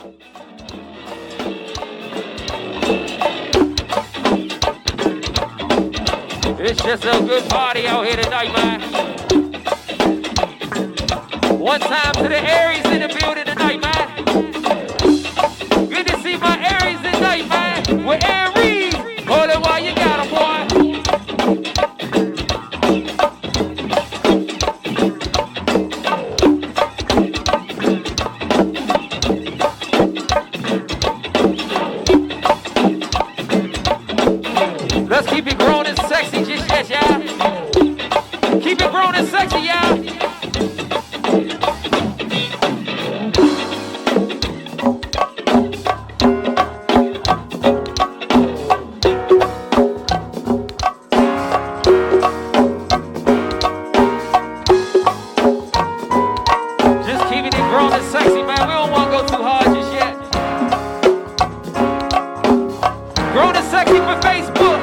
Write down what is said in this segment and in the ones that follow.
It's just a good party out here tonight, man. One time to the Aries in the building tonight, man. Good to see my Aries tonight, man. We're Aries. Hold it while you got 'em, boy. Let's keep it grown and sexy, just yet, y'all. Keep it grown and sexy, y'all. Just keeping it grown and sexy, man. We don't want to go too hard just yet. Grown and sexy for Facebook.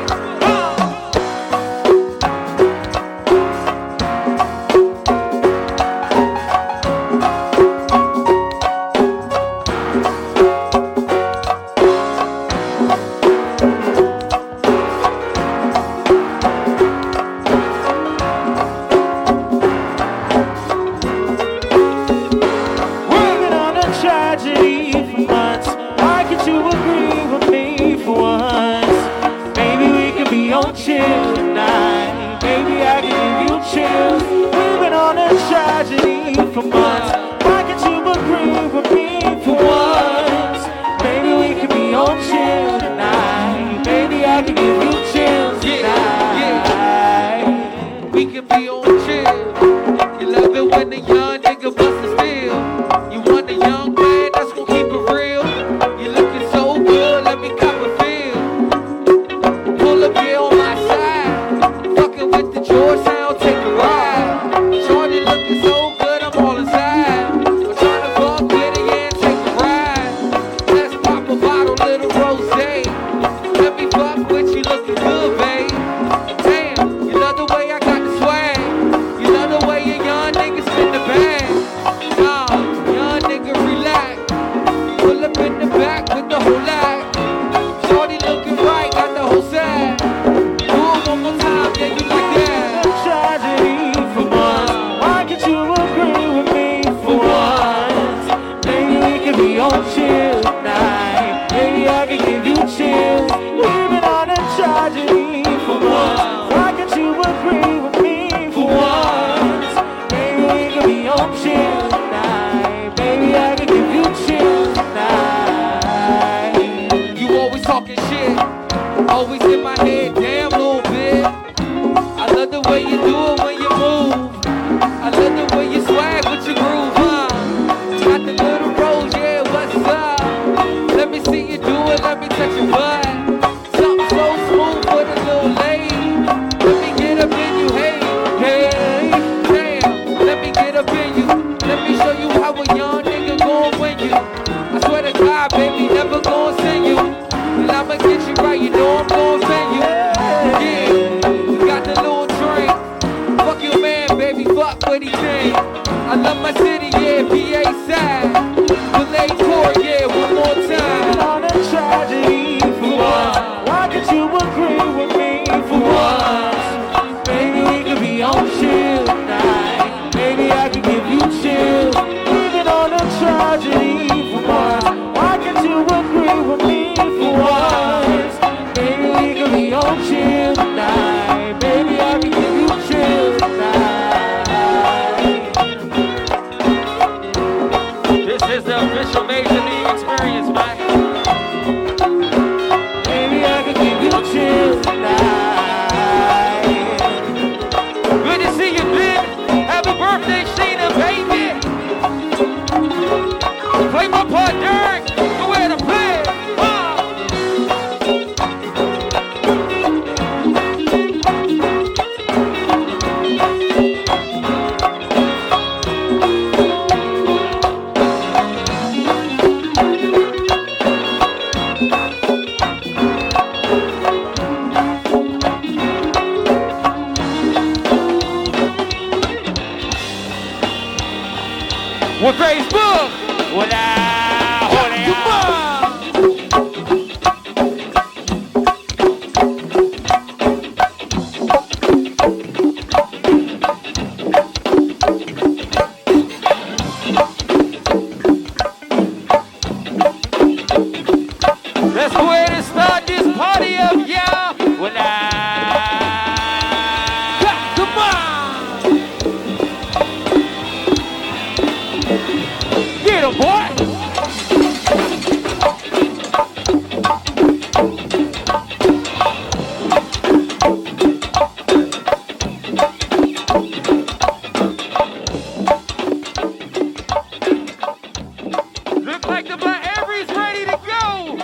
like the Black Aries ready to go.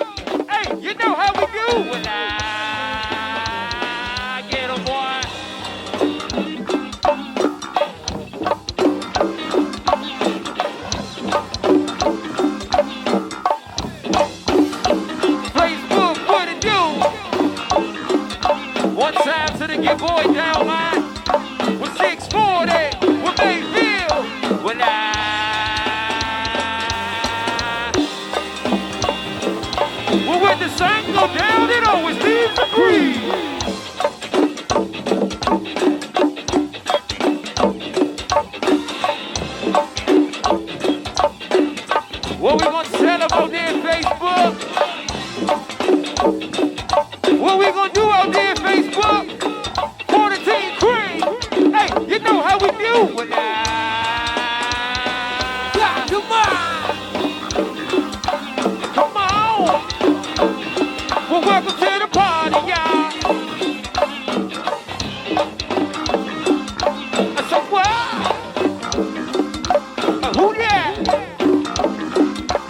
Hey, you know how we do. Well, I get 'em, boy. Facebook, what it do? One time to the get boy down line. With 640, with Mayfield. Well, well, when the sun go down, it always leaves a breeze. What we gonna tell about there in Facebook? What we gonna do out there in Facebook? Quarantine cream. Hey, you know how we do. Well, come on. Come on. Well, welcome to the party, y'all. So what? Who that?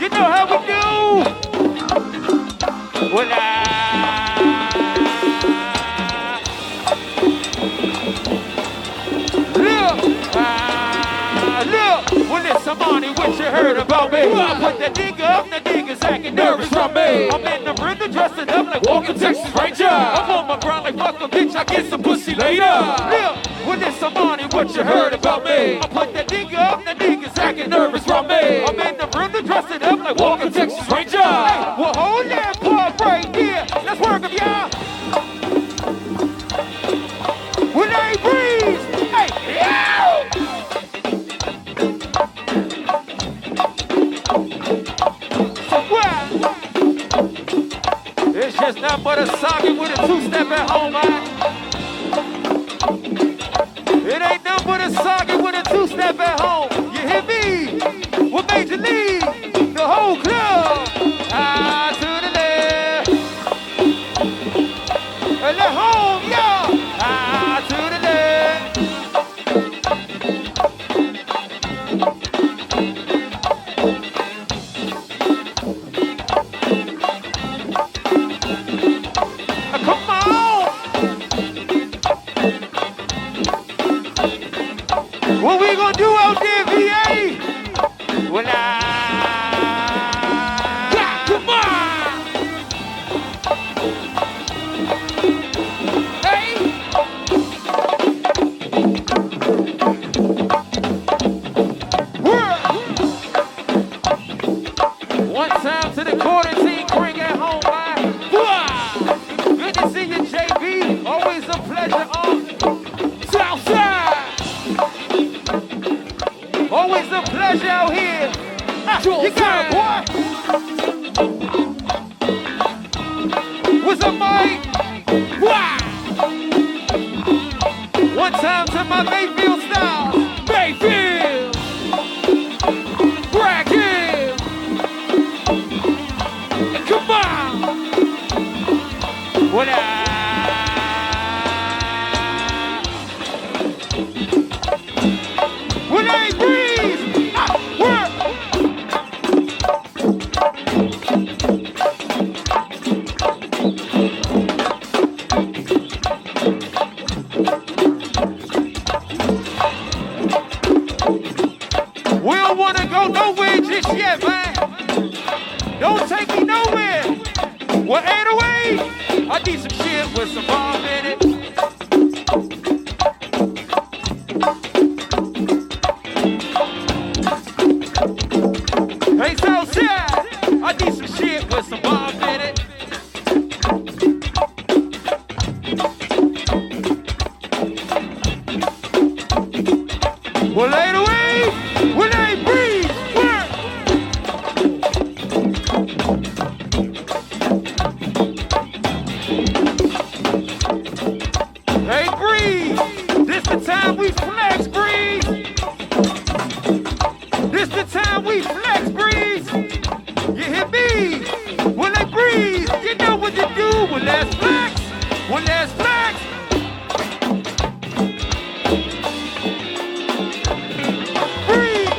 You know how we do. Well, look, well, it's somebody what you heard about me. I put the nigga up, the niggas acting nervous from me. I'm in the rhythm, dressing up like Walker Texas Ranger. I'm on my grind like fuck a bitch, I get some pussy later. Look, well, it's somebody what you heard about me. I put the nigga up, the niggas acting nervous from me. I'm in the rhythm, dressing up like Walker Texas Ranger. Hey, well, hold that part right here. Let's work them, y'all. When they breathe, hey, yow! It's just nothing but a socket with a two-step at home, man. It ain't nothing but a socket with a two-step at home. You hear me? With Major League, the whole club. Ah, to the left. And the home, y'all. Ah, to the left. Come on! What we gonna do out there, VA? Well, come on! Hey! One time to the quarantine ring at home, man. Good to see you, JB. Always a pleasure on Southside. Always a pleasure out here. You got it, boy. What's up, Mike? One time to my Mayfield style. Mayfield. Bracket. Come on. What when I breathe, work. We don't want to go nowhere just yet, man. Don't take me nowhere. Well, 808, I need some shit with some bomb in it. Hey, Southside, I need some shit with some bomb in it. Well, 808, when they breathe, work. Hey, breathe. This the time we flex, breathe. This the time we flex, breathe. You hear me? When they breathe, you know what to do. Well, let's flex. Well, let's flex. Breathe.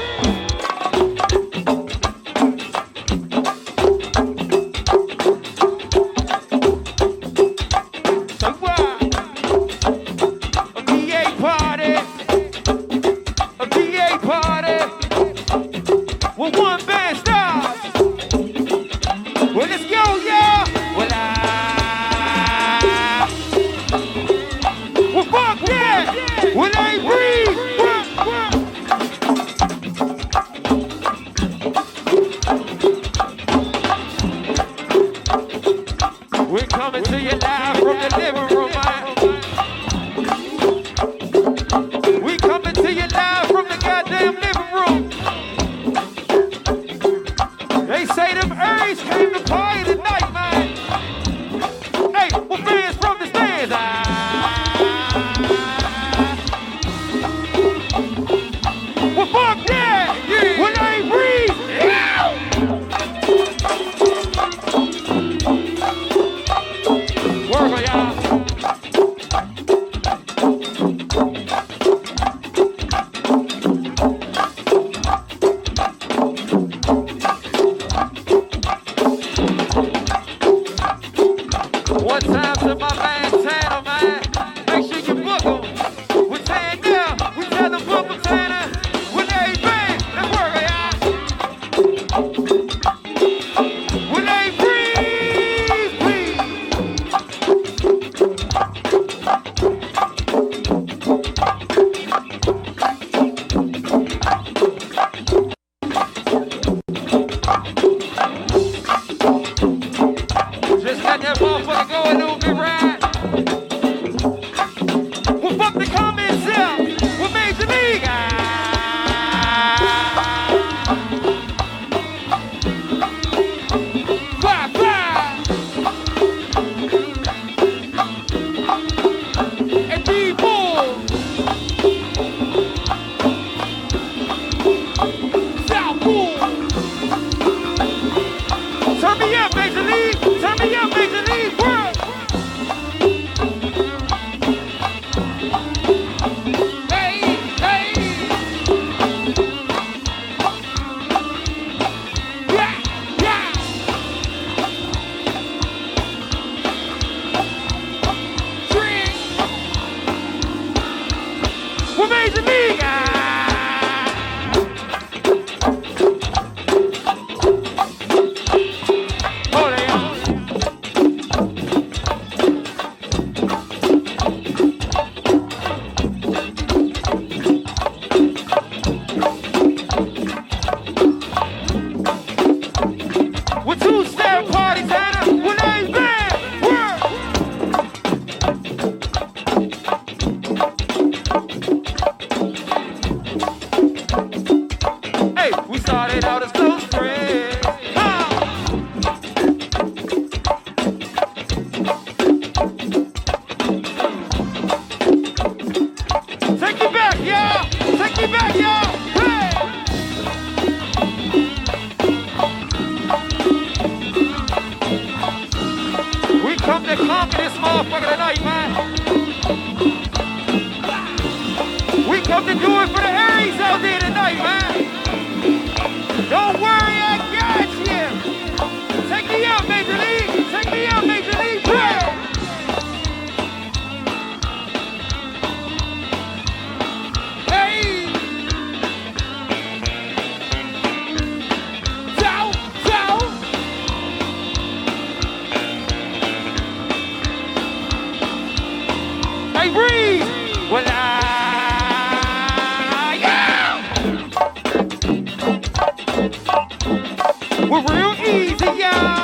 They say them Aries came to party tonight, man. Hey, well, fans from the stands. Well, fuck yeah! Well, they ain't breathe. Work on y'all. One time to my man Tanner, man. Make sure you book him. We tan down. We tell them book him, Tanner. When they bang, let's work on y'all. When they breathe, breathe. Just let that motherfucker go and do me right. Well, fuck the comments up. We're Major League. Fly, fly. And people. South Pool. Turn me up, Major League. Turn me up, Major League World. Hey, hey. Yeah, yeah. Drink. We're Major League. Hold it, y'all. With two-step parties, Hannah, when they bang, work. Hey, we started out as close friends. Take me back, y'all. Take me back, y'all. Hey. We come to conquer this motherfucker tonight, man. We come to do it for the Aries out there tonight, man. Don't worry, I got you. Take me out, Major League. Take me out, Major League. Hey. Hey. Ciao, ciao. Hey, breathe. Well, yeah. We're real easy, y'all.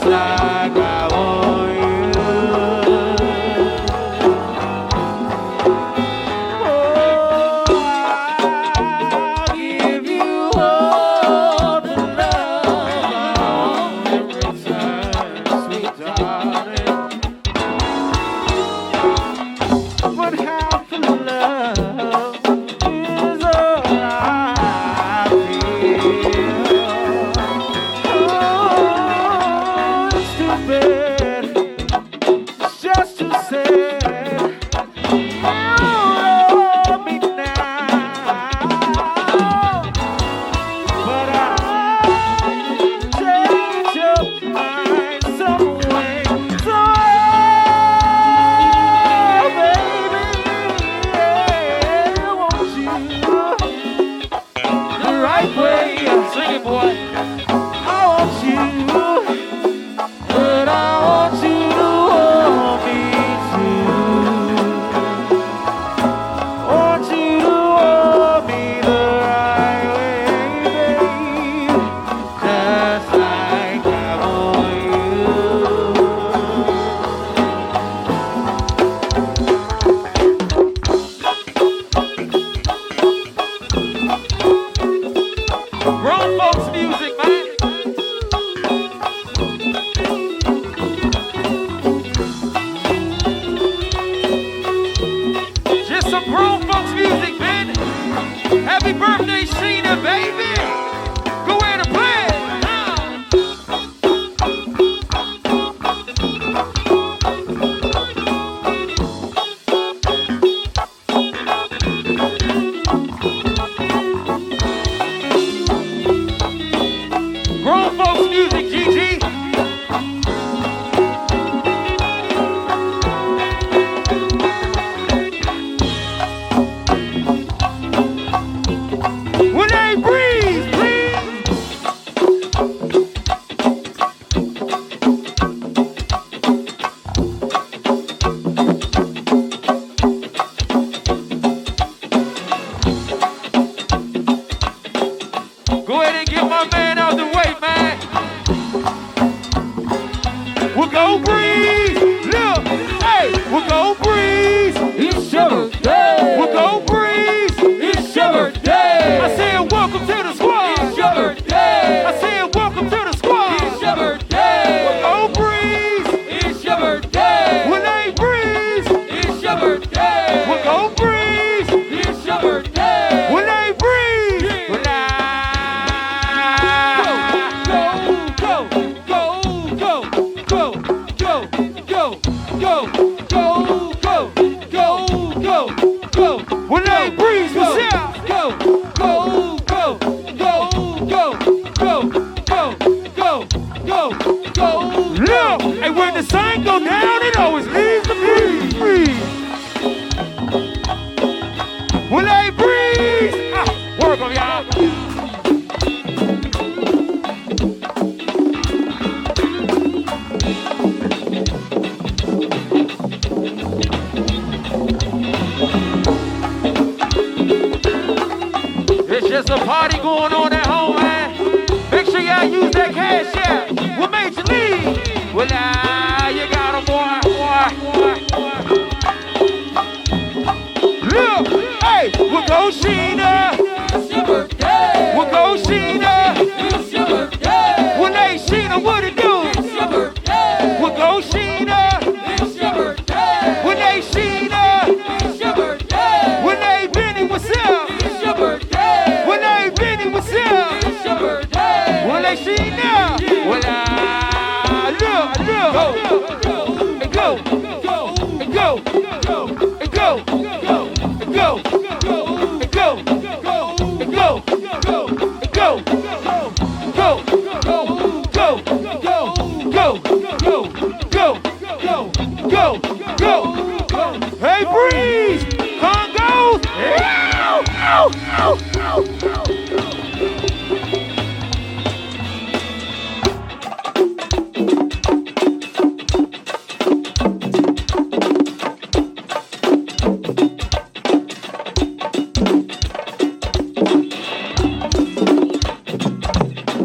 like I want you.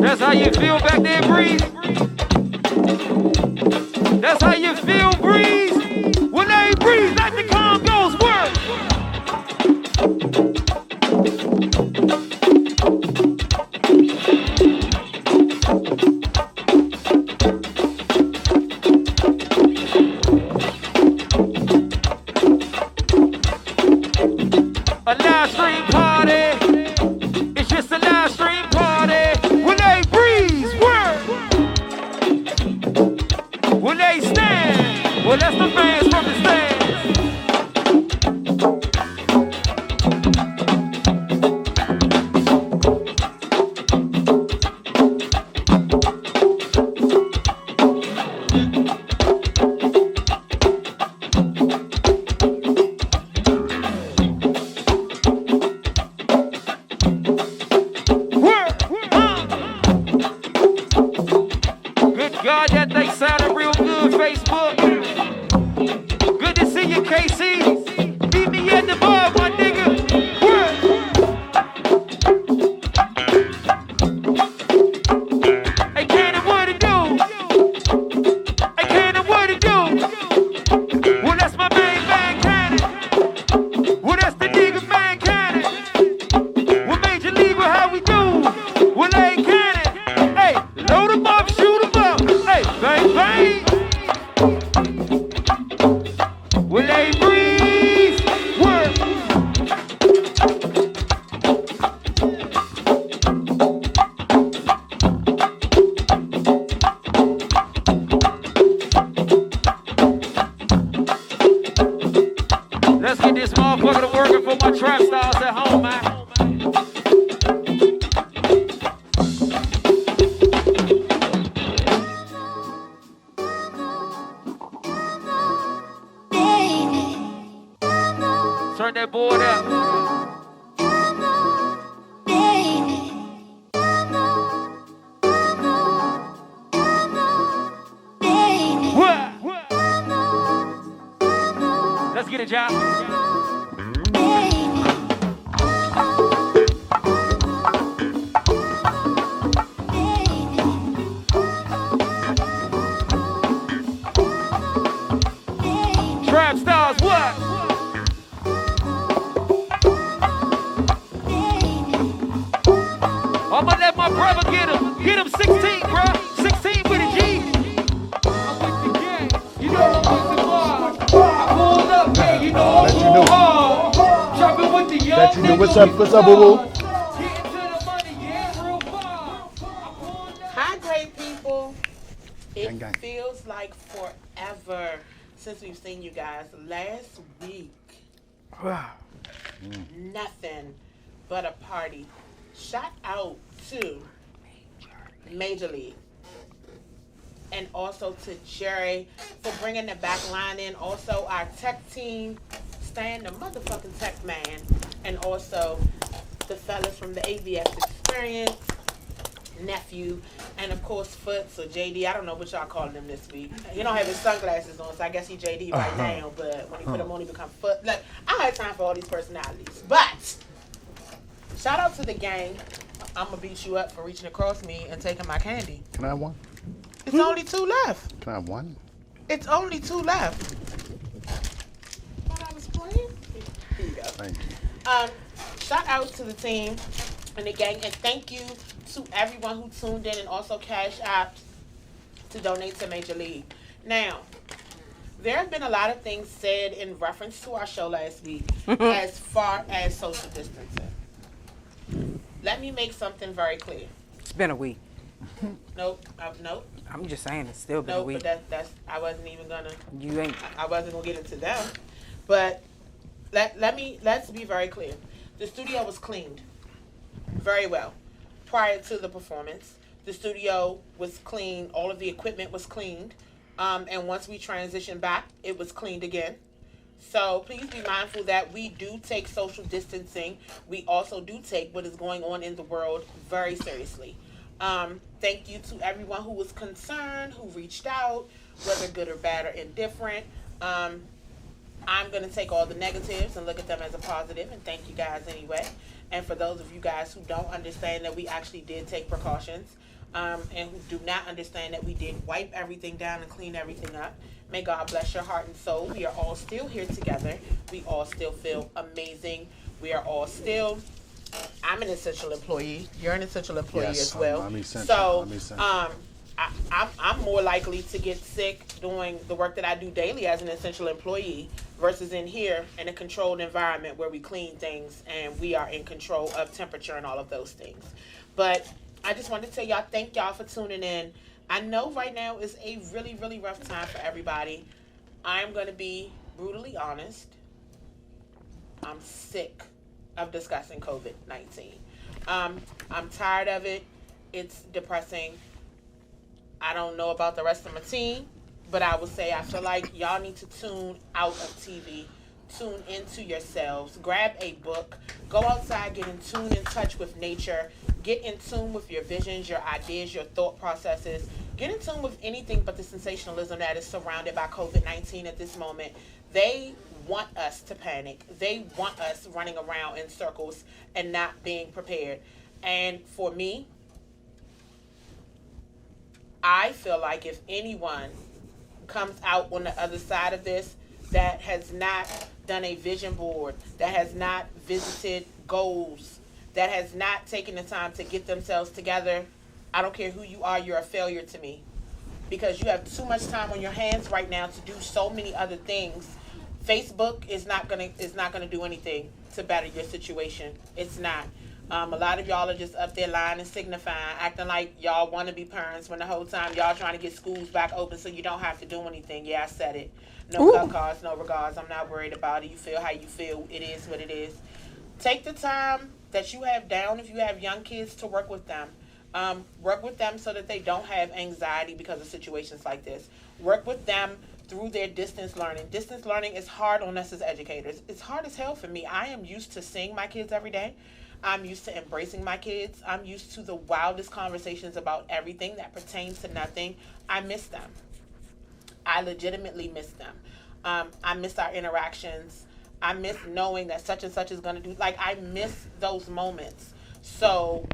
That's how you feel back there, Breeze? That's how you feel, Breeze. When they breeze, like the Congos work. A live stream party. It's just a live stream party. When they breeze, work. When they stand, well, that's the fans from the stands. Good God, that thing sounded real good, Facebook. Good to see you, KC. Meet me at the bar, my nigga. Work. Hey, Cannon, what it do? Hey, Cannon, what it do? Well, that's my main man, Cannon. Well, that's the nigga, man, Cannon. Well, Major League, how we do? Well, hey, Cannon. Hey, load him up, shoot him up. Hey, bang, bang. Will they breathe? Work. Let's get this motherfucker to working for my trap stars at home, man. Turn that board up. What? Let's get it, John. Trap stars, what? I'ma let my brother get him. Get him 16, bro. 16 with a G. I'm with the gang. You know I'm with the bar. I pulled up, man. You know I'm going hard. Jumping with the young Let you know. niggas. What's up, boo boo? Getting to the money, yeah, real far. Hi, great people. It Gang, gang. feels like forever since we've seen you guys. Last week, nothing but a party. Shout out to Major League. And also to Jerry for bringing the back line in. Also our tech team, Stan the motherfucking tech man. And also the fellas from the AVS Experience, Nephew, and of course Ffts or JD. I don't know what y'all calling him this week. He don't have his sunglasses on, so I guess he JD right now. But when he put them on, he become Ffts. Like, I don't have time for all these personalities. But shout out to the gang. I'm gonna beat you up for reaching across me and taking my candy. Can I have one? It's only 2 left. Can I have one? It's only 2 left. Thought I was playing? Here you go. Thank you. Shout out to the team and the gang, and thank you to everyone who tuned in and also cash apps to donate to Major League. Now, there have been a lot of things said in reference to our show last week as far as social distancing. Let me make something very clear. It's been a week. Nope. Nope. I'm just saying it's still been a Nope. week. But that's I wasn't even gonna. You ain't. I wasn't gonna get into them. But let's be very clear. The studio was cleaned very well prior to the performance. The studio was clean. All of the equipment was cleaned. And once we transitioned back, it was cleaned again. So please be mindful that we do take social distancing. We also do take what is going on in the world very seriously. Thank you to everyone who was concerned, who reached out, whether good or bad or indifferent. I'm going to take all the negatives and look at them as a positive, and thank you guys anyway. And for those of you guys who don't understand that we actually did take precautions, and who do not understand that we did wipe everything down and clean everything up. May God bless your heart and soul. We are all still here together. We all still feel amazing. We are all still. I'm an essential employee. You're an essential employee as well. I'm essential. So, I'm essential. I'm more likely to get sick doing the work that I do daily as an essential employee versus in here in a controlled environment where we clean things and we are in control of temperature and all of those things. But I just wanted to tell y'all, thank y'all for tuning in. I know right now is a really, really rough time for everybody. I'm going to be brutally honest. I'm sick of discussing COVID-19. I'm tired of it. It's depressing. I don't know about the rest of my team, but I would say I feel like y'all need to tune out of TV, tune into yourselves, grab a book, go outside, get in tune, in touch with nature, get in tune with your visions, your ideas, your thought processes, get in tune with anything but the sensationalism that is surrounded by COVID-19 at this moment. They want us to panic. They want us running around in circles and not being prepared. And for me, I feel like if anyone comes out on the other side of this that has not done a vision board, that has not visited goals, that has not taken the time to get themselves together, I don't care who you are, you're a failure to me. Because you have too much time on your hands right now to do so many other things. Facebook is not gonna do anything to better your situation. It's not. A lot of y'all are just up there lying and signifying, acting like y'all want to be parents when the whole time y'all trying to get schools back open so you don't have to do anything. Yeah, I said it. No cut cards, no regards. I'm not worried about it. You feel how you feel. It is what it is. Take the time that you have down if you have young kids to work with them. Work with them so that they don't have anxiety because of situations like this. Work with them through their distance learning. Distance learning is hard on us as educators. It's hard as hell for me. I am used to seeing my kids every day. I'm used to embracing my kids. I'm used to the wildest conversations about everything that pertains to nothing. I miss them. I legitimately miss them. I miss our interactions. I miss knowing that such and such is going to do. Like, I miss those moments. So,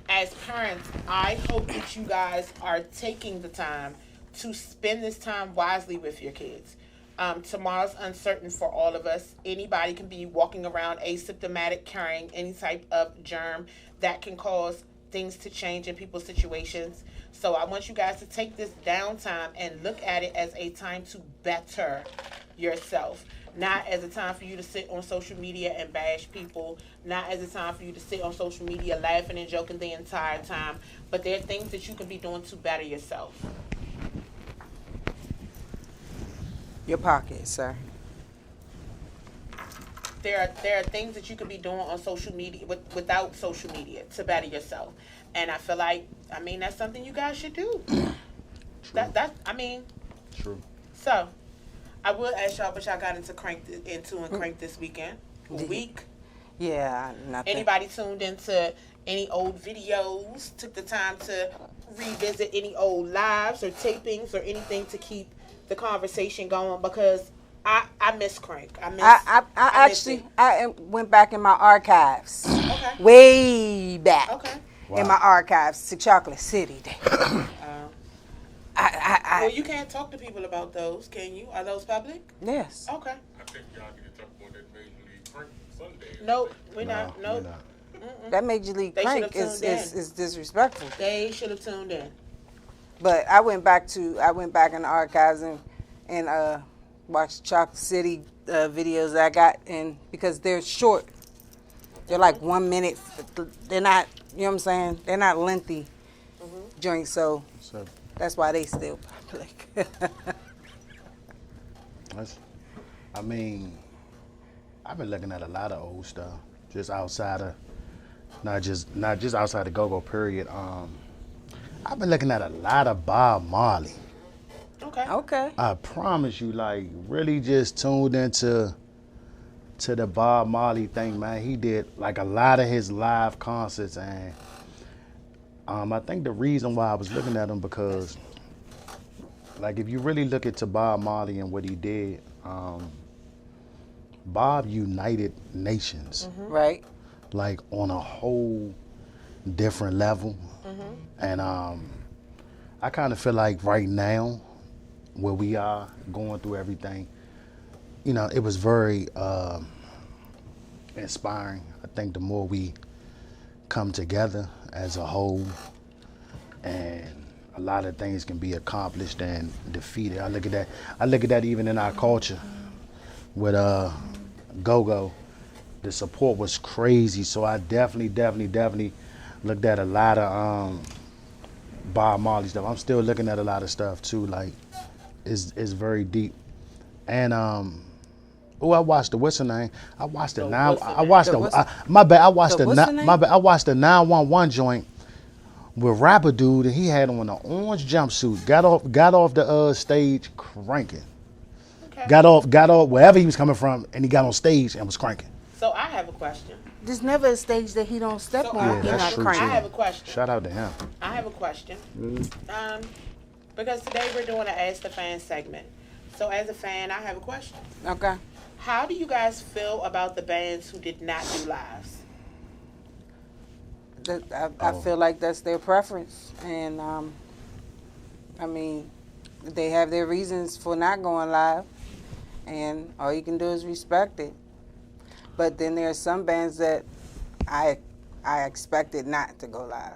as parents, I hope that you guys are taking the time to spend this time wisely with your kids. Tomorrow's uncertain for all of us. Anybody can be walking around asymptomatic, carrying any type of germ that can cause things to change in people's situations. So I want you guys to take this downtime and look at it as a time to better yourself. Not as a time for you to sit on social media and bash people. Not as a time for you to sit on social media laughing and joking the entire time. But there are things that you can be doing to better yourself. Your pocket, sir. There are things that you could be doing on social media without social media to better yourself, and I feel like that's something you guys should do. True. So, I will ask y'all what y'all got into crank this weekend. Week. Yeah, nothing. Anybody tuned into any old videos? Took the time to revisit any old lives or tapings or anything to keep the conversation going, because I miss Crank. I went back in my archives. Okay. Way back. Okay. Wow. In my archives to Chocolate City Day. Well, you can't talk to people about those, can you? Are those public? Yes. Okay. I think y'all need to talk about that Major League Crank Sunday. Nope, we're not. Nope. That Major League They Crank should've tuned in. is disrespectful. They should have tuned in. But I went back in the archives and watched Chocolate City videos I got, and because they're short, they're like 1 minute. They're not, you know what I'm saying? They're not lengthy joints, so that's why they still public. I've been looking at a lot of old stuff, just outside of, not just outside the go-go period. I've been looking at a lot of Bob Marley. Okay. I promise you, like, really just tuned into the Bob Marley thing, man. He did like a lot of his live concerts, and I think the reason why I was looking at him, because like, if you really look into Bob Marley and what he did, Bob united nations. Right. Like, on a whole different level. And I kind of feel like right now, where we are going through everything, you know, it was very inspiring. I think the more we come together as a whole, and a lot of things can be accomplished and defeated. I look at that. I look at that even in our culture with go-go. The support was crazy. So I definitely looked at a lot of Bob Marley stuff. I'm still looking at a lot of stuff too. Like it's very deep. And I watched the what's her name? I watched the now. I watched the my bad. I watched the my bad. I watched the 911 joint with rapper dude, and he had on an orange jumpsuit. Got off the stage cranking. Okay. Got off wherever he was coming from, and he got on stage and was cranking. So I have a question. There's never a stage that he don't step on. Yeah, that's true. I have a question. Shout out to him. I have a question. Because today we're doing an Ask the Fan segment. So as a fan, I have a question. Okay. How do you guys feel about the bands who did not do lives? I feel like that's their preference. And, I mean, they have their reasons for not going live. And all you can do is respect it. But then there are some bands that I expected not to go live.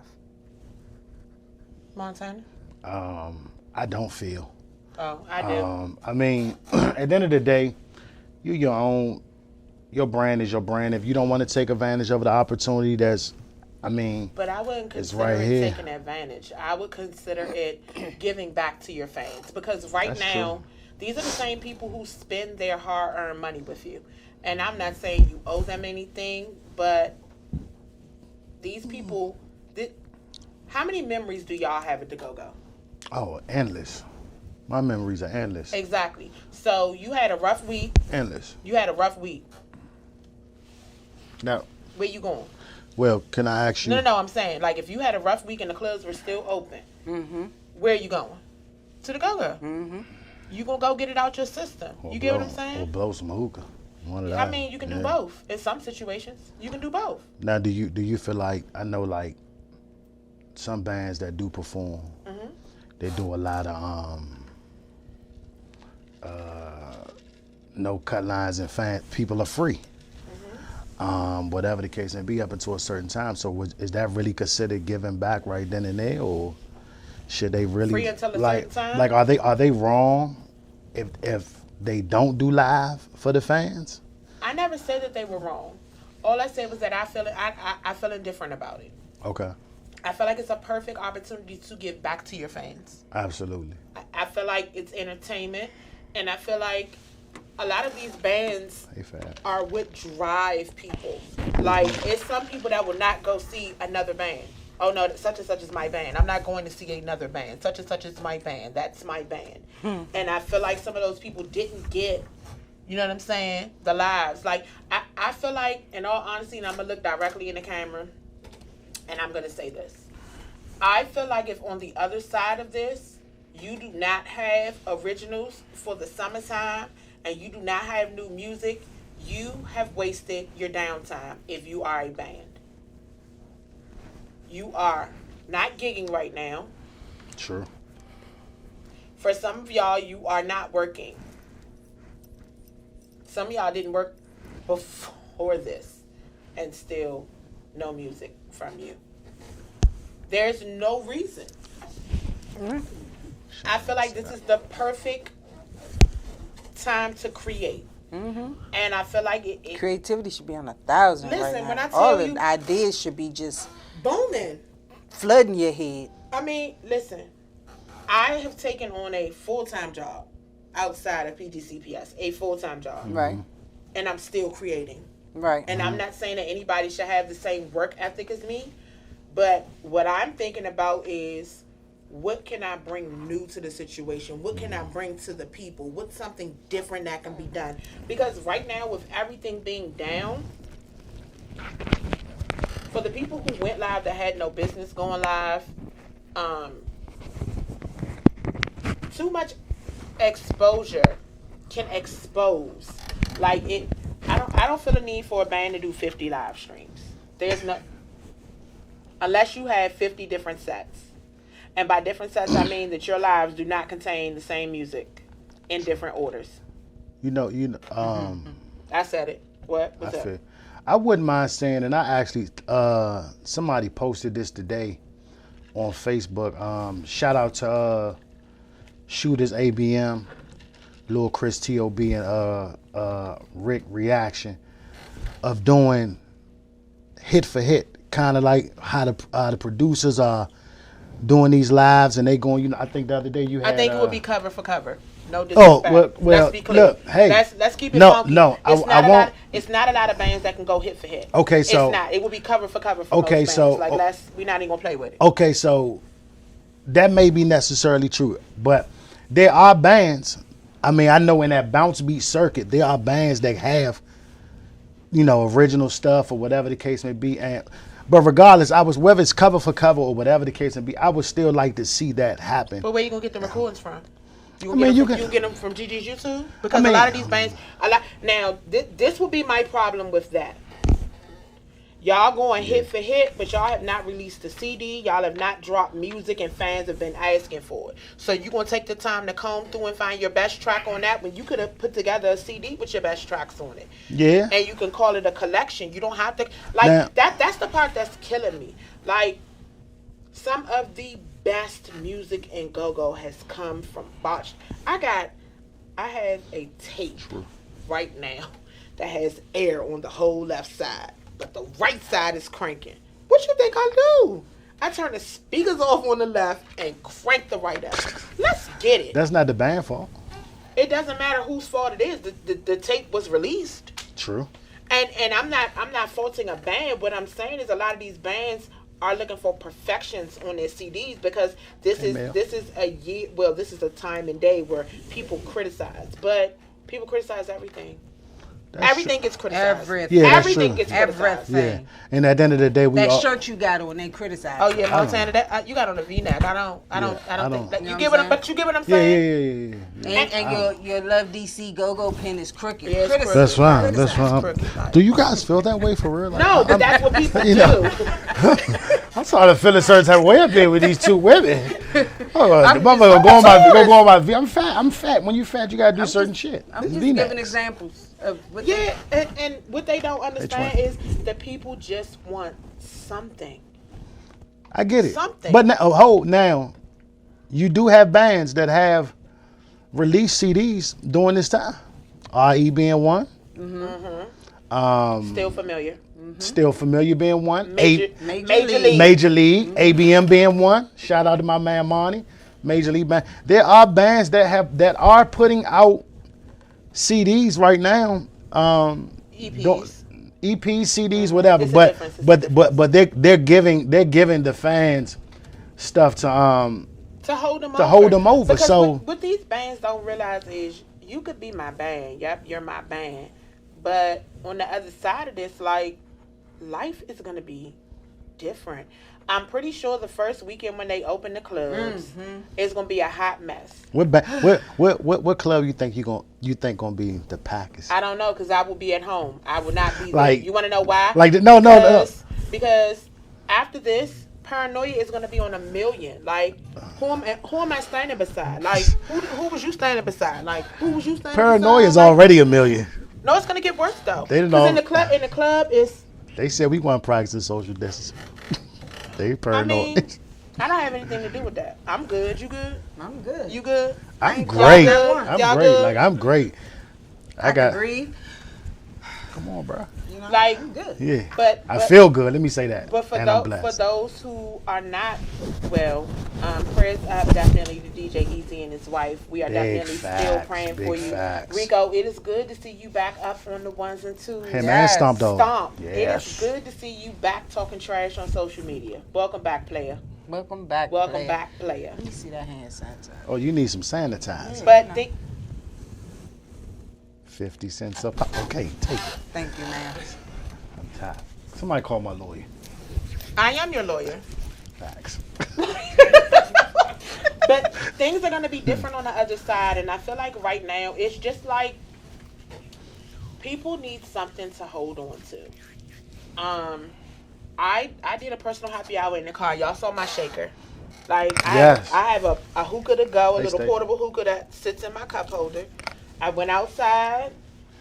Montana? I don't feel. Oh, I do. I mean, at the end of the day, you your own. Your brand is your brand. If you don't want to take advantage of the opportunity, But I wouldn't consider right it here. taking advantage. I would consider it giving back to your fans. Because right That's now, true. these are the same people who spend their hard-earned money with you. And I'm not saying you owe them anything, but these people, how many memories do y'all have at the Go-Go? Oh, endless. My memories are endless. Exactly. So you had a rough week. Endless. You had a rough week. Now, Where you going? well, can I ask you? No, I'm saying, like, if you had a rough week and the clubs were still open, where are you going? To the Go-Go. You gonna go get it out your system. You get what I'm Or saying? blow some hookah. One of I that. mean, you can do Yeah. both. In some situations, you can do both. Now, do you feel like, I know like some bands that do perform, they do a lot of no cut lines and people are free. Whatever the case may be, up until a certain time. So is that really considered giving back right then and there, or should they really Free until a like certain time? like are they wrong if they don't do live for the fans? I never said that they were wrong. All I said was that I feel indifferent about it. Okay, I feel like it's a perfect opportunity to give back to your fans. absolutely. I feel like it's entertainment, and I feel like a lot of these bands Hey, Fab. are what drive people. Like, it's some people that will not go see another band. Oh no, such and such is my band. I'm not going to see another band. Such and such is my band. That's my band. And I feel like some of those people didn't get, you know what I'm saying, the lives. Like, I feel like, in all honesty, and I'm going to look directly in the camera, and I'm going to say this. I feel like if on the other side of this, you do not have originals for the summertime, and you do not have new music, you have wasted your downtime if you are a band. You are not gigging right now. True. For some of y'all, you are not working. Some of y'all didn't work before this, and still no music from you. There's no reason. I feel like this is the perfect time to create. And I feel like it Creativity should be on 1,000 right Listen, now. when I tell all you- the ideas should be just booming. flooding your head. I mean, listen, I have taken on a full-time job outside of PGCPS, a full-time job. Right. And I'm still creating. Right. And I'm not saying that anybody should have the same work ethic as me, but what I'm thinking about is, what can I bring new to the situation? What can I bring to the people? What's something different that can be done? Because right now, with everything being down, for the people who went live that had no business going live, too much exposure can expose. Like, I don't feel a need for a band to do 50 live streams. There's no. unless you have 50 different sets. And by different sets, I mean that your lives do not contain the same music in different orders. I said it. What's up? I wouldn't mind saying, and I actually, somebody posted this today on Facebook. Shout out to Shooters ABM, Lil Chris T.O.B. and Rick Reaction of doing hit for hit, kind of like how the producers are doing these lives, and they going. I think the other day you had. I think it would be cover for cover. No disrespect. Oh well, let's be clear. Look, hey, let's keep it no, funky. no, I won't. It's not a lot of bands that can go hit for hit. Okay, so it's not. It will be cover for cover. For okay, most so bands. We're not even gonna play with it. Okay, so that may be necessarily true, but there are bands. I mean, I know in that bounce beat circuit, there are bands that have, original stuff or whatever the case may be. But regardless, whether it's cover for cover or whatever the case may be, I would still like to see that happen. But where you gonna get the recordings from? You get them from Gigi's YouTube? Because a lot of these bands, now this would be my problem with that. Y'all going hit for hit, but y'all have not released the CD. Y'all have not dropped music, and fans have been asking for it. So you gonna take the time to comb through and find your best track on that when you could have put together a CD with your best tracks on it. Yeah. And you can call it a collection. You don't have to that's the part that's killing me. Like, some of the best music in go-go has come from botched. I have a tape right now that has air on the whole left side, but the right side is cranking. What you think I do? I turn the speakers off on the left and crank the right up. Let's get it. That's not the band fault. It doesn't matter whose fault it is. The tape was released. True. And I'm not faulting a band. What I'm saying is a lot of these bands are looking for perfections on their CDs because this is a year. Well, this is a time and day where people criticize, but people criticize everything. Everything gets criticized. Everything gets criticized. Everything. Yeah. And at the end of the day, shirt you got on, they criticize. Oh yeah, no, Santa, that you got on a V-neck. I don't think. Like, you get what I'm saying? Yeah. And your Love DC go-go pen is crooked. Yeah, That's fine. That's fine. Do you guys feel that way for real? Like, no, but that's what people do. I'm starting to feel a certain type of way up there with these two women. Oh, the mama go on my V. I'm fat. When you fat, you gotta do certain shit. I'm just giving examples of what and what they don't understand is that people just want something. I get it. Something. But now, you do have bands that have released CDs during this time. RE being one. Still familiar. Still familiar being one. Major League. Major League. ABM being one. Shout out to my man Monty. Major League band. There are bands that are putting out CDs right now. EPs. EPs, CDs, whatever. But they're giving the fans stuff to hold them over. Because so what these bands don't realize is you could be my band. Yep, you're my band. But on the other side of this, like, life is gonna be different. I'm pretty sure the first weekend when they open the clubs, it's gonna be a hot mess. What club you think gonna be the packest? I don't know, because I will be at home. I will not be like, there. You want to know why? Like Because after this, Paranoia is gonna be on 1 million. Like, who am I standing beside? Like, who was you standing beside? Like, who was you standing Paranoia beside? is already 1 million. No, it's gonna get worse though. They didn't know. In the club is. They said we want to practice social distance. They paranoid. I mean, I don't have anything to do with that. I'm good. You good? I'm good. You good? I'm great. I'm great. Good? Like, I'm great. I got. Breathe. Come on, bro. Like, I'm good. Yeah. But I feel good. Let me say that. But for I'm those who are not, prayers definitely to DJ Easy and his wife. We are definitely still praying for you. Facts. Rico, it is good to see you back up on the ones and twos. Him and Stomp Dog. Stomp. Yes. It is good to see you back talking trash on social media. Welcome back, player. Welcome back, player. Let me see that hand sanitizer. Oh, you need some sanitizer. But 50 cents up. Okay, take it. Thank you, ma'am. I'm tired. Somebody call my lawyer. I am your lawyer. Facts. But things are going to be different on the other side. And I feel like right now, it's just like people need something to hold on to. I did a personal happy hour in the car. Y'all saw my shaker. Like Yes. I have a hookah to go, a They little stay. portable hookah that sits in my cup holder. I went outside.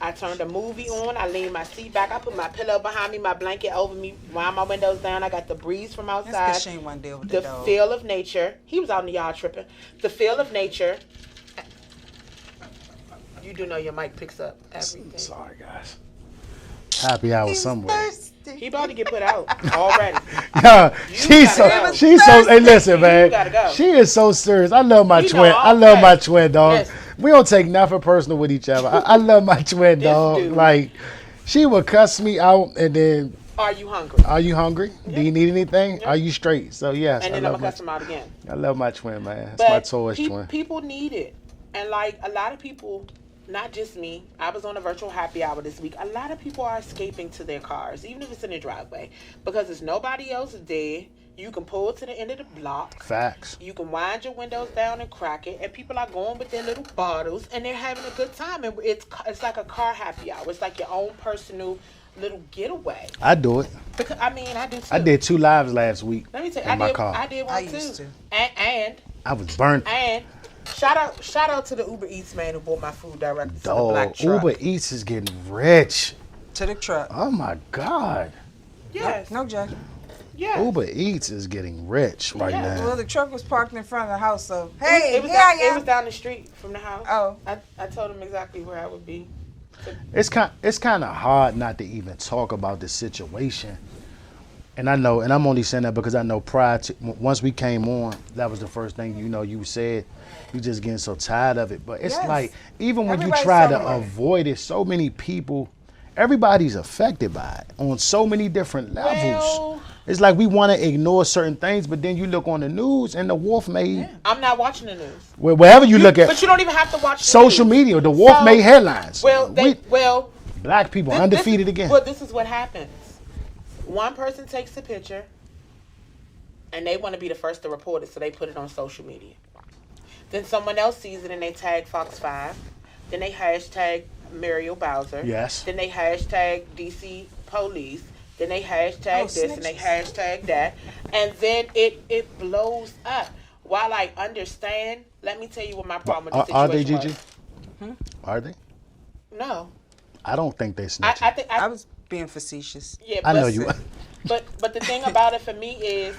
I turned a movie on. I leaned my seat back. I put my pillow behind me, my blanket over me, wound my windows down. I got the breeze from That's outside. because she ain't want to deal with the The dog. feel of nature. He was out in the yard tripping. The feel of nature. You do know your mic picks up everything. Sorry, guys. Happy hour somewhere. He about to get put out already. Yeah, she's gotta so go. Hey, listen, You man. gotta go. She is so serious. I love my You twin. know, I love okay. my twin, dog. Listen. We don't take nothing personal with each other. I love my twin, This dog. dude. Like, she would cuss me out, and then, Are you hungry? are you hungry? Do you need anything? Are you straight? So yes, And I then I'm love gonna my, cuss him out again. I love my twin, man. That's But my tallest twin. people need it, and like a lot of people, not just me. I was on a virtual happy hour this week. A lot of people are escaping to their cars, even if it's in their driveway, because there's nobody else there. You can pull to the end of the block. Facts. You can wind your windows down and crack it, and people are going with their little bottles, and they're having a good time. And it's like a car happy hour. It's like your own personal little getaway. I do it. Because I mean, I do too. I did 2 lives last week Let me tell you, in I my did. car. I did one I too. used to. And I was burnt. shout out to the Uber Eats man who bought my food directly to the black Dog, truck. Uber Eats is getting rich. To the truck. Oh my God. Yes. No judgment. Yes. Uber Eats is getting rich right Yeah. now. Well, the truck was parked in front of the house, so It hey, was, here I it was am. down the street from the house. Oh. I told him exactly where I would be. It's kind of hard not to even talk about the situation. And I know, and I'm only saying that because I know prior to, once we came on, that was the first thing, you said, you just getting so tired of it. But it's Yes. like, even when Everybody's you try to talking about it. avoid it, so many people, everybody's affected by it on so many different levels. Well, It's like we want to ignore certain things, but then you look on the news and the wolf made, I'm not watching the news. wherever you look But at you don't even have to watch the social news. media, the wolf So- made headlines. Well, Black people this undefeated is, again. Well, this is what happens. One person takes a picture, and they want to be the first to report it, so they put it on social media. Then someone else sees it and they tag Fox 5. Then they hashtag Muriel Bowser. Yes. Then they hashtag DC Police. Then they hashtag this and they snitches. hashtag that. And then it blows up. While I understand, let me tell you what my problem with the Are they, situation Gigi? was. Are they? No. I don't think they snitching. I think I was being facetious. yeah, I know but- you. But the thing about it for me is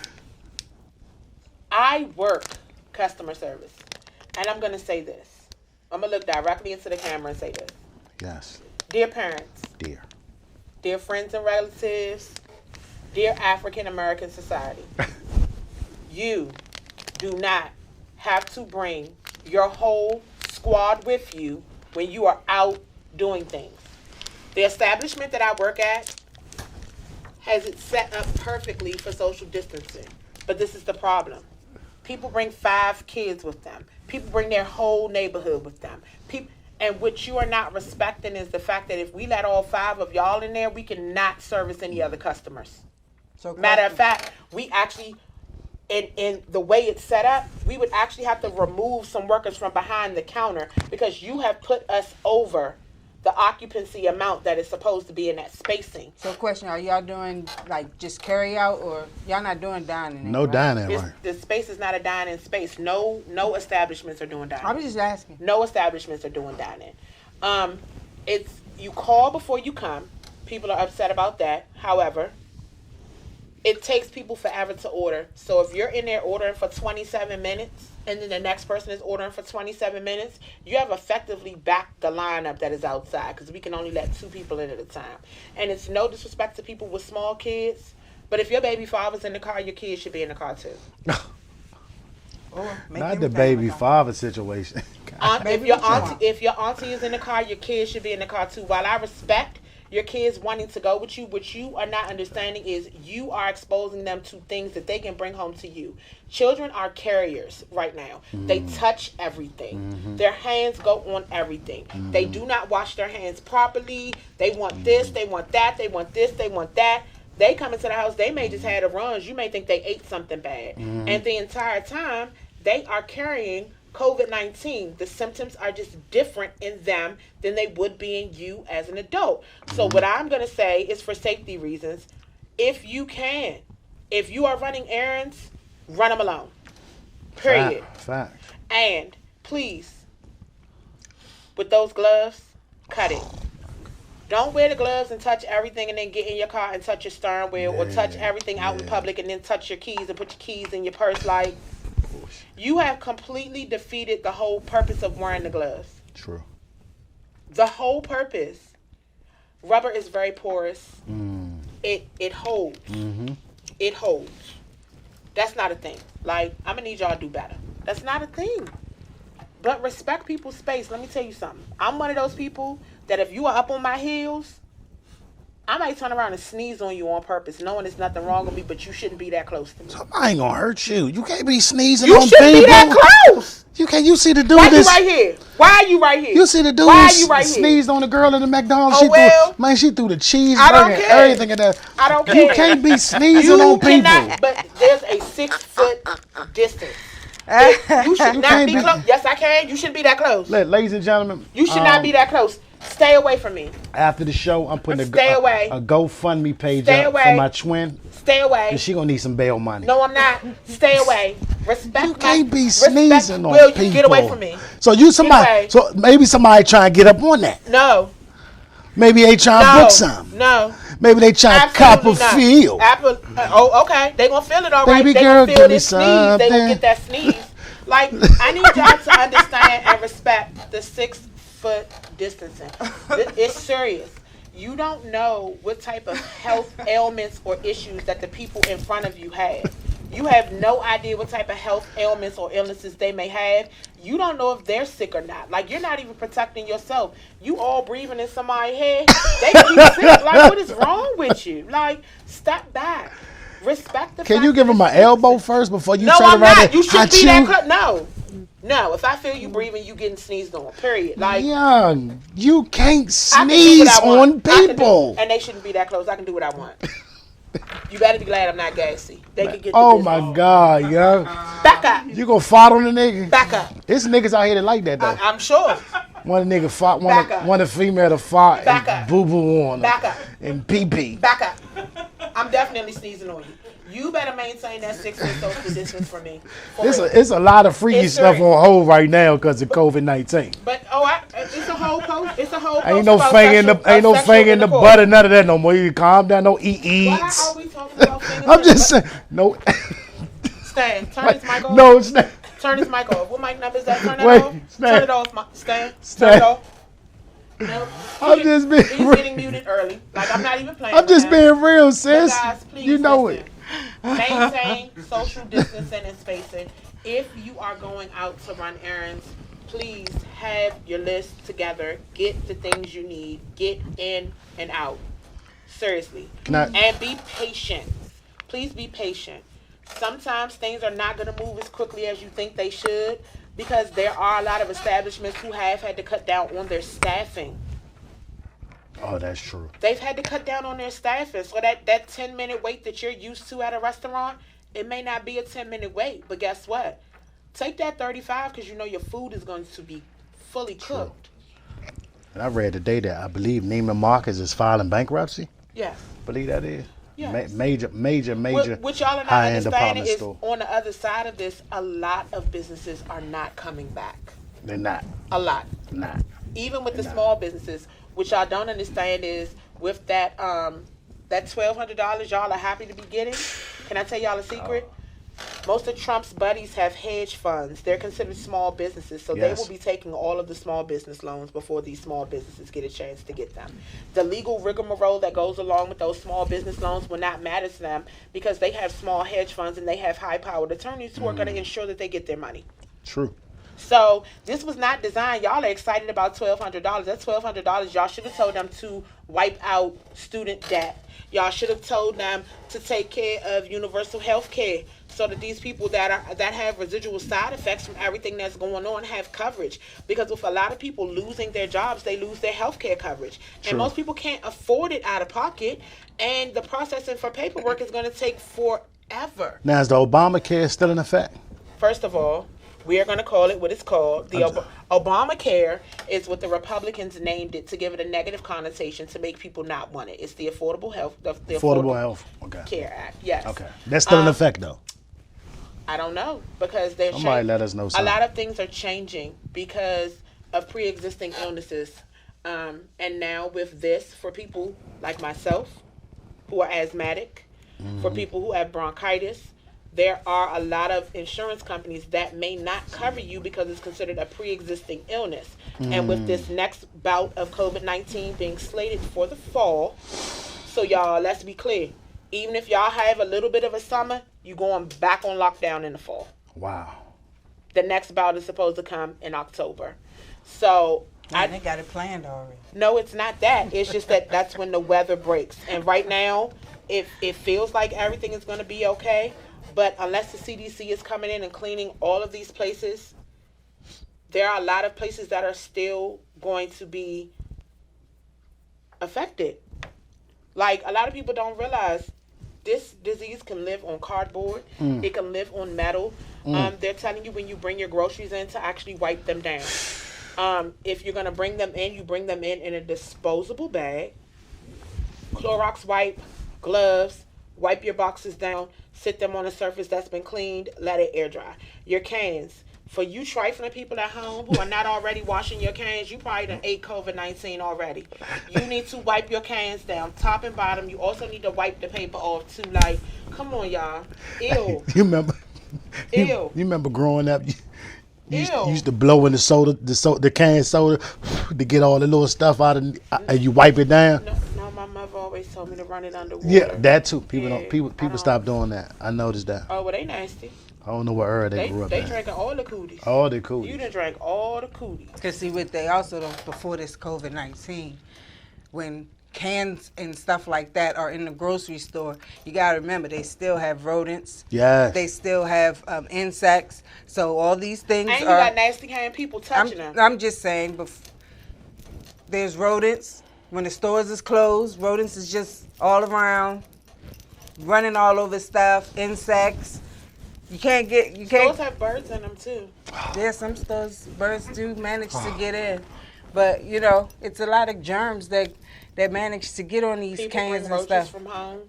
I work customer service. And I'm going to say this. I'm going to look directly into the camera and say this. Yes, Dear parents, dear. dear friends and relatives, dear African American society, you do not have to bring your whole squad with you when you are out doing things. The establishment that I work at has it set up perfectly for social distancing. But this is the problem. People bring 5 kids with them. People bring their whole neighborhood with them. And what you are not respecting is the fact that if we let all 5 of y'all in there, we cannot service any other customers. So Matter of fact, we actually, in the way it's set up, we would actually have to remove some workers from behind the counter because you have put us over the occupancy amount that is supposed to be in that spacing. So question, are y'all doing like just carry out or y'all not doing dining? No right? dining, This, right? the space is not a dining space. No establishments are doing dining. I was just asking. No establishments are doing dining. It's you call before you come. People are upset about that. However, it takes people forever to order. So if you're in there ordering for 27 minutes and then the next person is ordering for 27 minutes, you have effectively backed the lineup that is outside because we can only let 2 people in at a time. And it's no disrespect to people with small kids, but if your baby father's in the car, your kids should be in the car too. Or make Not the everything baby look like- father situation. If your auntie is in the car, your kids should be in the car too. While I respect your kids wanting to go with you, what you are not understanding is you are exposing them to things that they can bring home to you. Children are carriers right now. They touch everything. Their hands go on everything. They do not wash their hands properly. They want this, they want that, they want this, they want that. They come into the house, they may just had a runs. You may think they ate something bad. And the entire time, they are carrying COVID-19. The symptoms are just different in them than they would be in you as an adult. So what I'm going to say is for safety reasons, if you can. If you are running errands, run them alone. Period. Fact. And please, with those gloves, cut it. Don't wear the gloves and touch everything and then get in your car and touch your steering wheel or touch everything out in public and then touch your keys and put your keys in your purse. Like, you have completely defeated the whole purpose of wearing the gloves. True. The whole purpose. Rubber is very porous. It holds. It holds. That's not a thing. Like, I'm going to need y'all to do better. That's not a thing. But respect people's space. Let me tell you something. I'm one of those people that if you are up on my heels, I might turn around and sneeze on you on purpose, knowing there's nothing wrong with me, but you shouldn't be that close to me. I ain't gonna hurt you. You can't be sneezing You on shouldn't people. be that close. You can't. You see the dude Why you this. right here? Why are you right here? You see the dude Why that are you right here? sneezed on the girl at the McDonald's. Oh, She well. threw, man, she threw the cheeseburger I don't and care. everything in there. I don't You care. can't be sneezing You on people. cannot, but there's a 6 foot distance. You should not can't be be- close. Yes, I can. You shouldn't be that close. Ladies and gentlemen, You should not be that close. Stay away from me. After the show, I'm putting Stay away. a GoFundMe page Stay up away. for my twin. Stay away. And she gonna need some bail money. No, I'm not. Stay away. Respect. You can't be respect- sneezing on Will, people. you get away from me. So you away. somebody. So maybe somebody trying to get up on that. No. Maybe they trying to No. book some. No. Maybe they trying to cop a Absolutely feel. not. Oh, okay. They gonna feel it all right. Baby They girl, gonna feel give me this sneeze. They gonna something. get that sneeze. Like, I need y'all to understand and respect the 6 foot distancing. It's serious. You don't know what type of health ailments or issues that the people in front of you have. You have no idea what type of health ailments or illnesses they may have. You don't know if they're sick or not. Like, you're not even protecting yourself. You all breathing in somebody's head. They could be sick. Like, what is wrong with you? Like, step back. Respect the Can fact you give that him my it's elbow sick. first before you No, turn I'm around not. and You shouldn't hot be that you? close. No. If I feel you breathing, you getting sneezed on. Period. Like, Young, you can't I can do what sneeze I want. on I can do- people. and they shouldn't be that close. I can do what I want. You better be glad I'm not gassy. They can get. Oh the my business. God, young. Back up. You gonna fart on the nigga? Back up. There's niggas out here that like that though. I'm sure. One nigga fart, Back up. one a female to fart Back and up. boo boo on her. Back up. And pee pee. Back up. I'm definitely sneezing on you. You better maintain that 6 foot social distance from me. For real. It's a lot of freaky It's stuff serious. on hold right now because of COVID-19. But it's a whole post. It's a whole post. Ain't no about finger in the sexual- ain't no sexual finger in the intercourse. butter, none of that no more. You calm down, no eat Why eats. are we talking about fingers? I'm in just the saying, no. Stan, turn this mic off. No, it's not. Turn this mic off. What mic number is that? Turn that Wait, off. Stan. Turn it off, Stan. Stan. Turn it off. No. I'm just being He's real. getting muted early. Like, I'm not even playing. I'm just right now. being real, But sis. guys, please You know listen. it. Maintain social distancing and spacing. If you are going out to run errands, please have your list together. Get the things you need. Get in and out. Seriously. Not- And be patient. Please be patient. Sometimes things are not going to move as quickly as you think they should because there are a lot of establishments who have had to cut down on their staffing. Oh, that's true. They've had to cut down on their staffing. So that 10-minute wait that you're used to at a restaurant, it may not be a 10-minute wait. But guess what? Take that 35 because you know your food is going to be fully cooked. And I read today that I believe Neiman Marcus is filing bankruptcy. Yes. Believe that is? Yes. Major What y'all are not high-end understanding department is store. on the other side of this, a lot of businesses are not coming back. They're not. A lot. Not. Even with the small businesses, which y'all don't understand is with that $1,200 y'all are happy to be getting. Can I tell y'all a secret? Most of Trump's buddies have hedge funds. They're considered small businesses, so Yes. they will be taking all of the small business loans before these small businesses get a chance to get them. The legal rigmarole that goes along with those small business loans will not matter to them because they have small hedge funds and they have high-powered attorneys who are going to ensure that they get their money. True. So this was not designed. Y'all are excited about $1,200. That $1,200, y'all should have told them to wipe out student debt. Y'all should have told them to take care of universal health care so that these people that have residual side effects from everything that's going on have coverage. Because with a lot of people losing their jobs, they lose their health care coverage. True. And most people can't afford it out of pocket. And the processing for paperwork is going to take forever. Now, is the Obamacare still in effect? First of all, We are going to call it what it's called. The Obamacare is what the Republicans named it to give it a negative connotation to make people not want it. It's the Affordable Health, the Affordable Health. Okay. Care Act. Yes. Okay. That's still in effect though. I don't know because there's Somebody let us know a something. lot of things are changing because of pre-existing illnesses, and now with this, for people like myself who are asthmatic, for people who have bronchitis, there are a lot of insurance companies that may not cover you because it's considered a pre-existing illness. And with this next bout of COVID-19 being slated for the fall, so y'all, let's be clear. Even if y'all have a little bit of a summer, you going back on lockdown in the fall. Wow. The next bout is supposed to come in October. So They got it planned already. no, it's not that. It's just that that's when the weather breaks. And right now, it feels like everything is going to be okay. But unless the CDC is coming in and cleaning all of these places, there are a lot of places that are still going to be affected. Like, a lot of people don't realize this disease can live on cardboard. It can live on metal. They're telling you when you bring your groceries in to actually wipe them down. If you're going to bring them in, you bring them in a disposable bag. Clorox wipe, gloves, wipe your boxes down, sit them on a surface that's been cleaned, let it air dry. Your cans. For you trifling people at home who are not already washing your cans, you probably done ate COVID-19 already. You need to wipe your cans down, top and bottom. You also need to wipe the paper off too. Like, come on, y'all. Ew. You remember? Ew. You remember growing up? You Ew. used to blow in the canned soda to get all the little stuff out and you wipe it down. No, my mother always told me to run it underwater. Yeah, that too. People Yeah, don't. People I don't. stop doing that. I noticed that. Oh, well, they nasty. I don't know what era they grew up They in. drinking all the cooties. All the cool. You done drank all the cooties. Because see, what they also don't, before this COVID-19, when cans and stuff like that are in the grocery store, you got to remember they still have rodents. Yes. They still have insects. So all these things And you are. got nasty hand people touching them. I'm just saying, there's rodents. When the stores is closed, rodents is just all around, running all over stuff, insects. You can't. Stores have birds in them too. There's some stores, birds do manage to get in. But, it's a lot of germs that manage to get on these People cans bring and roaches stuff. from home.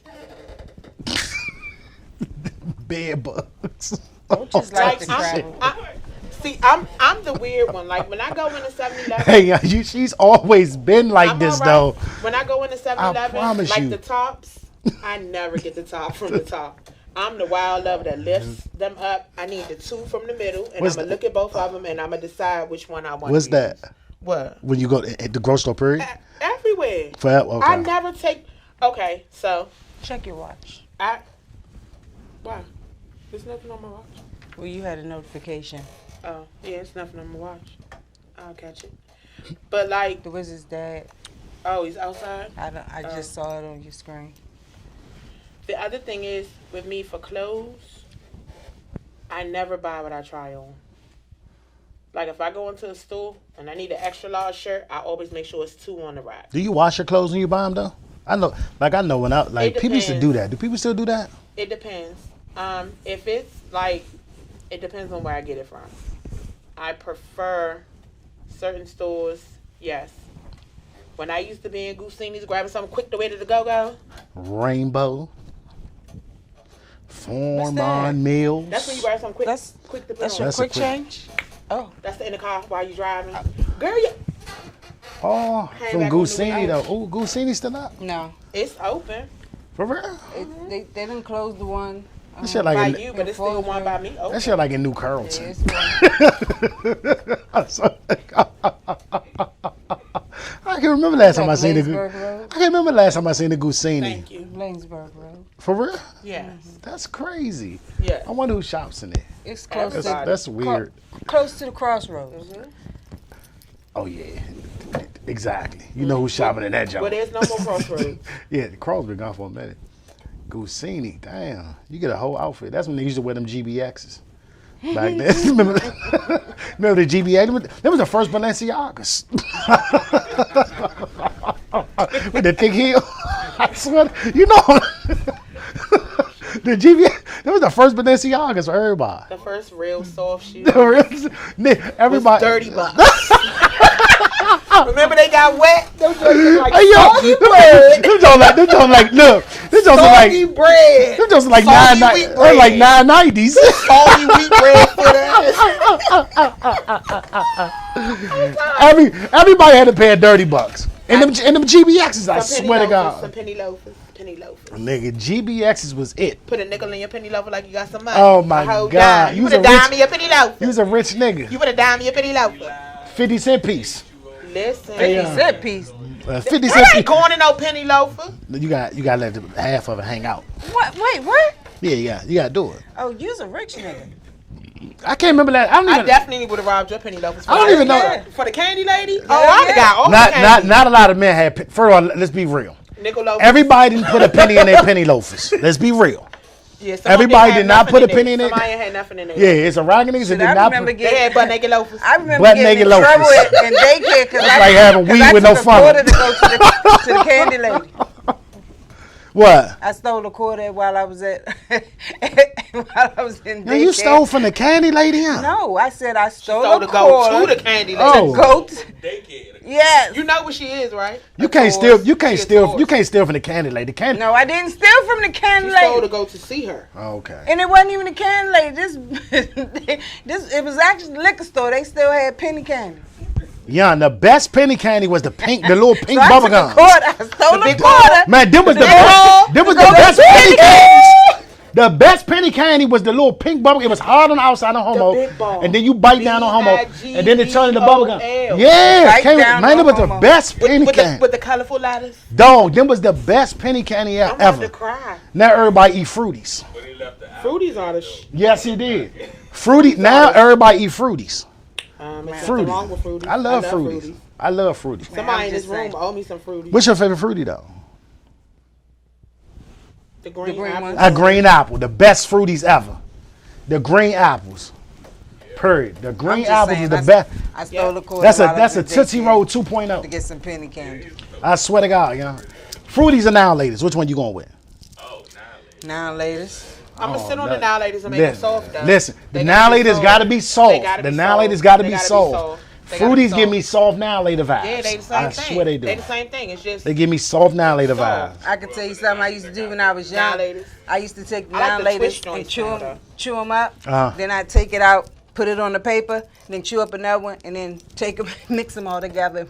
Bed bugs. Roaches like to Like, travel. I'm the weird one. Like, when I go into 7-Eleven, Hey, she's always been like I'm this all right. though. When I go into 7-Eleven, promise like you. the tops, I never get the top from the top. I'm the wild lover that lifts them up. I need the two from the middle, and What's I'm going to that? look at both of them, and I'm going to decide which one I want What's to that? use. What? When you go at the grocery store, period. Everywhere. Forever. Okay. I never take... Okay, so... Check your watch. Why? There's nothing on my watch. Well, you had a notification. Oh, yeah, it's nothing on my watch. I'll catch it. But, like... The Wizard's dad. Oh, he's outside? I just saw it on your screen. The other thing is, with me for clothes, I never buy what I try on. Like, if I go into a store and I need an extra large shirt, I always make sure it's 2 on the rack. Do you wash your clothes when you buy them though? I know when It people used to depends. do that. Do people still do that? It depends. If it's like, it depends on where I get it from. I prefer certain stores, yes. When I used to be in Goosini's grabbing something quick to way to the go-go, Rainbow. Form that? on meals. that's when you grab something quick, That's quick to put That's on. your That's a quick quick- change? Oh. That's in the car while you driving. Girl, you, Oh, Came from back on the Goosini way. though. Oh, Goosini still up? No. it's open For real? They didn't close the one. That shit like by in, you, but it's still one by me open. that shit like in New Carrollton. It's one. I can remember last time I seen the. Blacksburg Road. I can remember last time I seen the Goosini. Thank you. Blacksburg Road. For real? Yes. That's crazy. Yes. I wonder who shops in there. It's close That's, Everybody. that's weird. close to the crossroads. Oh yeah, exactly. You know who's shopping in that joint. Well, there's no more crossroads. Yeah, the Crows been gone for a minute. Goosini, damn. You get a whole outfit. That's when they used to wear them GBXs. Back then. remember the GBX? That was the first Balenciagas. With the thick heel. I swear. You know. The GBX. That was the first Balenciagas for everybody. The first real soft shoe. Everybody. Was $30. Remember they got wet? Those joints look like Hey, yo, soggy bread. them joints like, look, them joints Soggy like, bread. them joints like Soggy wheat bread. like 990s. Soggy wheat bread for that. Everybody had to pay $30. And them GBXs, I Some swear to penny loafers, God. some penny loafers. Penny loafers. Nigga, GBXs was it. Put a nickel in your penny loafer like you got some money. Oh my A whole God. dime. You You was put a a dime rich- in your penny loafer. You was a rich nigga. You put a dime in your penny loafer. 50 cent piece. Listen. 50 cent piece. 50 That cent ain't piece. going in no penny loafer. You got to let half of it hang out. What? Wait, what? Yeah, you got to do it. Oh, you's a rich nigga. I can't remember that. I don't I even. definitely would have robbed your penny loafers. I don't even know. For the candy lady? Oh, I yeah. got all the candy. Not a lot of men had. First of all, let's be real. Nickel loafers. Everybody didn't put a penny in their penny loafers. Let's be real. Yeah, some everybody of them did not had put a nothing penny in it. Somebody ain't had nothing in there. Yeah, it's a ragged niggas that did I not remember put. They had butt naked loafers. I remember Butt getting in naked trouble loafers. in daycare because I like having weed with no took a funnel. quarter to go to the candy lady. What? I stole a quarter while I was in daycare. Now you stole from the candy lady, huh? No, I said I stole So a to go quarter. to the candy lady. Oh. Goat. Daycare. Yes. You know what she is, right? You can't steal. You can't She a steal. tourist. You can't steal from the candy lady. Candy. No, I didn't steal from the candy She stole to lady. go to see her. Okay. And it wasn't even the candy lady. This it was actually the liquor store. They still had penny candy. Yeah, the best penny candy was the little pink So I bubble took a gum. quarter. I stole The a big quarter. Man, them was the The best. Them was the big best penny penny candies. The best penny candy was the little pink bubble. It was hard on the outside on homo, big ball. and then you bite down on homo, and then it turned into bubble gum. B-I-G-B-O-L. Yeah, Bite came, down man, it on was the homo. best penny With candy. the colorful letters. Dog, them was the best penny candy I'm about ever. to cry. Now everybody eat fruities. But he left the house. Fruities are the Yes, he did. Fruity. Now everybody eat fruities. There's Fruity. nothing wrong with fruities. I love fruities. I love fruities. Somebody I'm in this just room saying. owe me some fruities. What's your favorite fruity though? The green, green apple. ones. A green apple, the best fruities ever. The green apples. Period. The green just apples saying, is the that's- best. I stole a quarter. That's while I a was in Tootsie daycare Roll to 2.0. get some penny candy. I swear to God, you know. Fruities are now ladies. Which one you going with? Oh, nah, Now, ladies. I'm gonna sit on no. the now ladies and make them soft though. Listen, They the gotta now be ladies soft. gotta be They soft. gotta The be now soft. ladies gotta They be gotta be soft. soft. They gotta be Fruities give soft. me soft now later vibes. Yeah, they the same I thing. swear they do. They the same thing. It's just They give me soft now later Soft. vibes. I can tell you something I used to do when I was now young. ladies. I used to take the I like now the ladies twist and joints chew now, them, though. up. Uh-huh. Then I take it out, put it on the paper, then chew up another one, and then take them, mix them all together.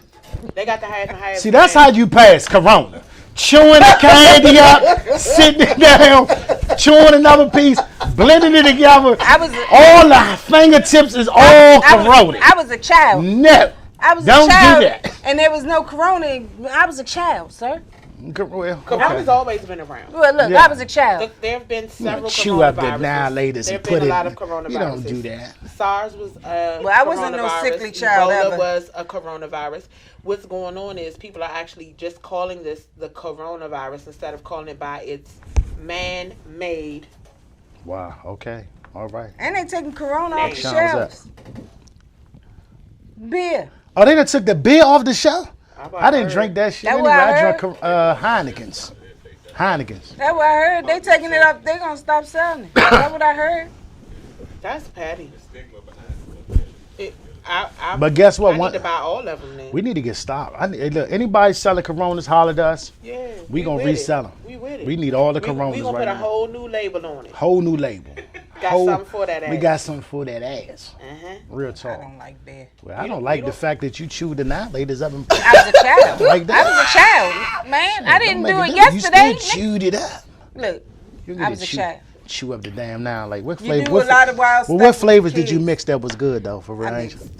They got the half and half. See, that's how you pass Corona. Chewing the candy up, sitting it down, chewing another piece, blending it together. All the fingertips is all corroded. I was a child. No. I was Don't a child. do that. And there was no corona. I was a child, sir. Well, Corona's always been around. Well, look, Yeah. I was a child. There have been several chew up the coronaviruses. now ladies There and have been put a it. lot of coronaviruses. You don't do that. SARS was Well, I wasn't no coronavirus. sickly child Ebola ever. was a coronavirus. What's going on is people are actually just calling this the coronavirus instead of calling it by its man-made. Wow. Okay. All right. And they taking corona off the Sean, what's shelves. Beer. Oh, they done took the beer off the shelf? I didn't heard. drink that shit That anyway. what I I heard. drank Heinekens. Heinekens. That's what I heard. They taking it up. They gonna stop selling it. That's what I heard. That's petty. stigma behind it. But guess what? I One- need to buy all of them then. We need to get stopped. Look, anybody selling Coronas, holler to us. Yeah, We gonna with resell it. them. We with it. We need all the We Coronas gonna right put a now. whole new label on it. Whole new label. Got something for that ass. We got something for that ass. Uh-huh. Real I talk. don't like beer. Well, I don't like the fact that you chewed the now ladies up and I was a child. like that. I was a child, man. I didn't Don't do make it difference. yesterday. You still chewed it up. Look, You I was a child. Chew up the damn now. Like what You flavor? do What, a lot of wild well, stuff what with flavors did you kids. mix that was good though? For real, I ain't you? mixed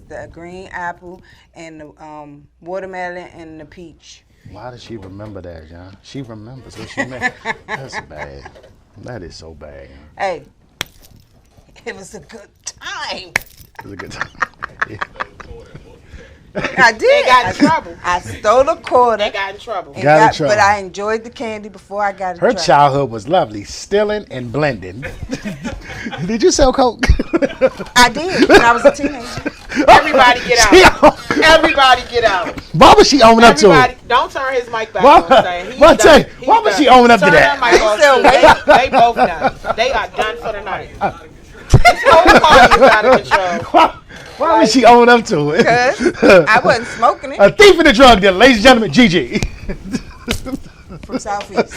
the green apple and the watermelon and the peach. Why does she remember that, John? She remembers what she made. That's bad. That is so bad. Hey, it was a good time. It was a good time. I did. They got in trouble. I stole a quarter. They got in trouble. and Got in trouble. But I enjoyed the candy before I got in Her trouble. childhood was lovely, stealing and blending. Did you sell coke? I did when I was a teenager. Everybody get out. Everybody get out. Why would she own up to Everybody, it? don't turn his mic back Why, on. Saying he's why, done. He's why would done. she own up to Turn that? mic off, still too. They both done. They are done for the night. This whole party is out of control. Why would she own up to it? Cause I wasn't smoking it A thief in the drug dealer, ladies and gentlemen, Gigi. from Southeast.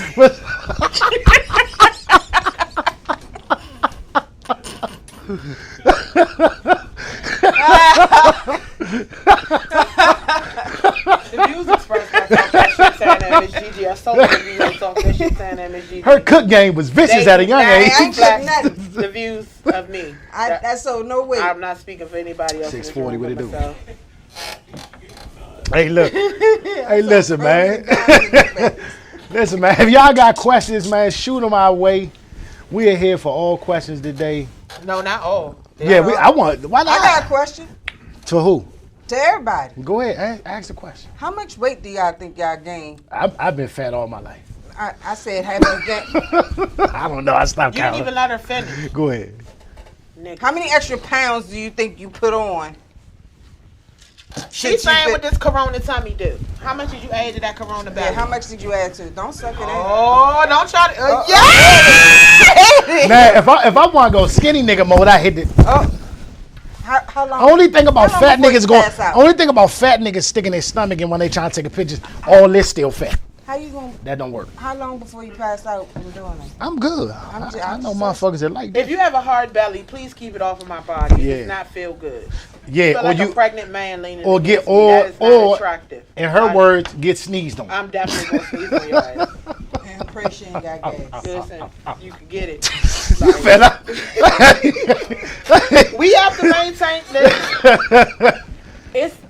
The views expressed by talking that shit saying that Miss Gigi are so many views talking that shit saying that Miss Gigi. Her cook game was vicious at a young I age. ain't cook nothing. The views of me. That's so no way. I'm not speaking for anybody else. 640, what it do? So, Hey, look. Hey, listen, man. Listen, man. If y'all got questions, man, shoot them our way. We are here for all questions today. no, not all. Yeah, I want. Why not? I got a question To who? to everybody. Go ahead. Ask the question. How much weight do y'all think y'all gained? I've been fat all my life. I said have you gained. I don't know. I stopped You didn't counting. even let her finish. Go ahead. Nigga. How many extra pounds do you think you put on? She's saying what this corona tummy do. How much did you add to that corona Yeah, belly? how much did you add to it? Don't suck it in. Oh, don't try to. Yeah! Man, if I want to go skinny nigga mode, I hit it. How long? Only thing about how long fat before you niggas going. pass out? Only thing about fat niggas sticking their stomach in when they trying to take a picture. All this still fat. How you gonna? That don't work. How long before you pass out from doing it? I'm good. I'm I know just- motherfuckers that like that. If you have a hard belly, please keep it off of my body. Yeah. It does not feel good. Yeah, Feel or like a you, pregnant man leaning or get- against me. That is not or- attractive. in her words, get sneezed on. I'm definitely gonna sneeze on your ass. And pray she ain't got gas. Listen, you can get it. Fed up. We have to maintain this.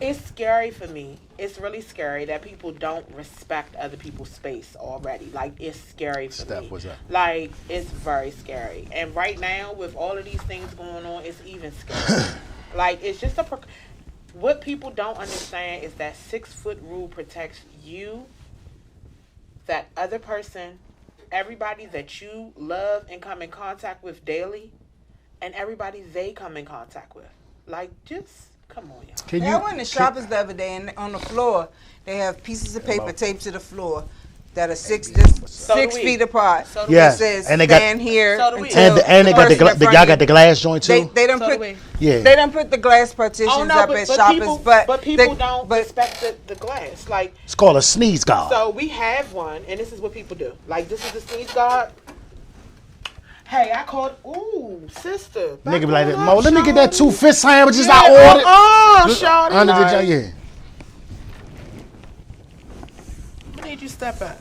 It's scary for me. It's really scary that people don't respect other people's space already. Like, it's scary for Steph, me. what's up? Like, it's very scary. And right now, with all of these things going on, it's even scary. Like, it's just what people don't understand is that 6-foot rule protects you, that other person, everybody that you love and come in contact with daily, and everybody they come in contact with. Like, just come on, y'all. Can I went to Shoppers the other day, and on the floor they have pieces of paper Hello. taped to the floor that are six So do we. feet apart. So do Yes, It says and they got- stand here So do we. until and they got person in front y'all of got you. the glass joint too. They don't So do put we. Yeah. they don't put the glass partitions Oh no, up but at Shoppers, people, but people they- don't but respect the glass. Like, It's called a sneeze guard. so we have one, and this is what people do. Like, this is the sneeze guard. Hey, I called. Ooh, sister. Nigga be like that. Back Mo, up, let me get that shawty. 2 fish sandwiches Yeah, I ordered. shawty. Under the Like, joint, yeah. I need you to step back.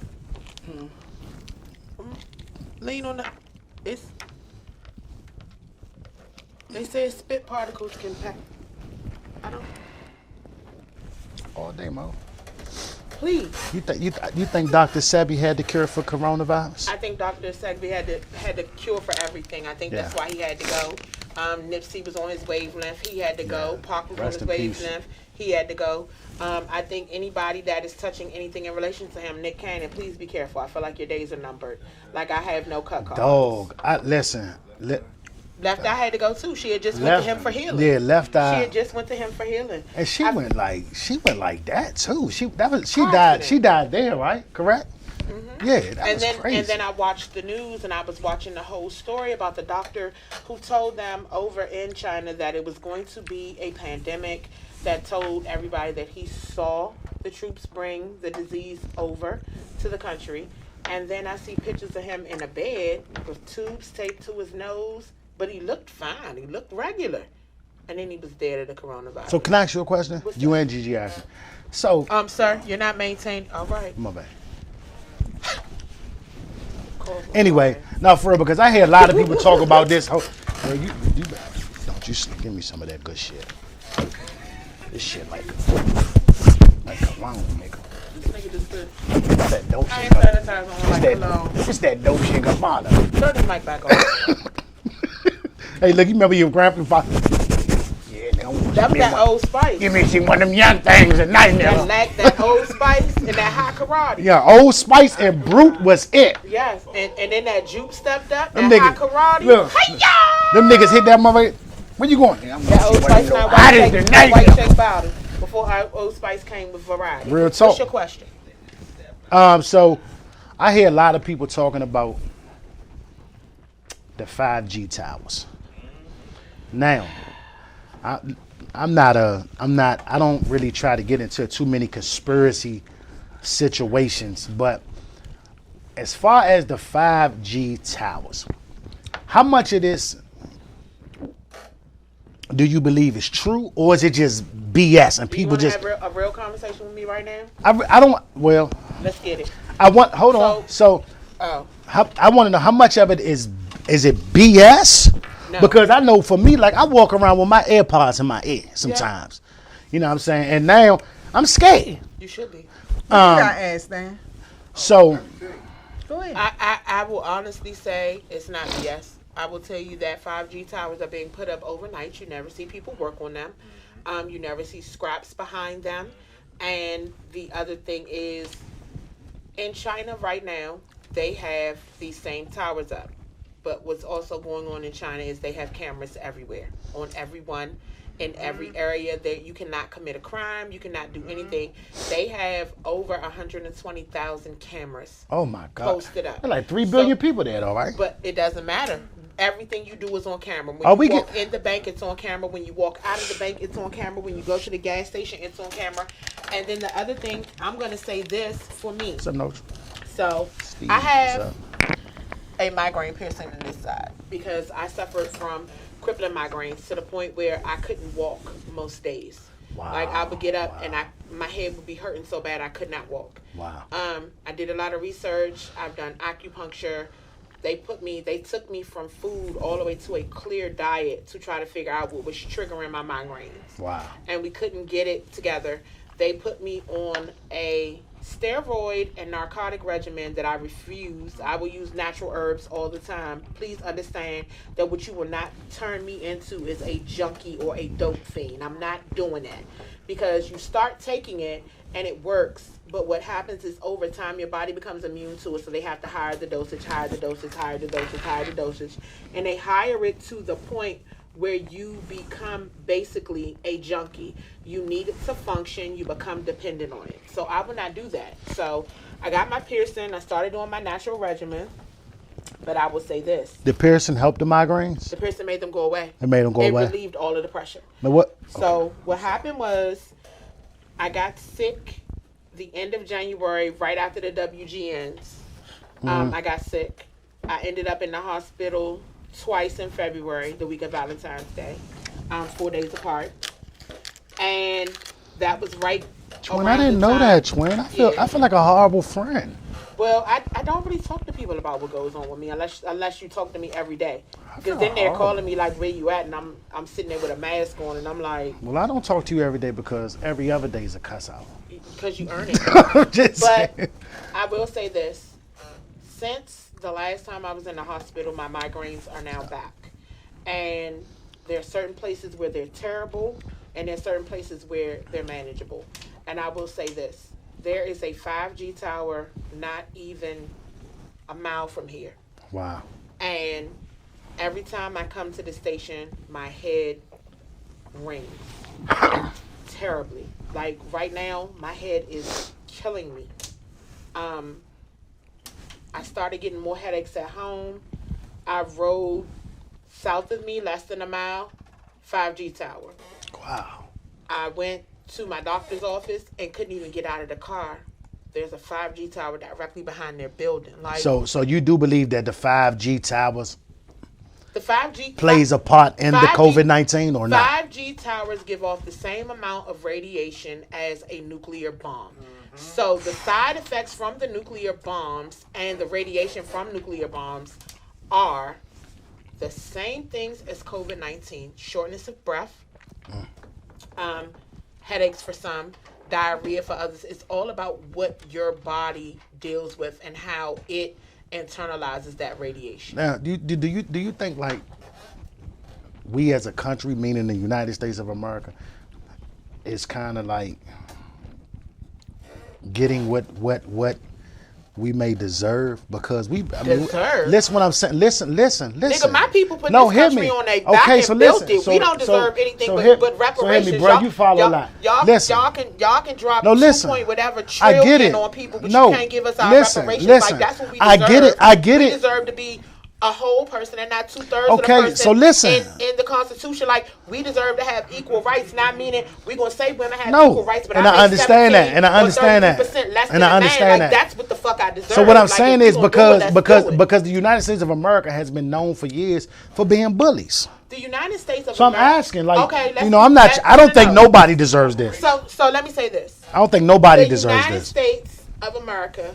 Lean on the. It's. They say spit particles can pack. I don't. All day, Mo. Please. You think Dr. Sebi had the cure for coronavirus? I think Dr. Segby had the cure for everything. I think that's Yeah. why he had to go. Nipsey was on his wavelength. He had to go. Pac was Rest on his in peace. wavelength. He had to go. I think anybody that is touching anything in relation to him, Nick Cannon, please be careful. I feel like your days are numbered. Like, I have no cut cards. Dog, listen. Left Eye had to go too. She had just went to him for healing. Yeah, Left She Eye. had just went to him for healing. And she went like that too. She Accident. died. She died there, right? Correct? Yeah, that And was then crazy. and then I watched the news, and I was watching the whole story about the doctor who told them over in China that it was going to be a pandemic, that told everybody that he saw the troops bring the disease over to the country. And then I see pictures of him in a bed with tubes taped to his nose, but he looked fine. He looked regular. And then he was dead of the coronavirus. So can I ask you a question? What's You that? and Gigi asked. So Sir, you're not maintained. All right. my bad. Cool. Anyway, no, for real, because I hear a lot of people talk about this. Girl, you don't you give me some of that good shit. This shit like cologne, nigga. This nigga just good. It's that dope I shit. ain't sanitized on like cologne. It's that dope shit, Gabbana. Turn this mic back on. Hey, look, you remember your grandpa? Yeah, nigga. That was that Old Spice. Give me some one of them young things at night, nigga. That Old Spice and that hot karate. Yeah, Old Spice and Brute was it. Yes, and then that juke stepped up. Them That hot niggas- karate. look, Hi-ya! them niggas hit that motherfucker. Where you going? I'm That Old Spice and that hot white as shake, the that night. white shake powder. Before Old Spice came with variety. Real What's talk. your question? So I hear a lot of people talking about the 5G towers. Now, I don't really try to get into too many conspiracy situations, but as far as the 5G towers, how much of this do you believe is true, or is it just BS and Do you people want to just? have a real conversation with me right now? I don't. Well, Let's get it. I want. Hold on. So Oh, I want to know how much of it is it BS? No. Because I know for me, like I walk around with my AirPods in my ear sometimes. You know what I'm saying? And now I'm scared. you should be. I asked Dan. So Go ahead. I will honestly say it's not BS. I will tell you that 5G towers are being put up overnight. You never see people work on them. You never see scraps behind them. And the other thing is, in China right now, they have these same towers up. But what's also going on in China is they have cameras everywhere, on everyone, in every area that you cannot commit a crime, you cannot do anything. They have over 120,000 cameras oh my God, posted up. there are like 3 billion people there, though, right? But it doesn't matter. Everything you do is on camera. When Oh, you we walk get- in the bank, it's on camera. When you walk out of the bank, it's on camera. When you go to the gas station, it's on camera. And then the other thing, I'm going to say this for me. What's up, no? So Steve, I what's have up? a migraine piercing in this side because I suffered from crippling migraines to the point where I couldn't walk most days. Wow. Like I would get up and my head would be hurting so bad I could not walk. Wow. I did a lot of research. I've done acupuncture. They took me from food all the way to a clear diet to try to figure out what was triggering my migraines. Wow. And we couldn't get it together. They put me on a steroid and narcotic regimen that I refused. I will use natural herbs all the time. Please understand that what you will not turn me into is a junkie or a dope fiend. I'm not doing that because you start taking it and it works. But what happens is over time your body becomes immune to it, so they have to higher the dosage, higher the dosage, higher the dosage, higher the dosage, and they hire it to the point where you become basically a junkie. You need it to function. You become dependent on it. So I will not do that. So I got my piercing. I started doing my natural regimen. But I will say this. The piercing helped the migraines? The piercing made them go away. It made them go away? It relieved all of the pressure. Now what? So what happened was I got sick the end of January, right after the WGNs. I got sick. I ended up in the hospital twice in February, the week of Valentine's Day, 4 days apart. And that was right Twin, around I didn't the know time- that, Twin. Yeah. I feel like a horrible friend. Well, I don't really talk to people about what goes on with me unless you talk to me every day. feel Because then they're horrible. calling me like, where you at? And I'm sitting there with a mask on and I'm like, Well, I don't talk to you every day because every other day is a cuss out. because you earn it. I'm just But saying. I will say this. Since the last time I was in the hospital, my migraines are now back. And there are certain places where they're terrible, and there are certain places where they're manageable. And I will say this. There is a 5G tower not even a mile from here. Wow. And every time I come to the station, my head rings terribly. Like right now, my head is killing me. I started getting more headaches at home. I rode south of me, less than a mile, 5G tower. Wow. I went to my doctor's office and couldn't even get out of the car. There's a 5G tower directly behind their building. Like So you do believe that the 5G towers the 5G plays a part in the 5G COVID-19 or not? 5G towers give off the same amount of radiation as a nuclear bomb. So the side effects from the nuclear bombs and the radiation from nuclear bombs are the same things as COVID-19: shortness of breath, headaches for some, diarrhea for others. It's all about what your body deals with and how it internalizes that radiation. Now, do you think like we as a country, meaning the United States of America, is kind of like getting what we may deserve because Deserve? listen what I'm saying. Listen. Nigga, my people put No, this hear country me. on their back Okay, and so built listen. it. So- We don't deserve so- anything so but, hear- but so hear reparations. me, bro. You follow a lot. Listen. Y'all can drop No, 2 listen. point whatever I get trillion it. on people, but No, you can't give us our listen, reparations. listen. Like that's what we I deserve. get it. I get we it. deserve to be a whole person and not 2/3 Okay, of the person. so listen. In the Constitution, like we deserve to have equal rights. Not meaning we're gonna say women have No, equal rights, but and I make understand that, 17 and I or understand that, 32% less and than I a man. understand Like that. that's what the fuck I deserve. So what I'm Like, saying if is we gonna do it, let's do it. because the United States of America has been known for years for being bullies. The United States of So I'm America. asking, like, okay, let's you know, I'm not. let's- I don't no, think no. nobody deserves this. So let me say this. I don't think nobody The deserves United this. States of America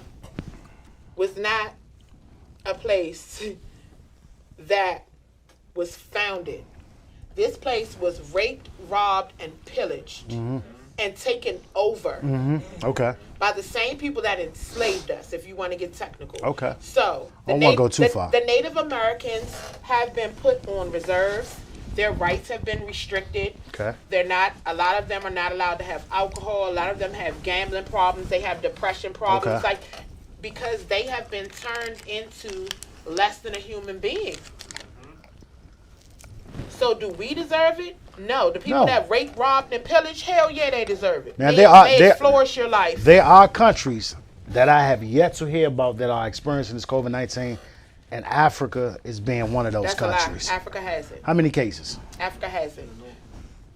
was not a place that was founded. This place was raped, robbed, and pillaged and taken over Okay. by the same people that enslaved us, if you want to get technical. Okay. So I don't wanna go too far. The Native Americans have been put on reserves. Their rights have been restricted. Okay. They're not. A lot of them are not allowed to have alcohol. A lot of them have gambling problems. They have depression problems. Okay. Like because they have been turned into less than a human being. So do we deserve it? No. The people No. that rape, robbed, and pillaged, hell yeah, they deserve it. Now, May it flourish your life. There are countries that I have yet to hear about that are experiencing this COVID-19, and Africa is being one of those That's countries. a lie. Africa has it. How many cases? Africa has it.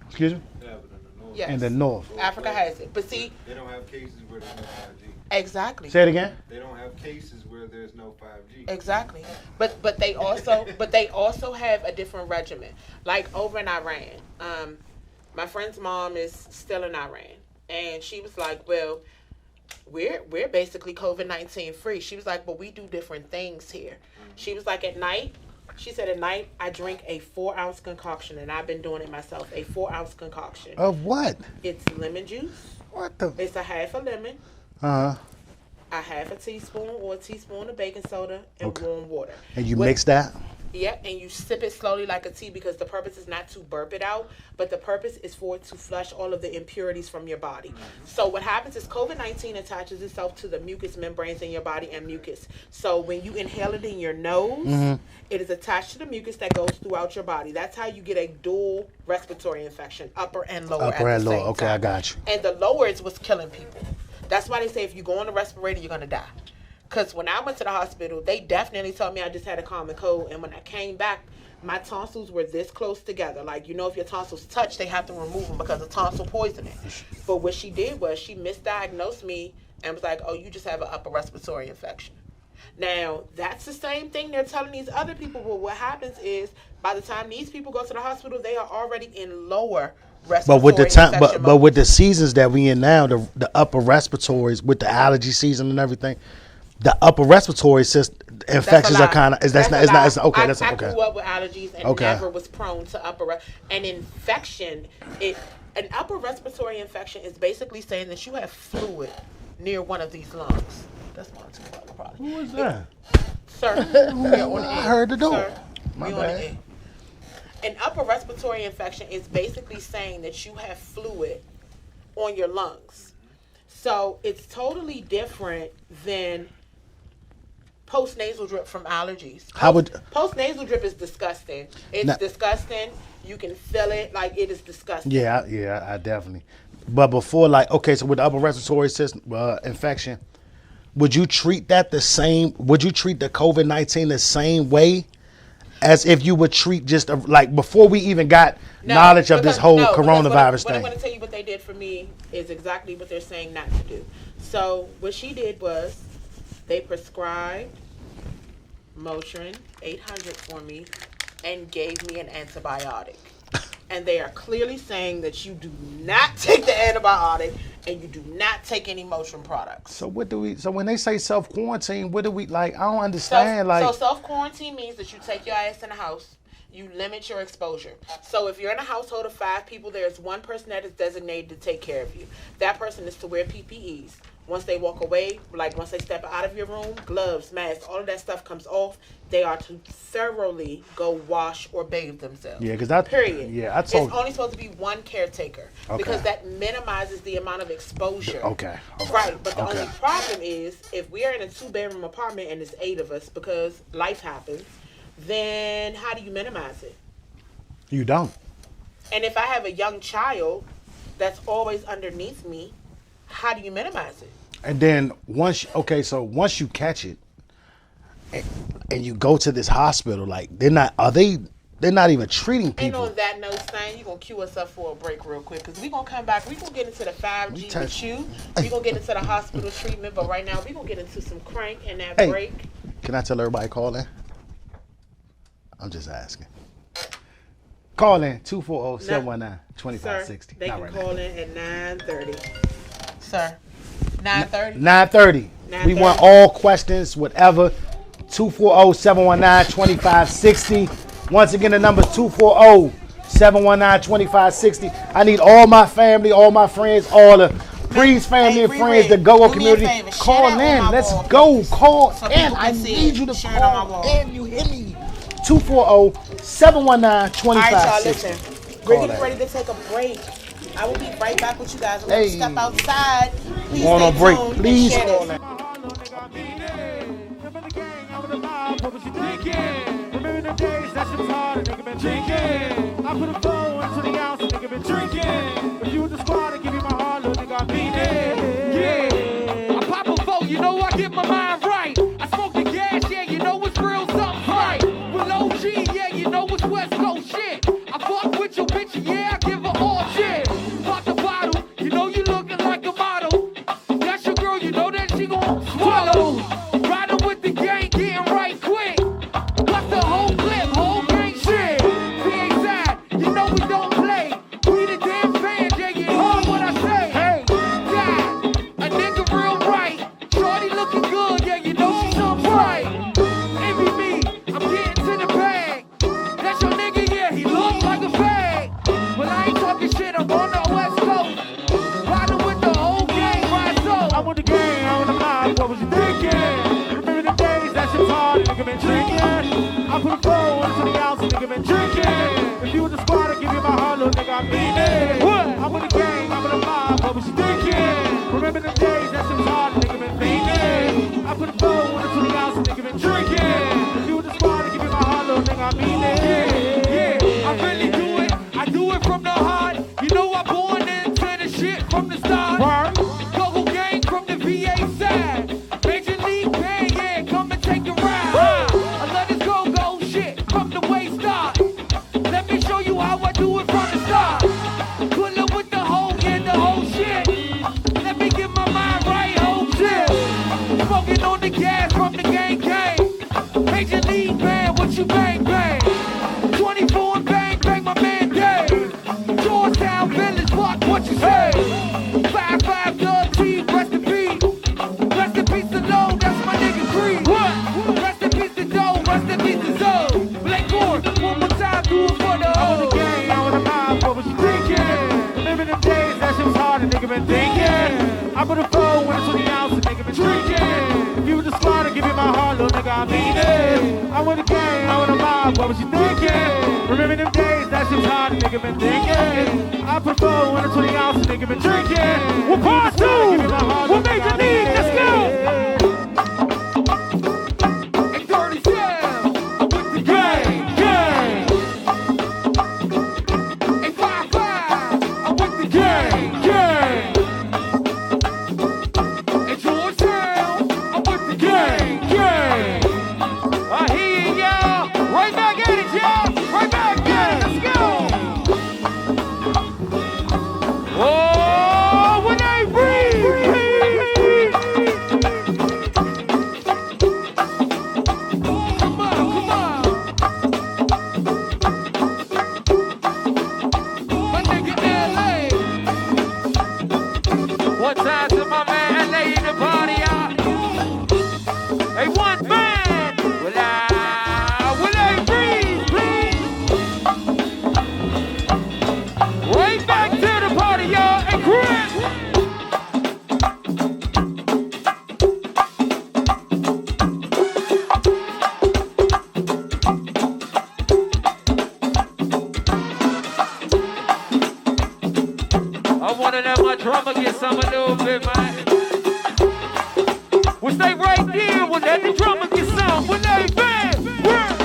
Excuse me? Yeah, but in the north, Yes. In the north. Africa has it. But see, they don't have cases where there's no 5G. exactly. Say it again. They don't have cases where there's no 5G. Exactly. But they also have a different regimen. Like over in Iran. My friend's mom is still in Iran. And she was like, well, we're basically COVID-19 free. She was like, but we do different things here. She was like, at night, I drink a 4-ounce concoction, and I've been doing it myself. A 4-ounce concoction. Of what? It's lemon juice. What the? It's a half a lemon, Uh huh. a half a teaspoon or a teaspoon of baking soda, and Okay. warm water. And you With- mix that? Yep, and you sip it slowly like a tea because the purpose is not to burp it out, but the purpose is for it to flush all of the impurities from your body. So what happens is COVID-19 attaches itself to the mucous membranes in your body and mucus. So when you inhale it in your nose, it is attached to the mucus that goes throughout your body. That's how you get a dual respiratory infection, upper and lower Upper at and the lower. same Okay, time. I got you. And the lower is what's killing people. That's why they say if you go on the respirator, you're going to die. Because when I went to the hospital, they definitely told me I just had a common cold. And when I came back, my tonsils were this close together. Like, you know, if your tonsils touch, they have to remove them because of tonsil poisoning. But what she did was she misdiagnosed me and was like, oh, you just have an upper respiratory infection. Now, that's the same thing they're telling these other people. But what happens is by the time these people go to the hospital, they are already in lower respiratory But with the time, infection but mode. with the seasons that we in now, the upper respiratories with the allergy season and everything, the upper respiratory system infections are kind of okay. That's okay. I grew up with allergies and Okay. never was prone to an infection. An upper respiratory infection is basically saying that you have fluid near one of these lungs. That's one too far, probably. Who was that? Sir, we're on the I air. heard the door. Sir, My we're on the bad. air. An upper respiratory infection is basically saying that you have fluid on your lungs. So it's totally different than post-nasal drip from allergies. Post-nasal drip is disgusting. It's disgusting. You can feel it. Like, it is disgusting. Yeah, I definitely. But before, like, okay, so with the upper respiratory system infection, would you treat that the same? Would you treat the COVID-19 the same way as if you would treat just like before we even got knowledge of this whole coronavirus what thing? I'm going to tell you what they did for me is exactly what they're saying not to do. So what she did was they prescribed Motrin 800 for me and gave me an antibiotic. And they are clearly saying that you do not take the antibiotic and you do not take any Motrin products. So what do we? So when they say self quarantine, what do we like? I don't understand. So self quarantine means that you take your ass in the house. You limit your exposure. So if you're in a household of 5 people, there's one person that is designated to take care of you. That person is to wear PPEs, Once they walk away, like once they step out of your room, gloves, masks, all of that stuff comes off. They are to thoroughly go wash or bathe themselves. Yeah, because that. Period. Yeah, I told. It's only supposed to be one caretaker because that minimizes the amount of exposure. Okay. Right, but the only problem is if we are in a 2-bedroom apartment and there's 8 of us because life happens, then how do you minimize it? You don't. And if I have a young child that's always underneath me, how do you minimize it? And then once you catch it, and you go to this hospital, like they're not even treating people. And on that note, Stein, you're going to cue us up for a break real quick because we're going to come back. We're going to get into the 5G with you. We're going to get into the hospital treatment. But right now, we're going to get into some crank and that break. Can I tell everybody call in? I'm just asking. Call in 240-719-2560. They can call in at 9:30. Sir, 9:30? 9:30. We want all questions, whatever. 240-719-2560. Once again, the number is 240-719-2560. I need all my family, all my friends, all the Breeze family and friends, the Go-Go community. Call in. Let's go. Call in. I need you to call in. You hear me? 240-719-2560. All right, y'all, listen. We're getting ready to take a break. I will be right back with you guys. I'm going to step outside. Please Going on break. Please call in. Remember the days that shit was hard, a nigga been drinking. I put a phone into the ounce, a nigga been drinking. If you was the squad, I give you my heart, little nigga, I mean it. Yeah. I pop a phone, you know I get my mind right. I smoke the gas, yeah, you know it's real, something's right. With OG, yeah, you know it's West Coast shit. I fuck with your bitch, yeah, I give her all shit. Pop the bottle, you know you looking like a model. That's your girl, you know that she gon' swallow. Riding with the gang, getting right quick. Plus the whole clip, whole gang shit. Be exact, you know we don't play. We the damn fans, yeah, you heard what I say. Hey, God, a nigga real right. Shorty looking good, yeah, you know she some right. Envy me, I'm getting to the bag. That's your nigga, yeah, he look like a fag. Well, I ain't talking shit, I'm on the West Coast. Riding with the whole gang, right so. I'm with the gang, I'm with the mob, what was you thinking? Remember the days, that shit's hard, nigga been drinking. I put a phone into the ounce, nigga been drinking. If you was the squad, I give you my heart, little nigga, I mean it. What? I'm with the gang, I'm with the mob, what was you thinking? Remember the days, that shit's hard, nigga been drinking. I put a phone into the ounce, nigga been drinking. If you was the squad, I give you my heart, little nigga, I mean it. Yeah, I really do it. I do it from the heart. You know I'm born into the shit from the start. Go-go gang from the VA side. Major League Band, yeah, come and take a ride. I let it go shit from the way start. Let me show you how I do it from the start. Pull up with the whole and the whole shit. Let me get my mind right, whole shit. Smoking on the gas from the gang. Major League Band, what you bang bang? 24 and bang, my man Dave. Georgetown Village, what you say? 5-5 Dub T, rest in peace. Rest in peace to Low, that's my nigga Creed. What? Rest in peace to Doe, rest in peace to Zoe. Blake Gore, one more time, do it for the whole. I want the gang, I want the mob, what was you thinking? Remember them days, that shit was hard, a nigga been thinking. I put a phone when it's 20 ounce, a nigga been drinking. If you was the squad, I give you my heart, little nigga, I mean it. I want the gang, I want the mob, what was you thinking? Remember them days, that shit was hard, a nigga been thinking. I put a phone when it's 20 ounce, a nigga been drinking. We're part 2, we'll make the league, let's go. drummer get some a little bit, man. We'll stay right there. We'll let the drummer get some. We'll let it bang. Work.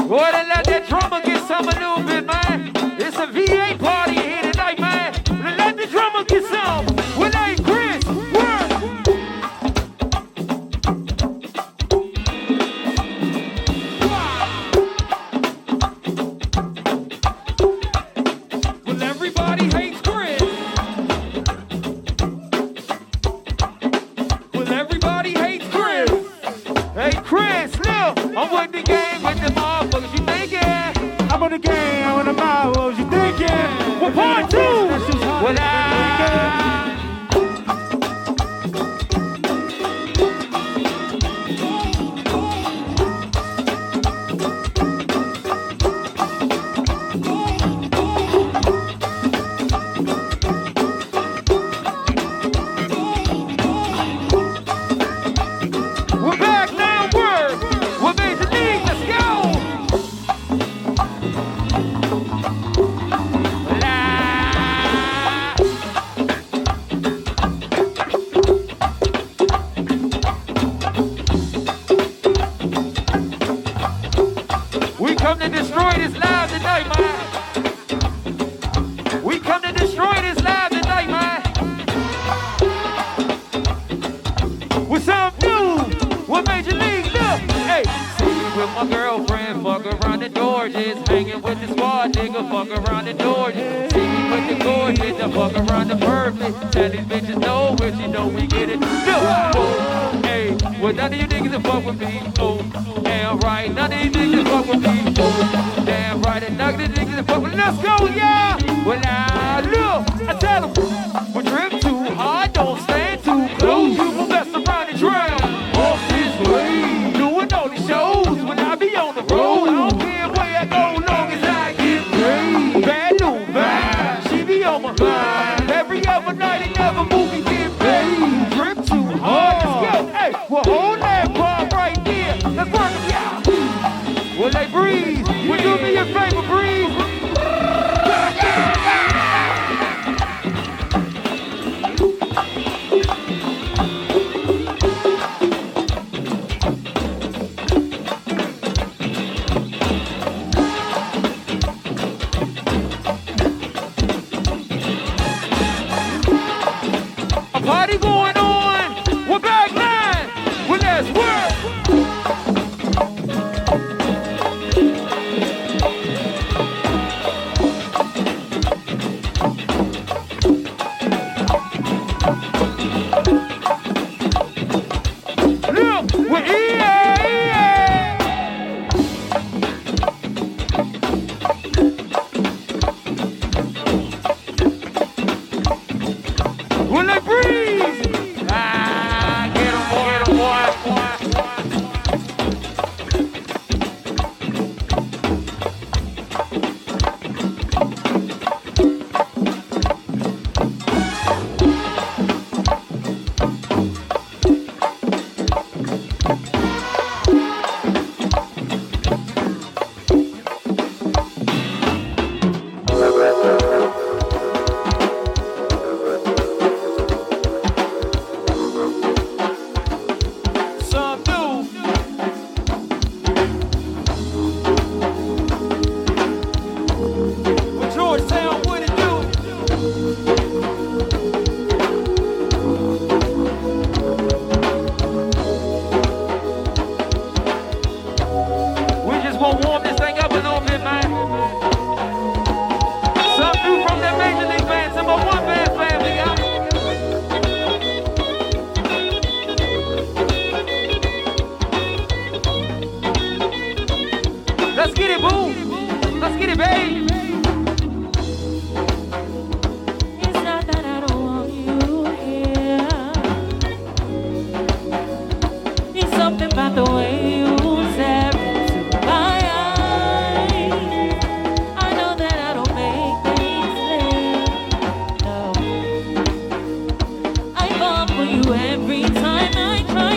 Boy, they let that drummer get some a little bit, man. It's a VA party here tonight, man. They let the drummer get some. We'll let Chris. Work. Well, everybody hates Chris. Well, everybody hates Chris. Hey, Chris, look, I'm with the game, with the motherfuckers. You thinking? I'm on the game, I'm on the mouth. What was you thinking? Well, part two. Well, we're back now, word. We're Major League, let's go. We come to destroy this live tonight, man. We come to destroy this live tonight, man. With some new, with Major League, look. Hey, see with my girlfriend, fuck around the door, just hanging with the squad, nigga, fuck around the door. See with the gorgeous, the fuck around the perfect. Tell these bitches no, but you know we get it. Look, oh, hey, well none of you niggas will fuck with me. Oh, damn right, none of these niggas fuck with me. Oh, damn right, and none of these niggas fuck with me. Let's go, yeah. Well now, look, I tell them, we drip too hard, don't stand too close. You will mess around and drown. Off this way, doing all these shows. When I be on the road, I don't care where I go, long as I get paid. Bad news, bad. She be on my mind. Every other night, another movie get paid. Drip too hard, let's go. Hey, well hold that part right there. Let's work it out. Well, they breathe. Well, do me a favor, breathe. A party going on. We're back line. Well, let's work.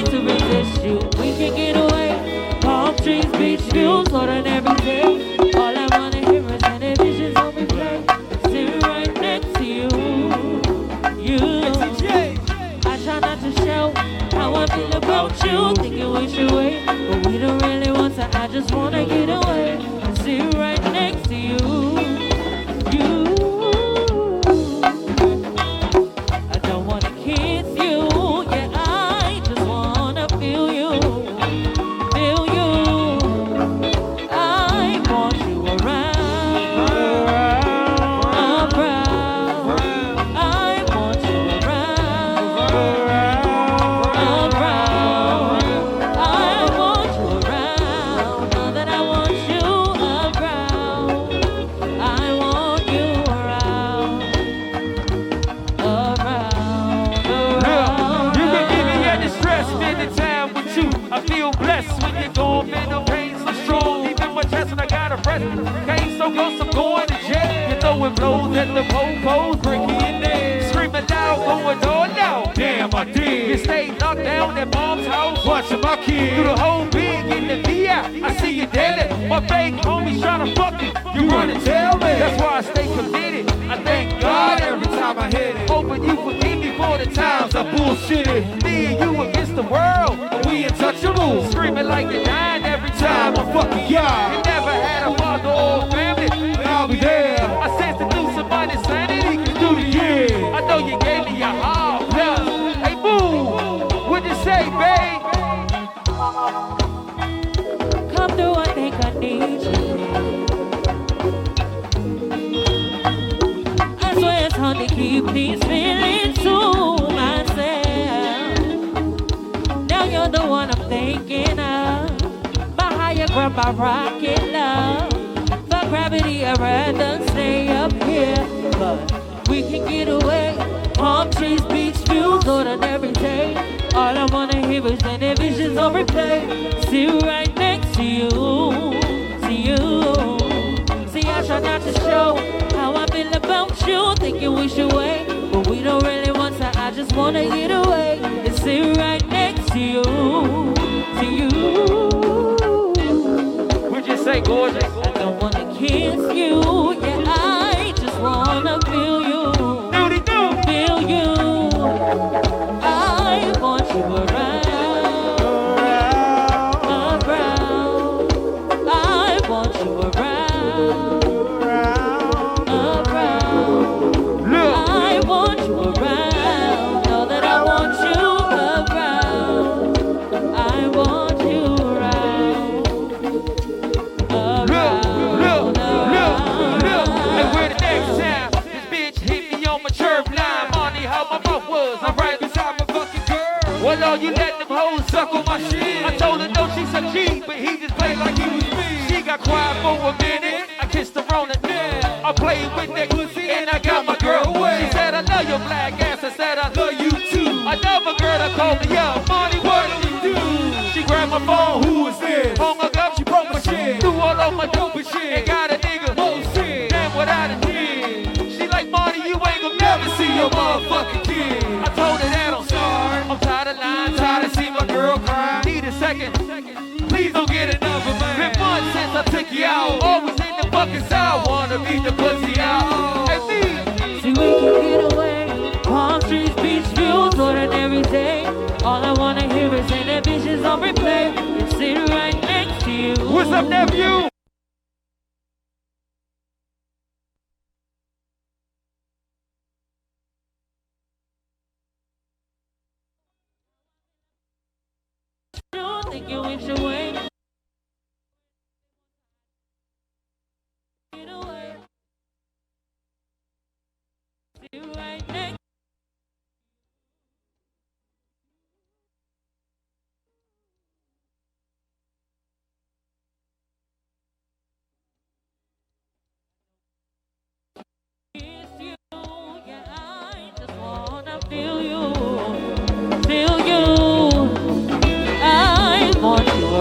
try to resist you. We can get away. Palm trees, beach views, ordinary day. All I wanna hear is any visions on replay. Sitting right next to you. I try not to show how I feel about you. Thinking we should wait, but we don't really want to. I just wanna get away and sit right next to you. I don't wanna kiss you, yeah, I just wanna feel you. Feel you. I want you around. I want you around. I want you around. Know that I want you around. I want you around. You can give me any stress, spending time with you. I feel blessed when you're gone, man, the pain so strong. Even my chest when I got a rest. Came so close, I'm going to jail. You're throwing blows at the po-pos, breaking in there. Screaming loud, going all now. Damn, I did. You stayed locked down at mom's house, watching my kids. Through the whole big in the VI, I see you daily. My fake homies trying to fuck you. You run and tell me. That's why I stay committed. I thank God every time I hit it. Hoping you forgive me for the times I bullshitted. Me and you against the world, and we untouchable. Screaming like you're dying every time I'm fucking y'all. You never had a father or family, but I'll be there. I sense to do some money, sanity can do the year. I know you gave me a hard plus. Hey, boo, what'd you say, babe? Come through, I think I need you. I swear it's hard to keep these feelings to myself. Now you're the one I'm thinking of. My higher ground, my rocket love. For gravity, I'd rather stay up here. But we can get away. Palm trees, beach views, ordinary day. All I wanna hear is any visions on replay. Sit right next to you, to you. See, I try not to show how I feel about you. Thinking we should wait, but we don't really want to. I just wanna get away and sit right next to you, to you. What'd you say, gorgeous? I don't wanna kiss you, yeah, I just wanna feel you. Feel you. I want you around. I want you around. I want you around. Know that I want you around. I want you around. And where the next time this bitch hit me on my chirp line, money how my mouth was, I'm right beside my fucking girl. Well, all you let them hoes suck on my shit. I told her no, she's a G, but he just played like he was me. She got quiet for a minute, I kissed her on the neck. I played with that pussy and I got my girl away. She said I love your black ass, I said I love you too. Another girl that called me up, money, what do you do? She grabbed my phone, who is this? Hung up, she broke my shit, threw all on my dope and shit, and got a nigga bullshit. Damn what I done did. She like, Marty, you ain't gonna never see your motherfucking kid. I told her that I'm sorry. I'm tired of lying, tired of seeing my girl cry. Need a second. Please don't get another man. Been months since I took you out. Always in the fucking side. Wanna beat the pussy out. Hey, me. See, we can get away. Palm trees, beach views, ordinary day. All I wanna hear is any visions on replay. And sit right next to you. What's up, nephew? Thinking we should wait. Get away. Sit right next. Kiss you, yeah, I just wanna feel you, feel you. I want you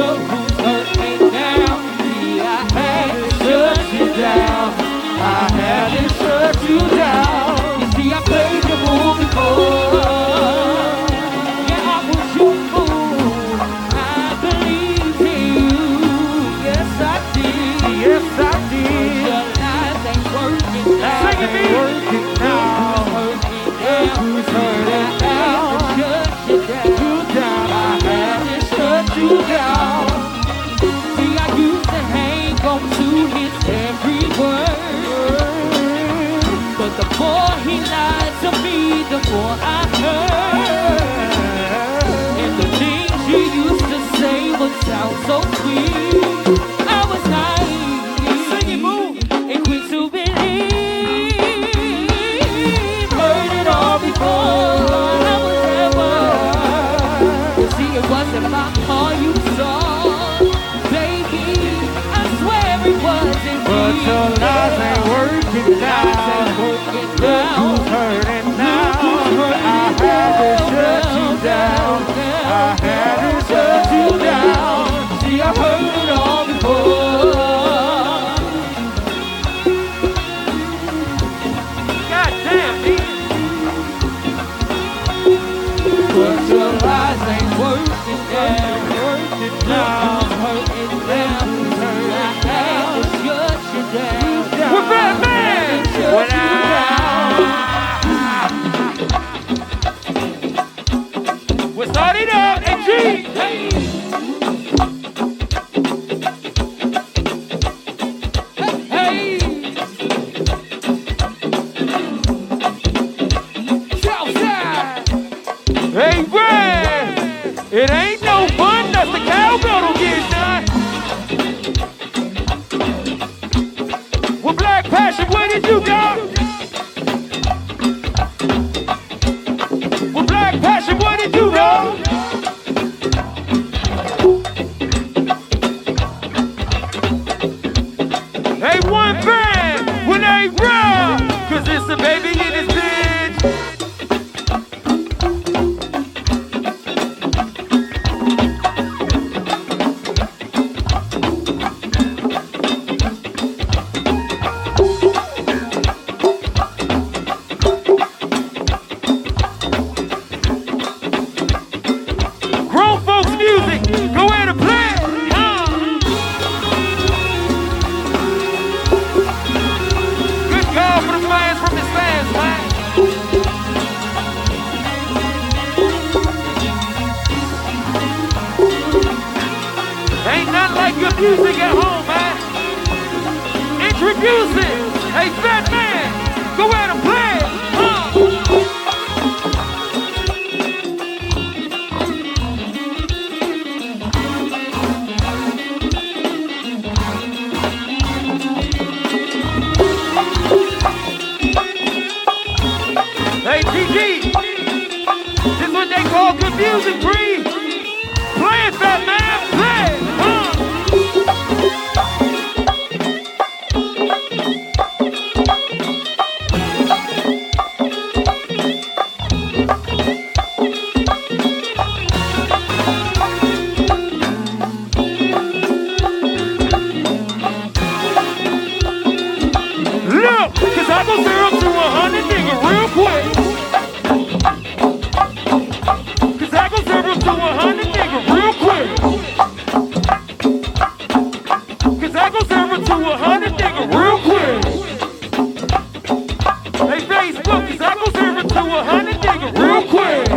I had to shut you down. You see, I played the fool before. Yeah, I was your fool. I believed in you. Yes, I did. Yes, I did. Your lies ain't working now. Sing it, me. Working now. Who's hurting now? I had to shut you down. I had to shut you down. See, I used to hang on to his every word, but the more he lied to me, the more I heard. And the things you used to say would sound so sweet. I was naive. Sing it, move. And quick to believe. Heard it all before. I was ever. You see, it wasn't my heart you saw. Baby, I swear it wasn't me. But your lies ain't working now. Who's hurting now? I had to shut you down. I had to shut you down. See, I've heard it all before. God damn, me. But your lies ain't working now. Who's hurting now? I had to shut you down. We're Batman. When we're starting up and G. Hey! Southside! Hey, Brad. It ain't no fun unless the cowbell don't get done. With Black Passion, where did you go? With Black Passion, where did you go? Hey, one band when they run, 'cause it's a baby in his bitch. Grown folks music, go ahead and play it. Good call for the fans from his fans, man. Ain't nothing like good music at home, man. Introducing, hey, fat man, go ahead and play it. Hey, GG, this is what they call good music, Bree. Play it, fat man, play it. Look, 'cause I go 0 to 100, nigga, real quick. 'Cause I go 0 to 100, nigga, real quick. 'Cause I go 0 to 100, nigga, real quick. Hey, Facebook, 'cause I go 0 to 100, nigga, real quick.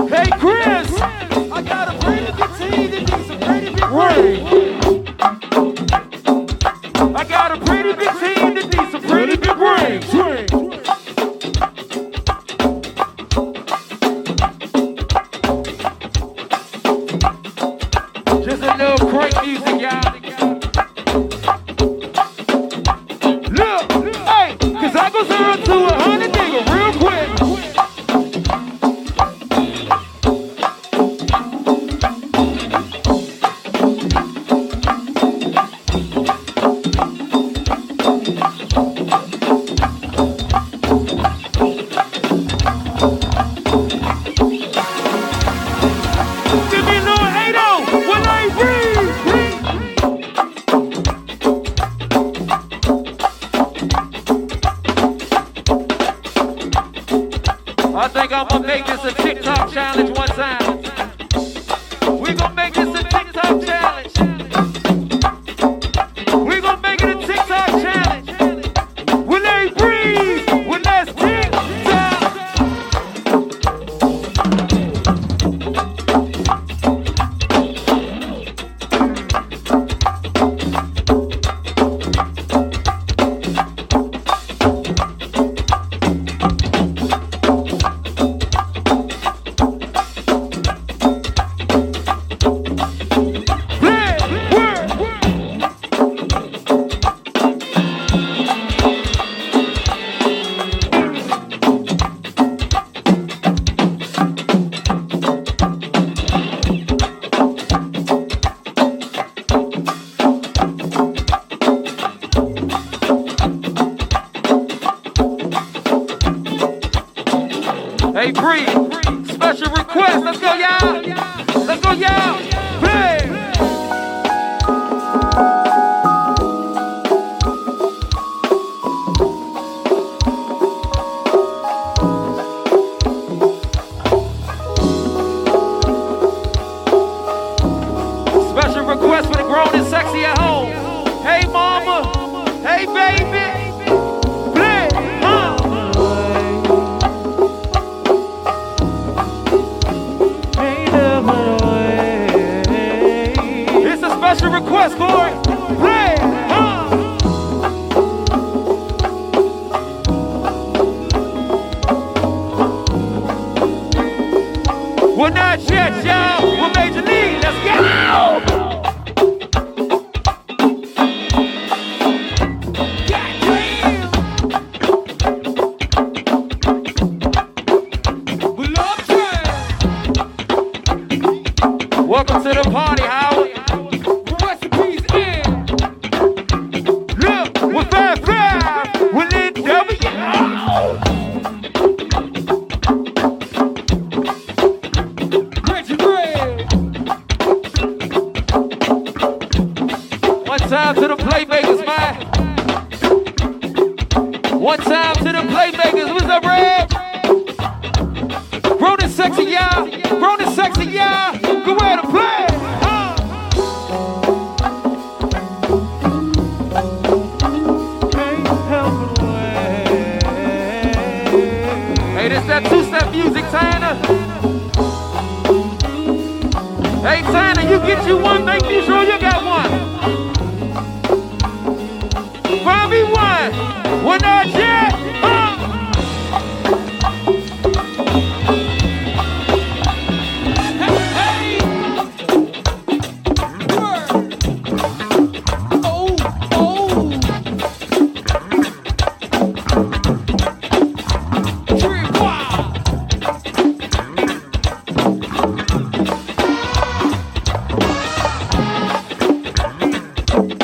Hey, Chris, I got a pretty big team that needs some pretty big rings. I got a pretty big team that needs some pretty big rings. Just a little crank music, y'all. Look, hey, 'cause I go 0 to 100, nigga, real quick. Give me a little 8-0 when I read. I think I'm gonna make this a TikTok challenge one time. We gonna make this a TikTok challenge. We gonna make it a TikTok challenge. Will they breathe? Will let's TikTok? Hey, Bree, special request. Let's go, y'all. Let's go, y'all. Play. Special request for the grown and sexy at home. Hey, mama. Hey, baby. Play. It's a special request, Corey. Play. We're not yet, y'all. We're Major League. Let's go. Welcome to the party, Howard. Recipes in. Look, we're 5-5. We're in W. One time to the playmakers, man. One time to the playmakers. What's up, Red? Grown and sexy, y'all. Grown and sexy, y'all. Go ahead and play. Hey, this that two-step music, Tanner. Hey, Tanner, you get you one. Make me sure you got one. Find me one. We're not yet.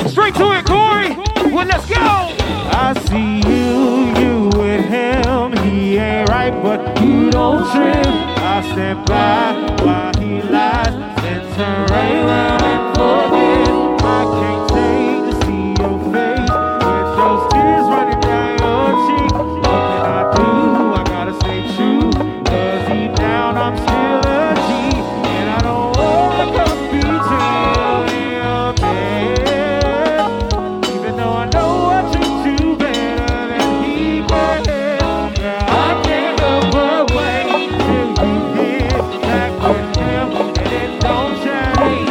Straight to it, Corey. Well, let's go. I see you with him. He ain't right, but you don't trip. I stand by while he lies, then turn right around and forget. I can't take to see your face with those tears running down your cheek. What can I do? I gotta stay true, 'cause deep down I'm still a G, and I don't wanna come between your bed. Even though I know I treat you better than he can. Girl, I can't help but wait till you get back with him, and it don't change.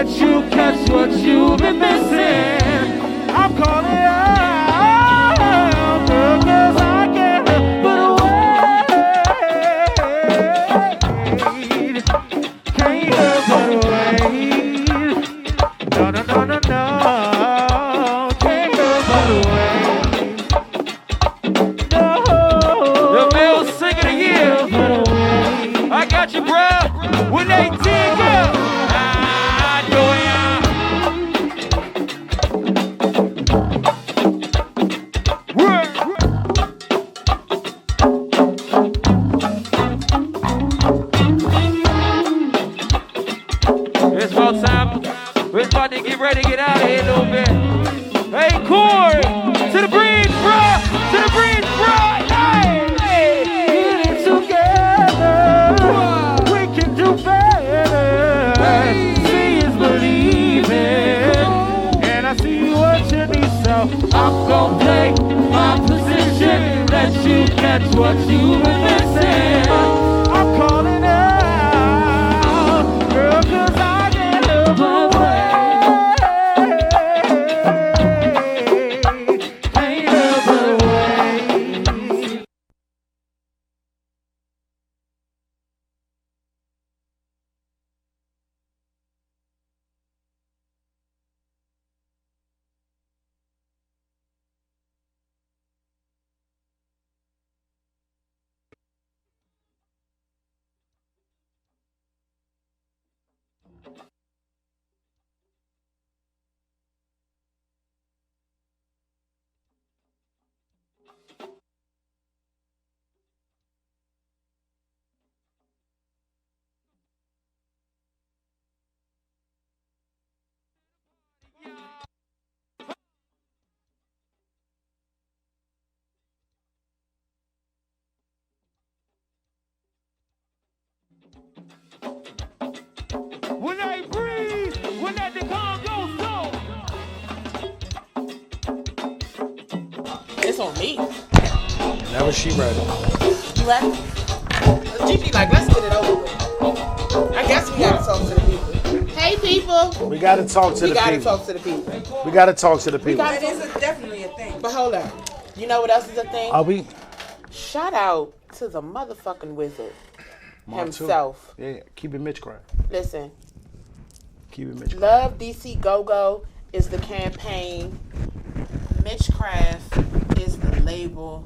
let you catch what you've been missing. I'm calling out, girl, 'cause I can't help but wait. Can't help but wait. No, no, no, no, no. Can't help but wait. No. The Bill Singer of the Year. I got you, bruh. When they dig up, I know ya. It's about time. We're about to get ready to get out of here a little bit. Hey, Corey, to the breeze, bruh. To the breeze, bruh. Hey, get it together. We can do better. See is believing. And I see what you need, so I'm gonna take my position. Let you catch what you've been missing. I'm calling out, girl, 'cause I can't help but wait. Can't help but wait. When I breathe, when that the Congo It's on me. Whenever she ready. You ready? Gigi, like, let's get it over with. I guess we gotta talk to the people. Hey, people. We gotta talk to We the gotta people. talk to the people. We gotta talk to the people. gotta- That is definitely a thing. But hold up. You know what else is a thing? Are we? Shout out to the motherfucking wizard Mine too. himself. Yeah, keep it Mitch crying. Listen, Keep it Mitch crying. Love DC Go-Go is the campaign. Mitchcraft is the label.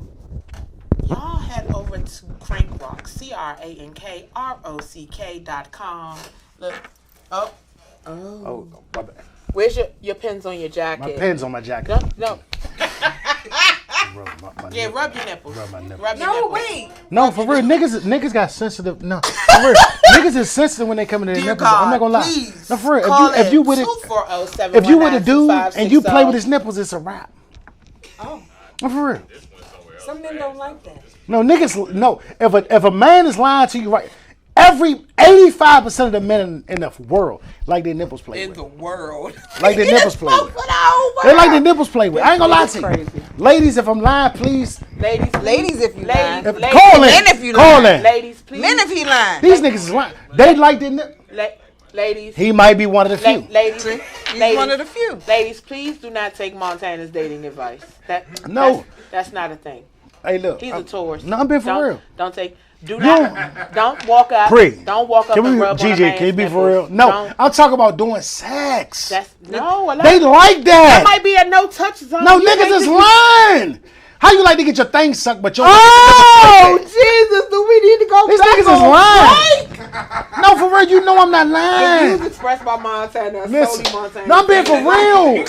Y'all head over to Crankrock, CRANKROCK.com. Look, oh, Oh, my bad. where's your pins on your jacket? My pen's on my jacket. No. Rub my Yeah, nipple. rub your nipples. Rub my nipple. Rub your No, nipples. wait. No, for real, niggas got sensitive. No, for real, niggas is sensitive when they come in their Dear nipples. I'm not God, gonna lie. please No, for real, call if you in with it, 240-719-2560. if you with a dude and you play with his nipples, it's a wrap. Oh, No, for real. some men don't like that. No, niggas. No, if a man is lying to you, right? Every 85% of the men in the world like their nipples played In with. the world. Like their nipples played with. For the whole They like their world. nipples played with. I ain't gonna lie to you. Crazy. Ladies, if I'm lying, please. Ladies, if you lying. If, Ladies, call in. men if you Call lying. in. Ladies, please. Men if he lying. These niggas is lying. They like their nipples. Ladies. He might be one of the few. Ladies. He's one of the few. Ladies, please do not take Montana's dating advice. No. That's not a thing. Hey, look. He's a tourist. No, I'm being for real. Don't walk up. Pre. Don't walk up Can and we, rub on a GG, man's can you be for nipples. real? No, Don't. I'm talking about doing sex. No. They like That that. might be a no-touch zone. No, You niggas might is just- lying. How you like to get your thing sucked, but you don't Oh, like to get your Jesus, do we need to go These back niggas is on lying. break? No, for real, you know I'm not The lying. views expressed by Montana, Listen, solely Montana. no, I'm being for real.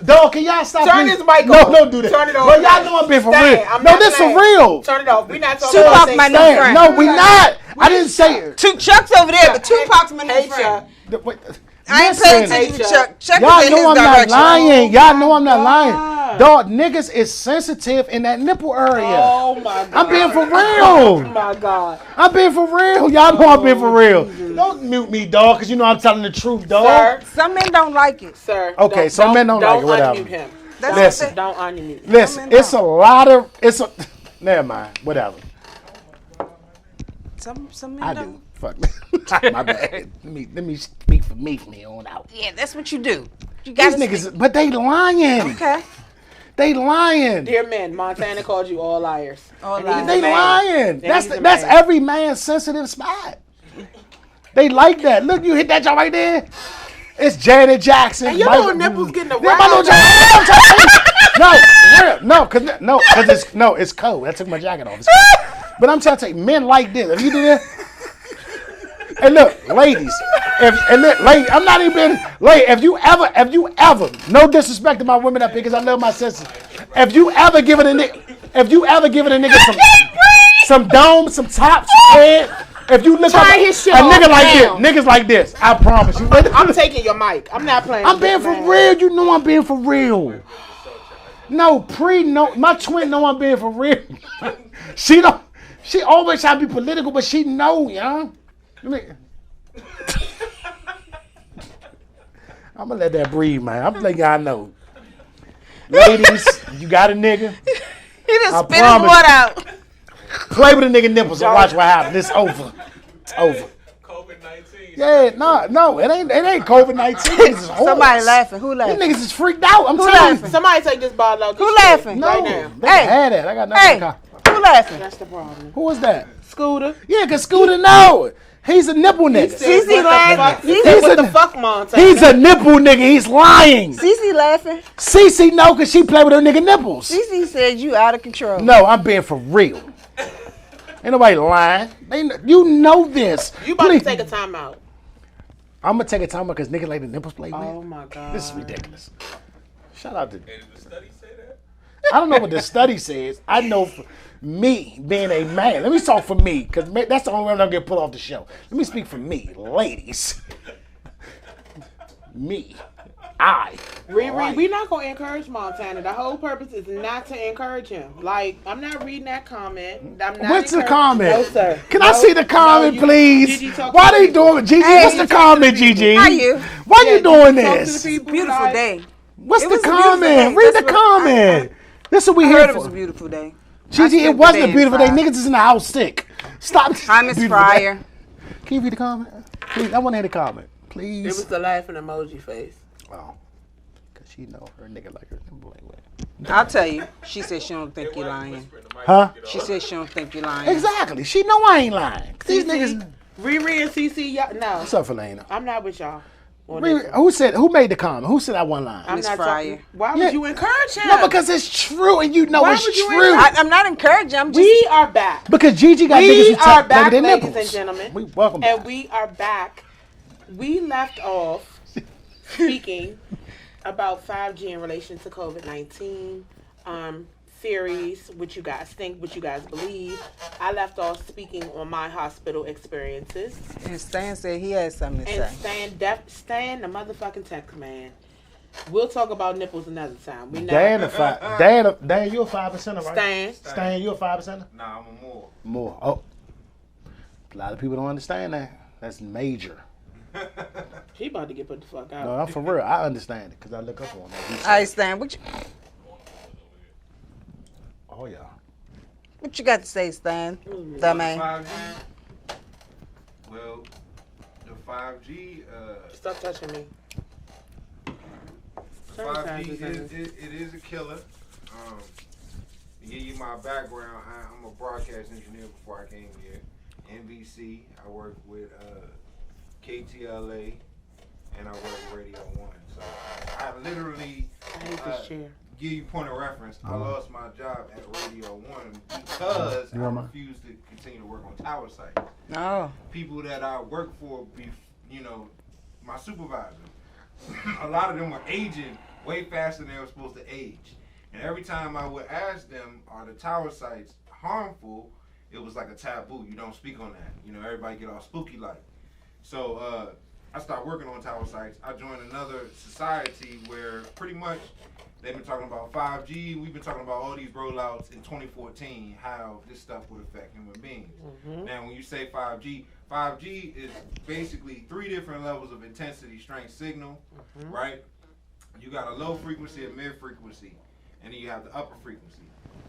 Dog, can y'all stop? Turn please? this mic No, off. don't do that. Turn it off. Bro, y'all know I'm being for Stan, real. I'm No, not this for playing. real. Turn it off. We not talking Tupac, about my sex. new Stan, friend. no, we not. I didn't say. Chuck's over there, but Tupac's my new Hey, friend. Chuck. Wait, I ain't paying listen. attention to Hey, Chuck. Chuck Y'all is in know his I'm not direction. lying. Y'all know I'm not God. lying. Dog, niggas is sensitive in that nipple area. Oh, my God. I'm being for Oh, real. my God. I'm being for real. Y'all know I'm being for real. Don't mute me, dog, because you know I'm telling the truth, dog. Sir, Some men don't like it. sir. Okay, some men don't like it, whatever. Unmute him. That's Listen. what Don't unmute him. Listen, it's a lot of. Never mind. Whatever. some men I don't. do. Fuck. My bad. Let me speak for me from here on out. Yeah, that's what you do. You These got niggas, but they lying. Okay. They lying. Dear men, Montana called you all liars. All And liars. he's a They man. lying. And That's he's a that's man. every man's sensitive spot. They like that. Look, you hit that joint right there. It's Janet Jackson. And your Michael- little nipples getting Yeah, my little around. No, it's cold. I took my jacket off. It's cold. But I'm trying to tell you, men like this. If you do that, and look, ladies, ladies, I'm not even, if you ever, no disrespect to my women up here, because I love my sisters. If you ever given a nigga some dome, some tops, head. If you look Turn up his shit a off nigga like now. this, niggas like this, I promise you. I'm taking your mic. I'm not playing. I'm being with for this man. real. You know I'm being for real. No, my twin know I'm being for real. She always try to be political, but she know, yo. I'm gonna let that breathe, man. I'm letting y'all know. Ladies, you got a nigga, He just I spit his promise. water out. play with a nigga nipples and watch what happens. It's over. It's over. COVID-19. Yeah, no, it ain't COVID-19. Somebody laughing. Who These laughing? niggas is freaked out. I'm Who telling laughing? you. Somebody take this bottle out. Who laughing? No, Right now. they Hey. had that. I got nothing. Hey, to call. who laughing? That's the problem. Who was that? Scooter. Yeah, cause Scooter know. He's a nipple nigga. Cece laughing. He He's said, what a- the fuck, Montana? He's a nipple nigga. He's lying. Cece laughing. Cece know cause she play with her nigga nipples. Cece said you out of control. No, I'm being for real. Ain't nobody lying. You know this. You about Please. to take a time out. I'm gonna take a time out cause niggas like the nipples play with. Oh my God. This is ridiculous. Shout out to. Hey, did the study say that? I don't know what the study says. I know for me being a man. Let me talk for me, because that's the only way I'm gonna get put off the show. Let me speak for me, ladies. Me. Riri, we not gonna encourage Montana. The whole purpose is not to encourage him. Like, I'm not reading that comment. I'm not What's the encourage- comment? No, sir. Can I No, see the comment, no, please? Gigi, talk Why to they people. doing Gigi? Hey, What's the talk to comment, the people. Gigi? How you? Why Yeah, you doing Gigi, talk to this? the people, Beautiful like- day. What's It the was a beautiful comment? day. Read the That's what- comment. This is what we I here heard it was a for. beautiful day. Gigi, it spent the wasn't a day beautiful day. inside. Niggas is in the house sick. Stop. Hi, Miss Beautiful day. Fryer. Can you read the comment? Please, I want to hear the comment. It Please. was the laughing emoji face. Oh. Because she know her nigga like her nipple ain't wet. I'll tell you. She said she don't think you lying. Huh? She said she don't think you lying. Exactly. She know I ain't lying. These niggas. Riri and CC, y'all, no. What's up, Felina? I'm not with y'all. on this one. Who made the comment? Who said that one line? I'm Miss not Fryer. talking. Why Yeah. would you encourage him? No, because it's true and you know Why it's would you true. I'm not encouraging. I'm just. we are back. Because Gigi got niggas We who are play back, with their ladies nipples. and gentlemen. We welcome And back. we are back. We left off speaking about 5G in relation to COVID-19, theories, what you guys think, what you guys believe. I left off speaking on my hospital experiences. And Stan said he had something to And say. Stan, the motherfucking tech man. We'll talk about nipples another time. We not Dan, Dan, you a 5%er, right? Stan. Stan, you a 5%er? Nah, I'm a more. More. Oh. A lot of people don't understand that. That's major. He about to get put the fuck out. No, I'm for real. I understand it because I look up on that. All right, Stan. Oh, yeah. What you got to say, Stan? Dumbass. 5G. Well, the 5G, Stop touching me. 5G it is a killer. To give you my background, I'm a broadcast engineer before I came here. NBC, I work with KTLA, and I work with Radio 1. So I literally, I hate this chair. give you point of reference, I lost my job at Radio 1 because I refused to continue to work on tower sites. No. People that I work for, my supervisor, a lot of them were aging way faster than they were supposed to age. And every time I would ask them, are the tower sites harmful, it was like a taboo. You don't speak on that. You know, everybody get all spooky like. So I started working on tower sites. I joined another society where pretty much they've been talking about 5G. We've been talking about all these rollouts in 2014, how this stuff would affect human beings. Now, when you say 5G, 5G is basically 3 different levels of intensity strength signal, right? You got a low frequency, a mid frequency, and then you have the upper frequency.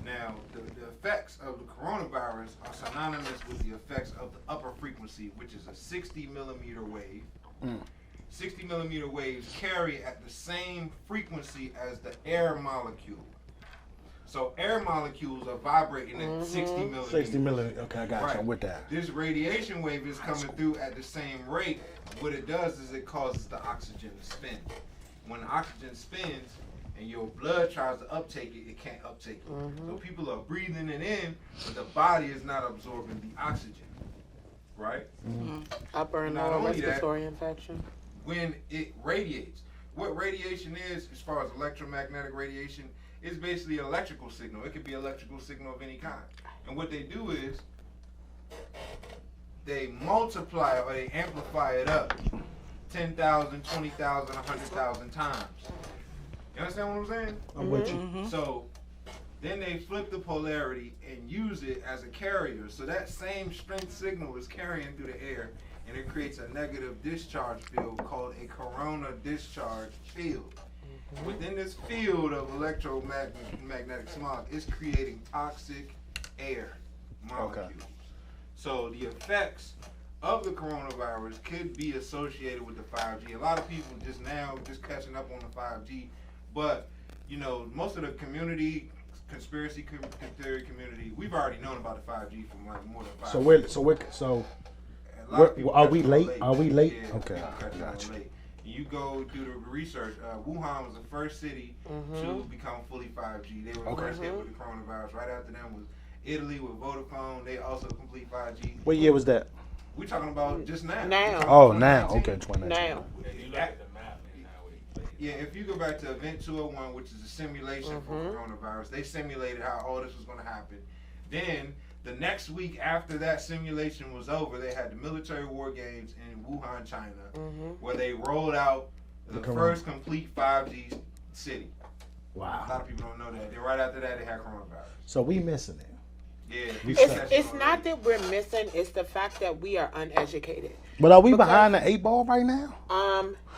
Now, the effects of the coronavirus are synonymous with the effects of the upper frequency, which is a 60 millimeter wave. 60 millimeter waves carry at the same frequency as the air molecule. So air molecules are vibrating at 60 millimeters. 60 millimeters. Okay, I got you. Right. I'm with that. This radiation wave is coming through at the same rate. What it does is it causes the oxygen to spin. When the oxygen spins and your blood tries to uptake it, it can't uptake it. So people are breathing it in, but the body is not absorbing the oxygen. Right? Upper and Not lower only that, respiratory infection. when it radiates. What radiation is, as far as electromagnetic radiation, is basically an electrical signal. It could be electrical signal of any kind. And what they do is they multiply or they amplify it up 10,000, 20,000, 100,000 times. You understand what I'm saying? I'm with you. So then they flip the polarity and use it as a carrier. So that same strength signal is carrying through the air, and it creates a negative discharge field called a corona discharge field. Within this field of electromagnetic smog, it's creating toxic air molecules. So the effects of the coronavirus could be associated with the 5G. A lot of people just catching up on the 5G, but you know, most of the community, conspiracy theory community, we've already known about the 5G from like more than 5 years. Are we late? Yeah, Are we late? yeah, Okay, people catching on gotcha. late. You go do the research. Wuhan was the first city to become fully 5G. They were first hit with the coronavirus. Right after them was Italy with Vodafone. They also complete 5G. What year was that? We're talking about just now. Now. Oh, now. Okay, 2019. Now. Yeah, if you go back to Event 201, which is a simulation for coronavirus, they simulated how all this was going to happen. Then, the next week after that simulation was over, they had the military war games in Wuhan, China, where they rolled out the first complete 5G city. A lot Wow. of people don't know that. Then right after that, they had coronavirus. So we missing it. Yeah. It's not that we're missing, it's the fact that we are uneducated. But are we behind the 8 ball right now?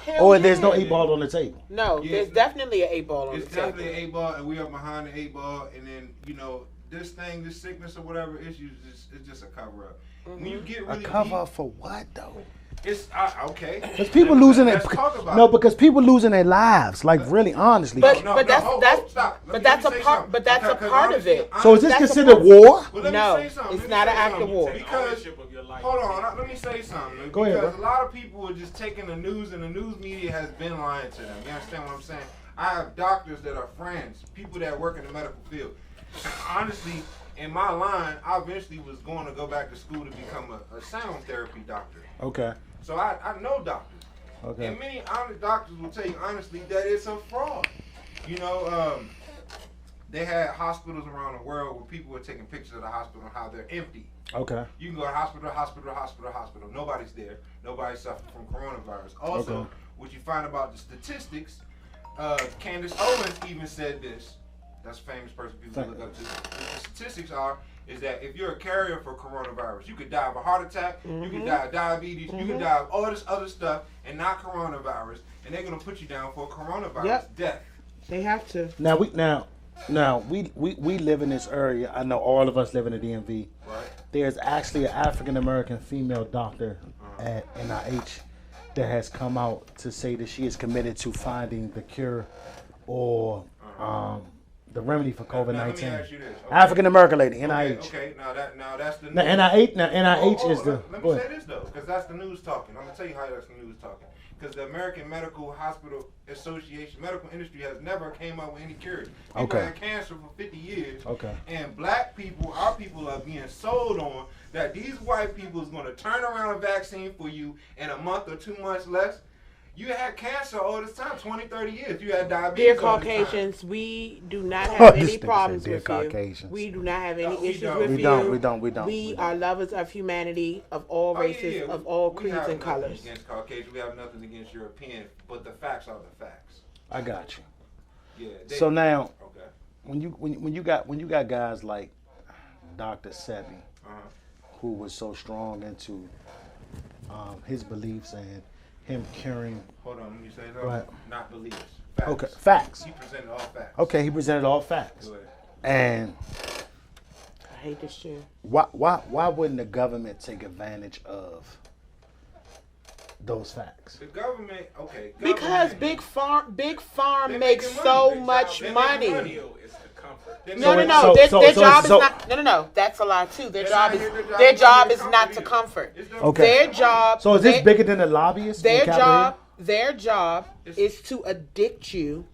Hell Or there's no yeah. 8 ball on the table? No, Yeah. there's definitely an 8 ball on It's the table. definitely an 8 ball, and we are behind the 8 ball. And then, you know, this sickness or whatever issues, it's just a cover up. When you get A really cover deep, up for what though? it's okay. Because people losing their Let's talk about no, it. because people losing their lives. Like really, honestly. But No, that's hold, stop. but Let that's me a say part. something. But that's a Because part of honestly, it. So is this That's a considered part- war? Well, let me No, say something. it's Let me not say an act of something. war. Because, hold on, let me say something. Go ahead, Because bro. a lot of people are just taking the news, and the news media has been lying to them. You understand what I'm saying? I have doctors that are friends, people that work in the medical field. Honestly, in my line, I eventually was going to go back to school to become a sound therapy doctor. Okay. So I know doctors. Okay. And many honest doctors will tell you honestly that it's a fraud. You know, they had hospitals around the world where people were taking pictures of the hospital and how they're empty. Okay. You can go to hospital. Nobody's there. Nobody's suffering from coronavirus. Also, Okay. what you find about the statistics, Candace Owens even said this. That's a famous person people look up to. The statistics is that if you're a carrier for coronavirus, you could die of a heart attack, you could die of diabetes, you could die of all this other stuff, and not coronavirus. And they're gonna put you down for coronavirus death. They have to. Now we live in this area. I know all of us live in the DMV. Right. There's actually an African American female doctor at NIH that has come out to say that she is committed to finding the cure or the remedy for COVID-19. Now, let me ask you this. Okay. African American lady, NIH. Okay. Now that's the. Now NIH is the. Let go me say ahead. this though, because that's the news talking. I'm gonna tell you how that's the news talking. Because the American Medical Hospital Association, medical industry has never came up with any cure. People Okay. had cancer for 50 years. Okay. And black people, our people, are being sold on that these white people is gonna turn around a vaccine for you in a month or 2 months less. You had cancer all this time, 20, 30 years. You had diabetes. Dear all this time. Caucasians, we do not Oh, have this any nigga problems said, with "Dear you. Caucasians." We do not have any No, we issues don't. with We you. don't. We are lovers of humanity, of all races, of all creeds have and nothing colors. Against Caucasian, we have nothing against European, but the facts are the facts. I got you. Yeah. So now, Okay. when you got guys like Dr. Sebi, who was so strong into his beliefs and him curing. Hold on, let me say something. Right. Not beliefs. Facts. Okay, facts. He presented all facts. Okay, he presented all facts. Go ahead. And I hate this shit. why wouldn't the government take advantage of those facts? The government, okay. Because government, big farm They makes making so money. much They money. making It's the comfort. They No, making- no. So- Their so- job so- is not. No. That's a lie too. Their They're job not is here- their job to is not to either. comfort. It's them- Okay. Their job. So is this their- bigger than the lobbyists? on Capitol Their job is to addict you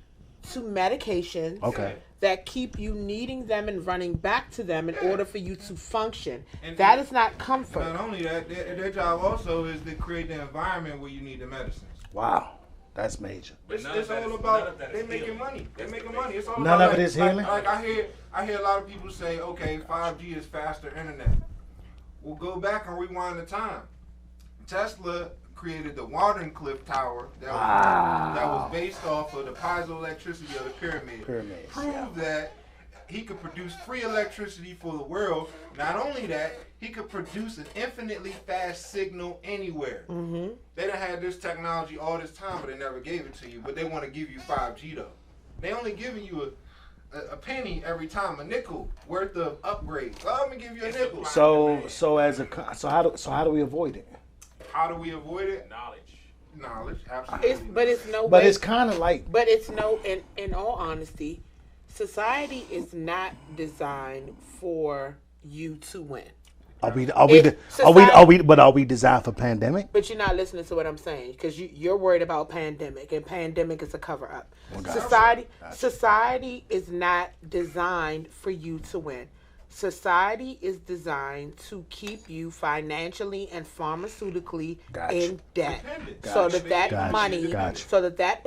to medications Okay. that keep you needing them and running back to them in order for you to function. And- That is not Not comfort. only that, their job also is to create the environment where you need the medicines. Hill? Wow, that's major. It's none of that all is- none about of that they is making healing. money. They're That's making the money. It's all None about of it is healing? Like I hear a lot of people say, okay, 5G is faster internet. We'll go back and rewind the time. Tesla created the Wardenclyffe Tower that was based off of the piezoelectricity of the pyramid. Pyramids, Proved that he could produce free electricity for the world. Not only that, he could produce an infinitely fast signal anywhere. Mm-hmm. They done had this technology all this time, but they never gave it to you. But they want to give you 5G though. They only giving you a penny every time, a nickel worth of upgrades. So I'm gonna give you a nickel. So how do we avoid it? How do we avoid it? Knowledge. Absolutely. But it's no But way. it's kind of like But it's no. In all honesty, society is not designed for you to win. are we designed for pandemic? But you're not listening to what I'm saying because you're worried about pandemic, and pandemic is a cover up. Society is not designed for you to win. Society is designed to keep you financially and pharmaceutically in debt, so that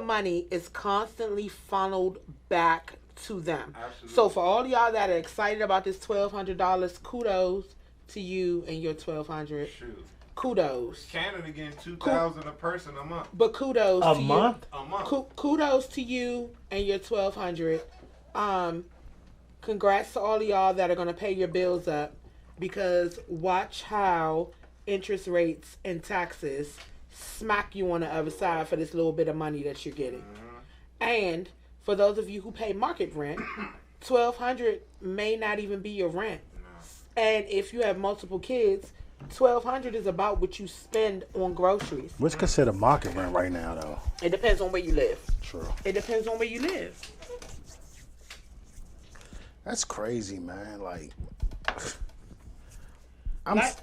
money is constantly funneled back to them. Absolutely. So for all y'all that are excited about this $1,200, kudos to you and your $1,200. Shoot. Kudos. Canada getting 2,000 a person a month. But kudos A to month? A month. you. Kudos to you and your $1,200. Congrats to all of y'all that are gonna pay your bills up, because watch how interest rates and taxes smack you on the other side for this little bit of money that you're getting. And for those of you who pay market rent, $1,200 may not even be your rent. And if you have multiple kids, $1,200 is about what you spend on groceries. What's considered market rent right now, though? It depends on where you live. True. It depends on where you live. That's crazy, man. Like, This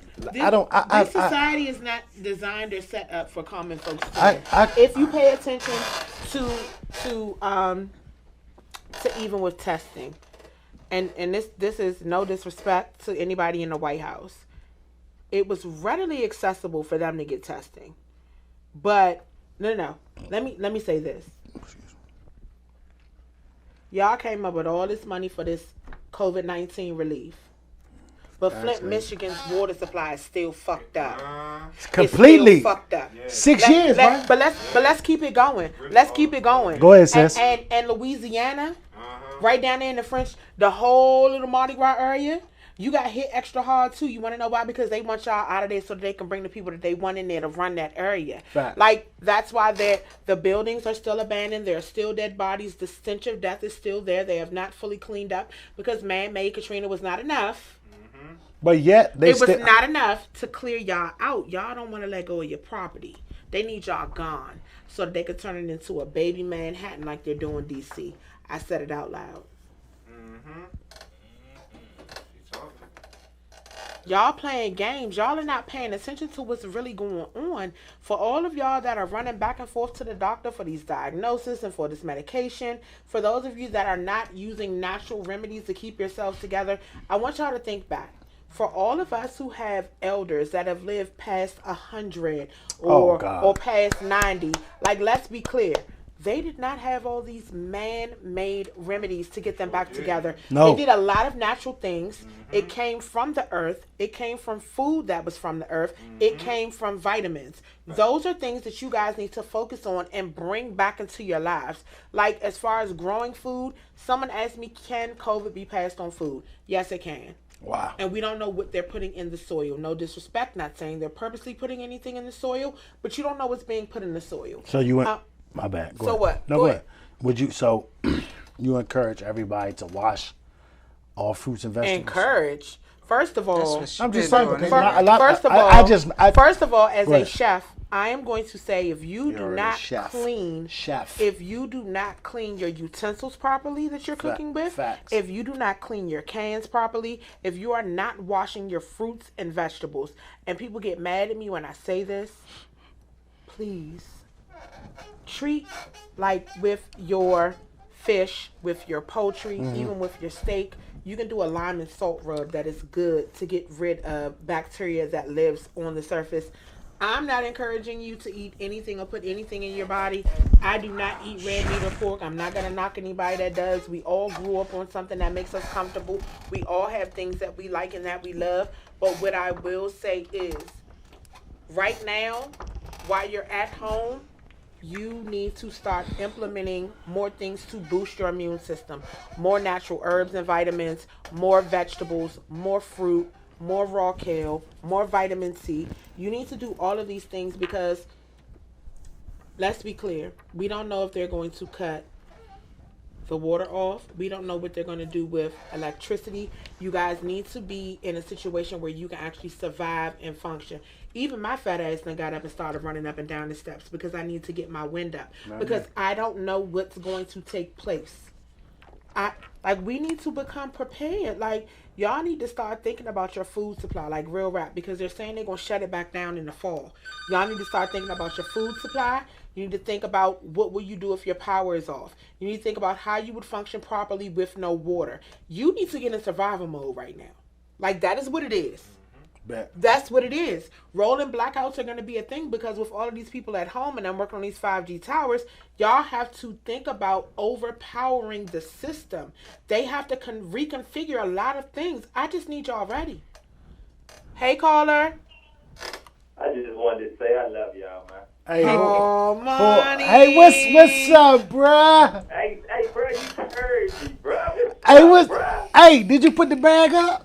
society is not designed or set up for common folks. If you pay attention to even with testing, and this is no disrespect to anybody in the White House, it was readily accessible for them to get testing, but no. Let me say this. Y'all came up with all this money for this COVID-19 relief. But Flint, Michigan's water supply is still fucked up. Completely It's still fucked up. 6 years, right? But let's keep it going. Let's keep it going. Go ahead, sis. And Louisiana, right down there in the French, the whole little Mardi Gras area, you got hit extra hard too. You want to know why? Because they want y'all out of there so that they can bring the people that they want in there to run that area. Fact. Like, that's why the buildings are still abandoned. There are still dead bodies. The stench of death is still there. They have not fully cleaned up because man-made Katrina was not enough. But yet It was not enough to clear y'all out. Y'all don't want to let go of your property. They need y'all gone so that they could turn it into a baby Manhattan like they're doing DC. I said it out loud. Y'all playing games. Y'all are not paying attention to what's really going on. For all of y'all that are running back and forth to the doctor for these diagnoses and for this medication, for those of you that are not using natural remedies to keep yourselves together, I want y'all to think back. For all of us who have elders that have lived past 100 or past 90, like, let's be clear. They did not have all these man-made remedies to get them back together. No. They did a lot of natural things. It came from the earth. It came from food that was from the earth. It came from vitamins. Those are things that you guys need to focus on and bring back into your lives. Like, as far as growing food, someone asked me, can COVID be passed on food? Yes, it can. Wow. And we don't know what they're putting in the soil. No disrespect, not saying they're purposely putting anything in the soil, but you don't know what's being put in the soil. So you went. My bad. Go so ahead. what? No, Go go ahead. ahead. Would you? So you encourage everybody to wash all fruits and vegetables? Encourage. First of all, I'm just saying because First of all, as a chef, I am going to say if you do You're the not chef. clean, Chef. if you do not clean your utensils properly that you're cooking with, Facts. if you do not clean your cans properly, if you are not washing your fruits and vegetables, and people get mad at me when I say this, please treat like with your fish, with your poultry, even with your steak. You can do a lime and salt rub that is good to get rid of bacteria that lives on the surface. I'm not encouraging you to eat anything or put anything in your body. I do not eat red meat or pork. I'm not going to knock anybody that does. We all grew up on something that makes us comfortable. We all have things that we like and that we love. But what I will say is, right now, while you're at home, you need to start implementing more things to boost your immune system. More natural herbs and vitamins, more vegetables, more fruit, more raw kale, more vitamin C. You need to do all of these things because, let's be clear, we don't know if they're going to cut the water off. We don't know what they're going to do with electricity. You guys need to be in a situation where you can actually survive and function. Even my fat ass done got up and started running up and down the steps because I need to get my wind up. Because I don't know what's going to take place. We need to become prepared. Like, y'all need to start thinking about your food supply, like real rap, because they're saying they're going to shut it back down in the fall. Y'all need to start thinking about your food supply. You need to think about what will you do if your power is off. You need to think about how you would function properly with no water. You need to get in survival mode right now. Like, that is what it is. That's what it is. Rolling blackouts are going to be a thing because with all of these people at home and I'm working on these 5G towers, y'all have to think about overpowering the system. They have to reconfigure a lot of things. I just need y'all ready. Hey, caller. I just wanted to say I love y'all, man. Hey, money. Hey, what's up, bruh? Hey, bro, you heard me, bro. Hey, did you put the bag up?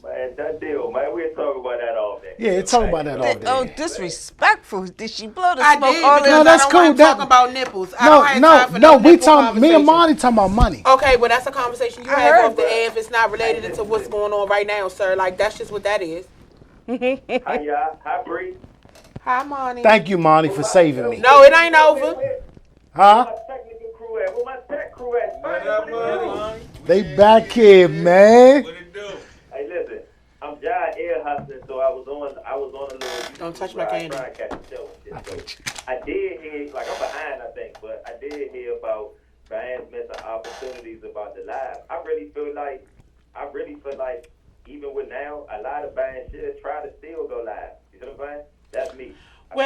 Man, that deal, man. We'll talk about that all day. Yeah, talk about that all day. Oh, disrespectful. Did she blow the I smoke did all because No, I that's don't cool. want to talk about nipples. I don't have time for No, we nipple talking. Me and conversation. Marty talking about money. Okay, well, that's a conversation you I have heard off the air if it's not related to what's going on right now, sir. Like, that's just what that is. Hi, y'all. Hi, Bree. Hi, Monty. Thank you, Marty, for saving me. No, it ain't over. Huh? My technical crew at? Where my tech crew at? What up, man? They back here, man. Hey, listen. I'm John Air hustling, so I was on a little. Don't touch my candy. Trying to catch a show and shit. So I did hear, like, I'm behind, I think, but I did hear about bands missing opportunities about the live. I really feel like, even with now, a lot of bands should try to still go live. You know what I'm saying? That's me. The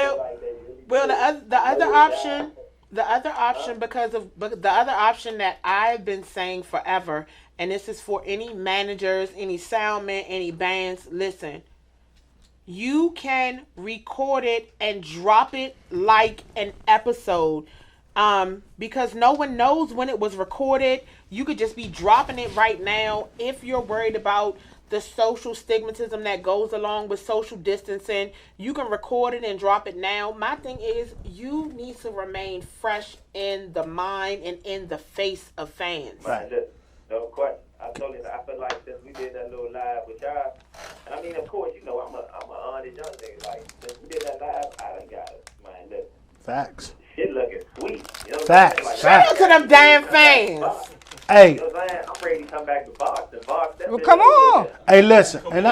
other option that I've been saying forever, and this is for any managers, any soundmen, any bands, listen, you can record it and drop it like an episode. Because no one knows when it was recorded. You could just be dropping it right now. If you're worried about the social stigmatism that goes along with social distancing, you can record it and drop it now. My thing is, you need to remain fresh in the mind and in the face of fans. Right. No question. I feel like since we did that little live with y'all, and I mean, of course, you know, I'm a honest young nigga. Like, since we did that live, I done got it. Man, listen. Facts. Shit looking sweet. You know Facts. Like, Shout out to them damn fans. Hey. You know what I'm saying? I'm ready to come back to Fox. Well, come on. Hey, listen. And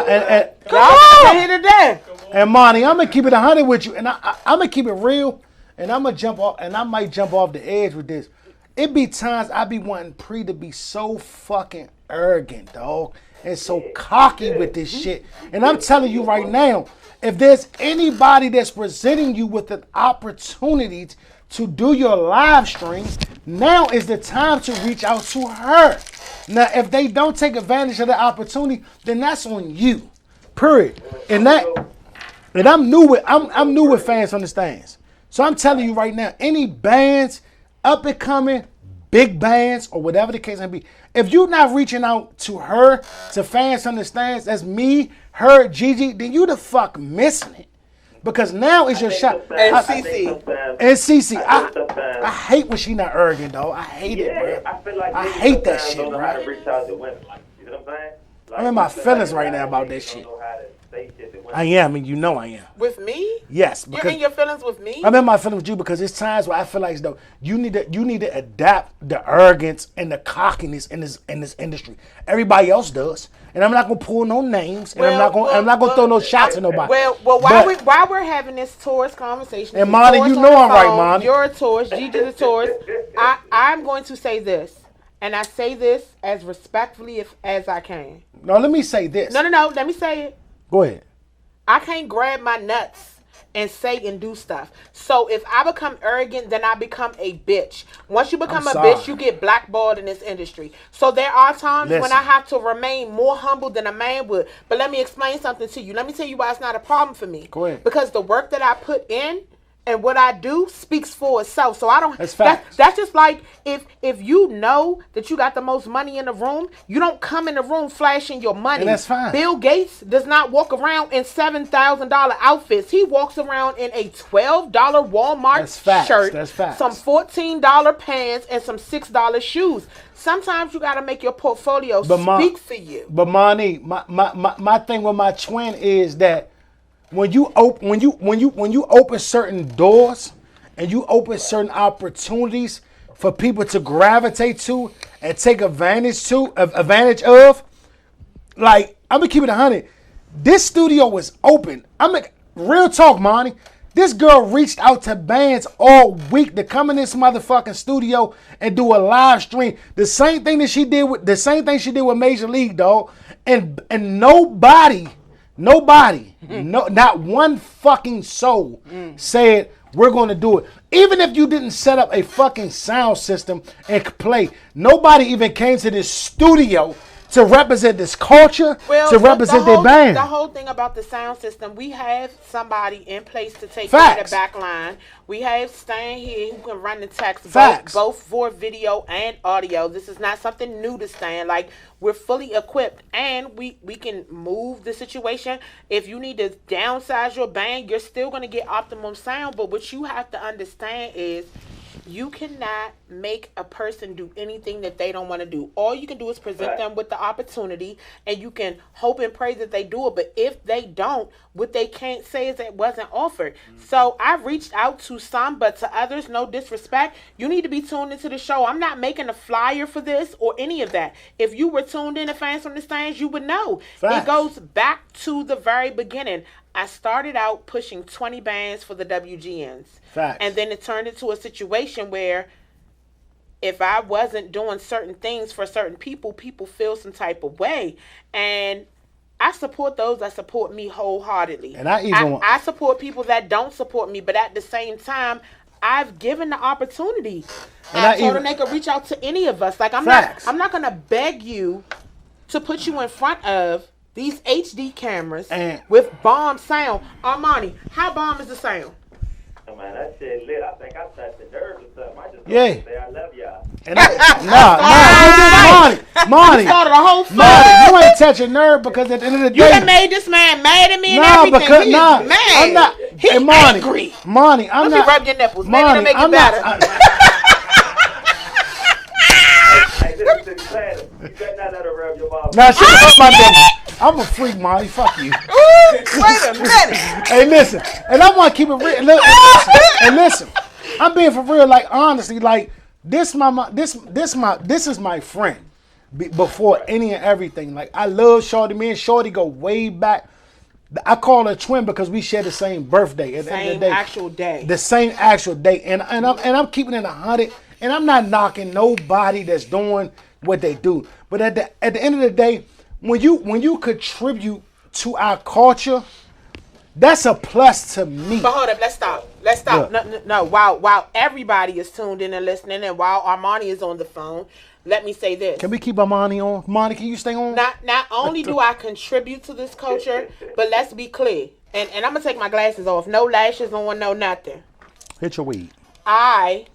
Come on. Here today. And Monty, I'm gonna keep it 100 with you, and I'm gonna keep it real, and I'm gonna jump off, and I might jump off the edge with this. It be times I be wanting Pre to be so fucking arrogant, dog, and so cocky with this shit. And I'm telling you right now, if there's anybody that's presenting you with an opportunity to do your live streams, now is the time to reach out to her. Now, if they don't take advantage of the opportunity, then that's on you. Period. And I'm new with fans on the stands. So I'm telling you right now, any bands, up and coming, big bands, or whatever the case may be, if you're not reaching out to her, to fans on the stands, that's me, her, Gigi, then you the fuck missing it. Because now is your shot. And CC. And CC. I hate when she not arrogant, though. I hate it, bro. I feel like I hate that shit, don't know bro. how to reach out to women. You know what I'm saying? Like, I'm in my feelings right now about that shit. Don't know how to say shit that I am, and you know I am. With me? Yes, You're because in your feelings with me? I'm in my feelings with you because it's times where I feel like though you need to adapt the arrogance and the cockiness in this industry. Everybody else does, and I'm not gonna pull no names, and I'm not gonna throw no shots at nobody. Well, while we're having this tourist conversation, and Monty, you know I'm right, Monty. You're a tourist, Gigi's a tourist. I'm going to say this, and I say this as respectfully as I can. No, let me say this. No, let me say it. Go ahead. I can't grab my nuts and say and do stuff. So if I become arrogant, then I become a bitch. Once you become a bitch, you get blackballed in this industry. So there are times when I have to remain more humble than a man would. But let me explain something to you. Let me tell you why it's not a problem for me. Go ahead. Because the work that I put in and what I do speaks for itself. So I don't. That's facts. That's just like if you know that you got the most money in the room, you don't come in the room flashing your money. And that's fine. Bill Gates does not walk around in $7,000 outfits. He walks around in a $12 Walmart shirt, that's facts. some $14 pants, and some $6 shoes. Sometimes you got to make your portfolio speak for you. But Monty, my thing with my twin is that when you open certain doors and you open certain opportunities for people to gravitate to and take advantage of, like I'm gonna keep it 100. This studio was open. Real talk, Monty. This girl reached out to bands all week to come in this motherfucking studio and do a live stream. The same thing she did with Major League, dog. And nobody, not one fucking soul said we're going to do it. Even if you didn't set up a fucking sound system and play, nobody even came to this studio to represent this culture, to represent their band. The whole thing about the sound system, we have somebody in place to take care of the back line. We have Stan here who can run the text, both for video and audio. This is not something new to Stan. Like, we're fully equipped, and we can move the situation. If you need to downsize your band, you're still going to get optimum sound. But what you have to understand is you cannot make a person do anything that they don't want to do. All you can do is present them with the opportunity, and you can hope and pray that they do it. But if they don't, what they can't say is it wasn't offered. So I've reached out to some, but to others, no disrespect, you need to be tuned into the show. I'm not making a flyer for this or any of that. If you were tuned in to Fans from the Stands, you would know. It goes back to the very beginning. I started out pushing 20 bands for the WGNs. And then it turned into a situation where if I wasn't doing certain things for certain people, people feel some type of way. And I support those that support me wholeheartedly. And I support people that don't support me, but at the same time, I've given the opportunity. And I told them they could reach out to any of us. Like I'm not gonna beg you to put you in front of these HD cameras with bomb sound. Armani, how bomb is the sound? Oh man, that shit lit. I think I touched the nerves or something. I just want to say I love y'all. Monty. You started a whole fight. Monty, you ain't touching nerve because at the end of the day, you done made this man mad at me and everything. He's mad. I'm not. He's angry. Monty, I'm not. Rub your nipples. Maybe to make it better. Hey, listen to me, Santa. You better not let her rub your mouth. Nah, she rub my nipples. I'm a freak, Monty. Fuck you. Wait a minute. Hey, listen. And I want to keep it real. And listen. I'm being for real. Like honestly, like this is my friend. Before any and everything, like I love Shorty. Me and Shorty go way back. I call her twin because we share the same birthday. At the end of the day, actual day. The same actual day. And I'm keeping it 100. And I'm not knocking nobody that's doing what they do. But at the end of the day, when you contribute to our culture, that's a plus to me. But hold up, let's stop. Yeah. No. While everybody is tuned in and listening, and while Armani is on the phone, let me say this. Can we keep Armani on? Armani, can you stay on? Not only do I contribute to this culture, but let's be clear. And I'm gonna take my glasses off. No lashes on, no nothing. Hit your weed. I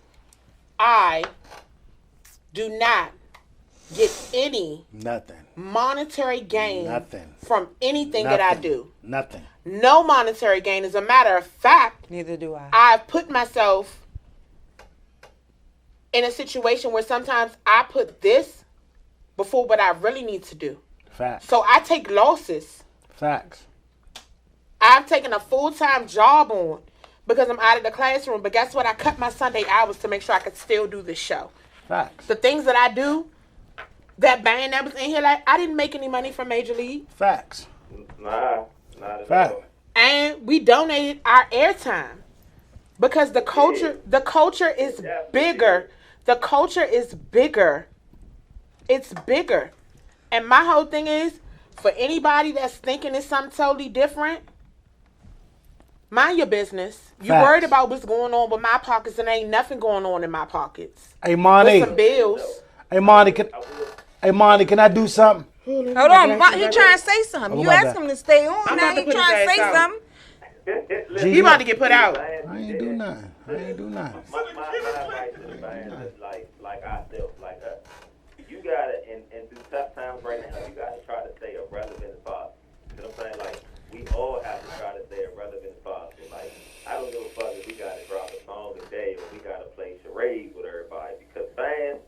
do not get any monetary gain from anything that I do. Nothing. No monetary gain. As a matter of fact, neither do I. I've put myself in a situation where sometimes I put this before what I really need to do. Facts. So I take losses. Facts. I've taken a full-time job on because I'm out of the classroom. But guess what? I cut my Sunday hours to make sure I could still do this show. Facts. The things that I do, that band that was in here, like, I didn't make any money from Major League. Facts. Nah, not at Fact. all. And we donated our airtime because the culture is bigger. The culture is bigger. It's bigger. And my whole thing is, for anybody that's thinking it's something totally different, mind your business. You Facts. worried about what's going on with my pockets, and ain't nothing going on in my pockets. Hey, Monty. With some bills. Hey, Monty, can I do something? Hold on, he trying to say something. Oh, You my asked bad. him to stay on. I'm Now about to he put his trying to ass say out. something. He about to get put out. I ain't do nothing. My advice to the fans is like ourselves, like us. You gotta, and through tough times right now, you gotta try to stay relevant as possible. You know what I'm saying? Like, we all have to try to stay relevant as possible. Like, I don't give a fuck if we gotta drop a song a day or we gotta play charades with everybody, because fans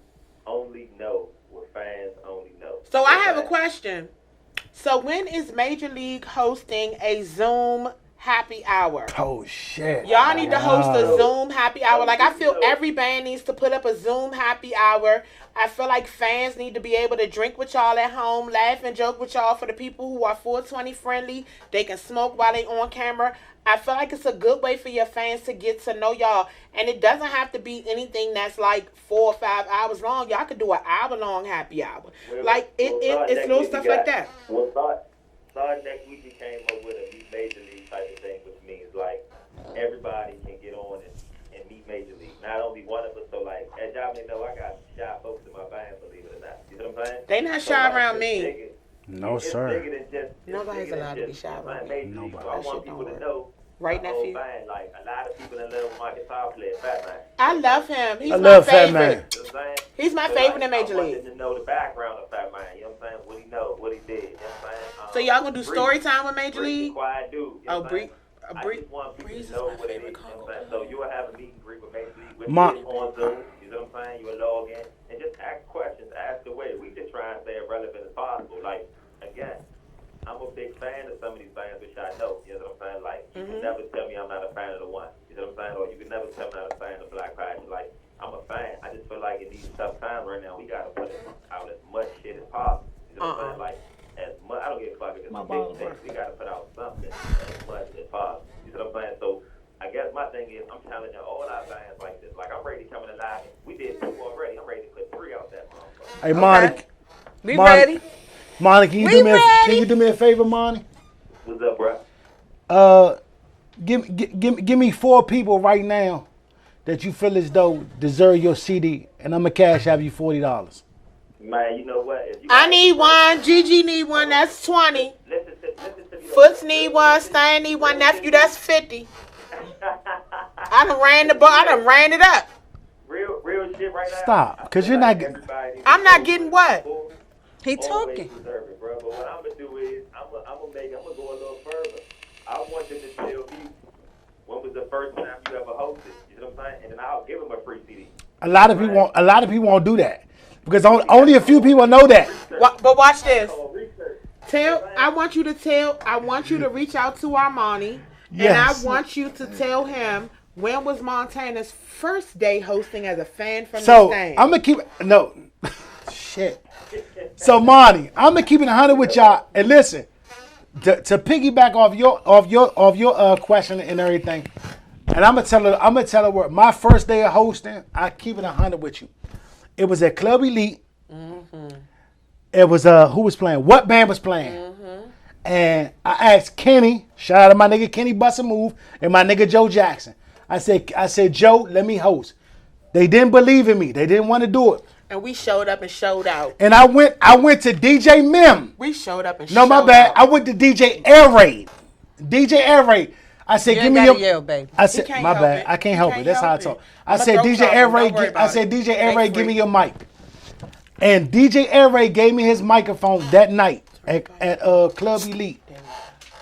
only know what fans only know. So I have a question. So when is Major League hosting a Zoom happy hour? Oh, shit. Y'all need to host a Zoom happy hour. Like, I feel every band needs to put up a Zoom happy hour. I feel like fans need to be able to drink with y'all at home, laugh and joke with y'all. For the people who are 420 friendly, they can smoke while they on camera. I feel like it's a good way for your fans to get to know y'all. And it doesn't have to be anything that's like 4 or 5 hours long. Y'all could do an hour-long happy hour. Like, it's little stuff like that. Well, start next week we came up with a Meet Major League type of thing, which means, like, everybody can get on and meet Major League. Not only one of us, so, like, as y'all may know, I got shy folks in my band, believe it or not. You know what I'm saying? They not shy around me. No, It's sir. bigger than just. Nobody's allowed to be shy around me. Nobody. So I want people to know. Right, my whole nephew? band, like, a lot of people that love my guitar player, Fat Man. I love him. He's I my love Fat favorite. Man. You know what I'm saying? He's my So, favorite like, in Major I want League. them to know the background of Fat Man. You know what I'm saying? What he know, what he did. You know what I'm saying? So y'all gonna do story time with Major Bree's a League? quiet dude. You know Oh, what I'm Bree. saying? I just want people Breeze to is know my what it is. favorite You know what I'm Congo. saying? So you will have a meet and greet with Major League, which Ma- is on Zoom. You know what I'm saying? You will log in and just ask questions, ask away. We just try and stay as relevant as possible. Like, again, I'm a big fan of some of these bands, which I know. You know what I'm saying? Like, you can never tell me I'm not a fan of the one. You know what I'm saying? Or you can never tell me I'm not a fan of Black Passion. Like, I'm a fan. I just feel like in these tough times right now, we gotta put out as much shit as possible. You know what I'm saying? Like, as much. I don't give a fuck if it's a big thing. We gotta put out something as much as possible. You know what I'm saying? So, I guess my thing is, I'm challenging all our bands like this. Like, I'm ready to come in alive. We did 2 already. I'm ready to put 3 out that motherfucker. Hey, Monty. We Monty. ready? Monty, can you do me a favor, Monty? What's up, bro? Give me 4 people right now that you feel as though deserve your CD, and I'm gonna cash out you $40. Man, you know what? If you I need one. Gigi need one. That's 20. Listen to me. Foots need one. Stan need one. Nephew, that's 50. I done ran it up. Real shit right now. Stop, 'cause you're not getting- I'm not getting what? He Always talking. deserve it, bro. But what I'm gonna do is I'm gonna go a little further. I want them to tell me when was the first time you ever hosted. You know what I'm saying? And then I'll give them a free CD. A lot of people won't do that because only a few people know that. But watch this. Oh, research. I want you to reach out to Armani. Yes. And I want you to tell him, when was Montana's first day hosting as a fan from the So stand? I'm gonna keep shit. So Monty, I'm gonna keep it 100 with y'all. And listen, to piggyback off your question and everything, and I'm gonna tell her what my first day of hosting. I keep it 100 with you. It was at Club Elite. Mm-hmm. It was who was playing? What band was playing? Mm-hmm. And I asked Kenny, shout out to my nigga Kenny Bust a Move, and my nigga Joe Jackson. I said, Joe, let me host. They didn't believe in me. They didn't want to do it. And we showed up and showed out. And I went to DJ Mim. We showed up and No, showed my bad. out. I went to DJ Air Raid. DJ Air Raid. I said, You give ain't me gotta your. yell, baby. I said, can't my help bad. it. I can't You help can't it. That's how I help talk. it. I I'ma said, throw DJ something. Air Don't Raid. worry I about said, it. DJ Air They Raid, give me free. your mic. And DJ Air Raid gave me his microphone that night at Club Elite.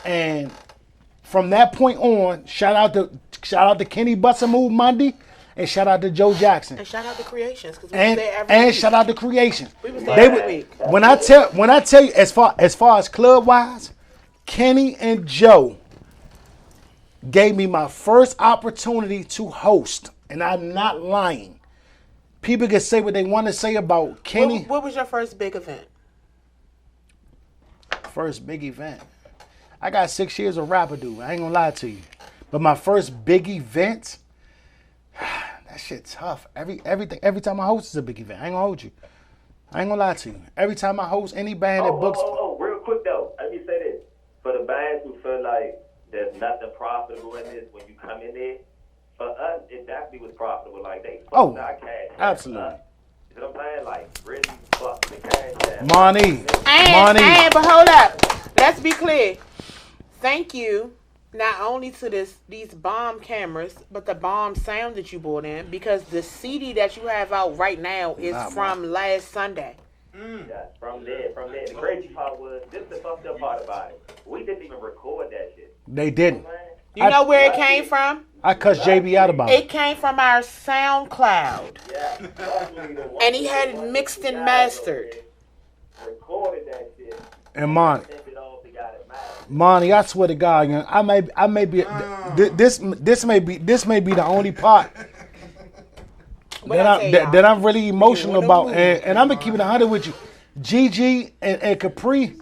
And from that point on, shout out to Kenny Bust a Move Monday, and shout out to Joe Jackson. And shout out to Creations, because we was there every And week. shout out to Creation. We was there every week. When I tell you as far as club wise, Kenny and Joe gave me my first opportunity to host, and I'm not lying. People can say what they want to say about Kenny. What was your first big event? First big event. I got 6 years of rapper, dude. I ain't gonna lie to you. But my first big event, that shit tough. Every time I host is a big event. I ain't gonna hold you. I ain't gonna lie to you. Every time I host any band that books. Real quick though, let me say this. For the bands who feel like there's nothing profitable in this when you come in there, for us, it definitely was profitable. Like, they fucked our cash. Absolutely. You know what I'm saying? Like, really fuck the cash. Money. But hold up. Let's be clear. Thank you not only to these bomb cameras, but the bomb sound that you brought in, because the CD that you have out right now is from last Sunday. Yeah, from there. The crazy part was, this the fucked up part about it. We didn't even record that shit. They didn't. You know where it came from? I cussed JB out about it. It came from our SoundCloud. Yeah, and he had it mixed and mastered. Recorded that shit. And Monty, I swear to God, young, I may be this may be the only part that I'm really emotional about, and I'm gonna keep it 100 with you. Gigi and Capri,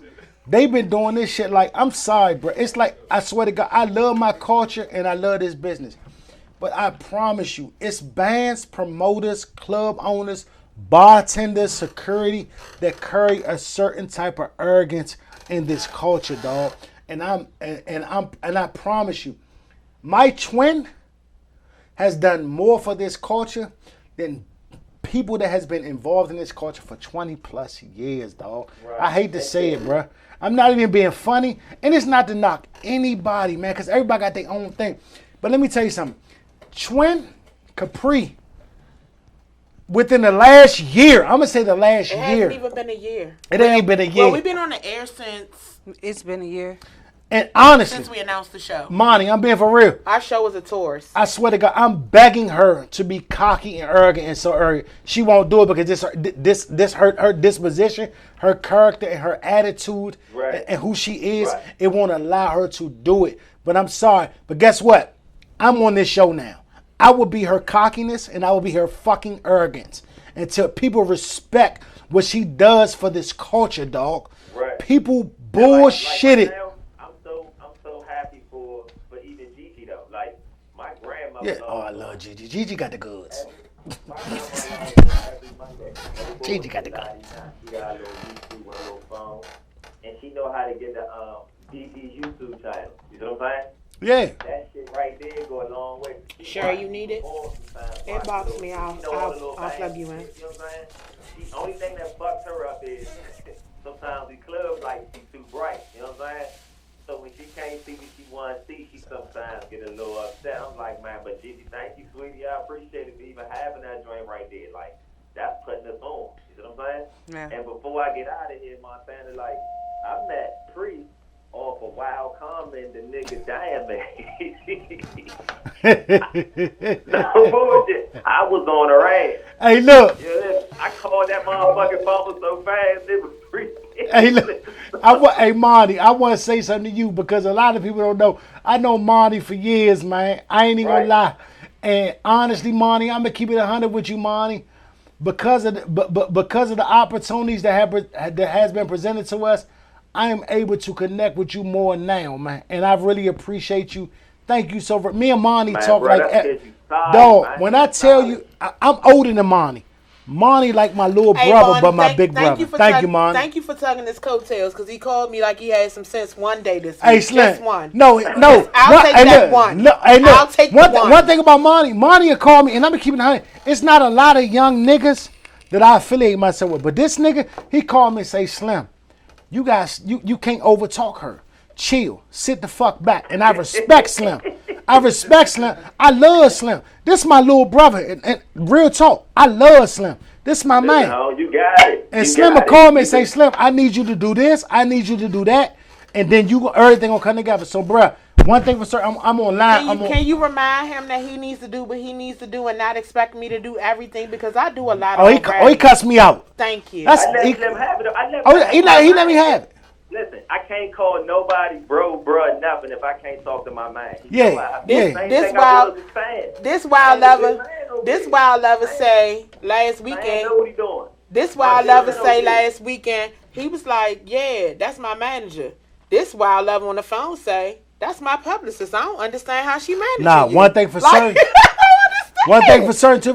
they've been doing this shit. Like, I'm sorry, bro. It's like, I swear to God, I love my culture and I love this business, but I promise you, it's bands, promoters, club owners, bartenders, security that carry a certain type of arrogance in this culture, dog. And I promise you, my twin has done more for this culture than people that has been involved in this culture for 20 plus years, dog. Right. I hate to say it, bro. I'm not even being funny, and it's not to knock anybody, man, because everybody got their own thing. But let me tell you something. Twin, Capri, within the last year, I'm gonna say the last year. It hasn't even been a year. It ain't been a year. Well, we've been on the air since. It's been a year. And honestly, since we announced the show, Monty, I'm being for real. Our show was a tourist. I swear to God, I'm begging her to be cocky and arrogant and so arrogant. She won't do it because this her disposition, her character, and her attitude, right, and who she is. Right. It won't allow her to do it. But I'm sorry. But guess what? I'm on this show now. I will be her cockiness and I will be her fucking arrogance until people respect what she does for this culture, dog. Right. People bullshit it. Yeah. Oh, I love Gigi. Gigi got the goods. Gigi got the goods. She got a little YouTube with a little phone, and she know how to get the Gigi's YouTube channel. You know what I'm saying? Yeah. That shit right there go a long way. Sure, you need it? Inbox me. I'll plug you in. You know what I'm saying? The only thing that fucks her up is sometimes the club like she's too bright. You know what I'm saying? So when she can't see what she wants to see, she sometimes get a little upset. I'm like, man, but Gigi, thank you, sweetie. I appreciate it for even having that joint right there. Like, that's putting us on. You know what I'm saying? Yeah. And before I get out of here, Montana, like, I met Pre off a wild comment, the nigga Diamond. No bullshit. I was on her ass. Hey, look. Yeah, I called that motherfucking phone so fast, it was free. Hey, look. Hey, Monty, I want to say something to you because a lot of people don't know. I know Monty for years, man. I ain't even gonna lie. And honestly, Monty, I'm gonna keep it 100 with you, Monty. Because of the opportunities that has been presented to us, I am able to connect with you more now, man. And I really appreciate you. Thank you so much. Me and Monty talk like dog. Man. When I tell you, I'm older than Monty. Monty like my little brother, Monty, but my big brother. Thank you, Monty. Thank you for tugging his coattails, because he called me like he had some sense one day this week. Hey, Slim. Just one. No. I'll take that one. No, hey, look. I'll take one. One thing about Monty will call me, and I'm going to keep it 100. It's not a lot of young niggas that I affiliate myself with. But this nigga, he called me and say, Slim, you guys, you can't overtalk her. Chill. Sit the fuck back. And I respect Slim. I love Slim. This is my little brother. And real talk, I love Slim. This is my man. You got it. And Slim will call me and say, Slim, I need you to do this. I need you to do that. And then everything will come together. So, bruh, one thing for certain, I'm online. Can you remind him that he needs to do what he needs to do and not expect me to do everything? Because I do a lot of he cussed me out. Thank you. I let him have it. He let me have it. Listen, I can't call nobody bro, bruh, nothing if I can't talk to my man. This wild lover say last weekend. Know what he doing. This wild lover say last weekend. He was like, "Yeah, that's my manager." This wild lover on the phone say, "That's my publicist." I don't understand how she managed. Nah, one thing for certain. One thing for certain, too.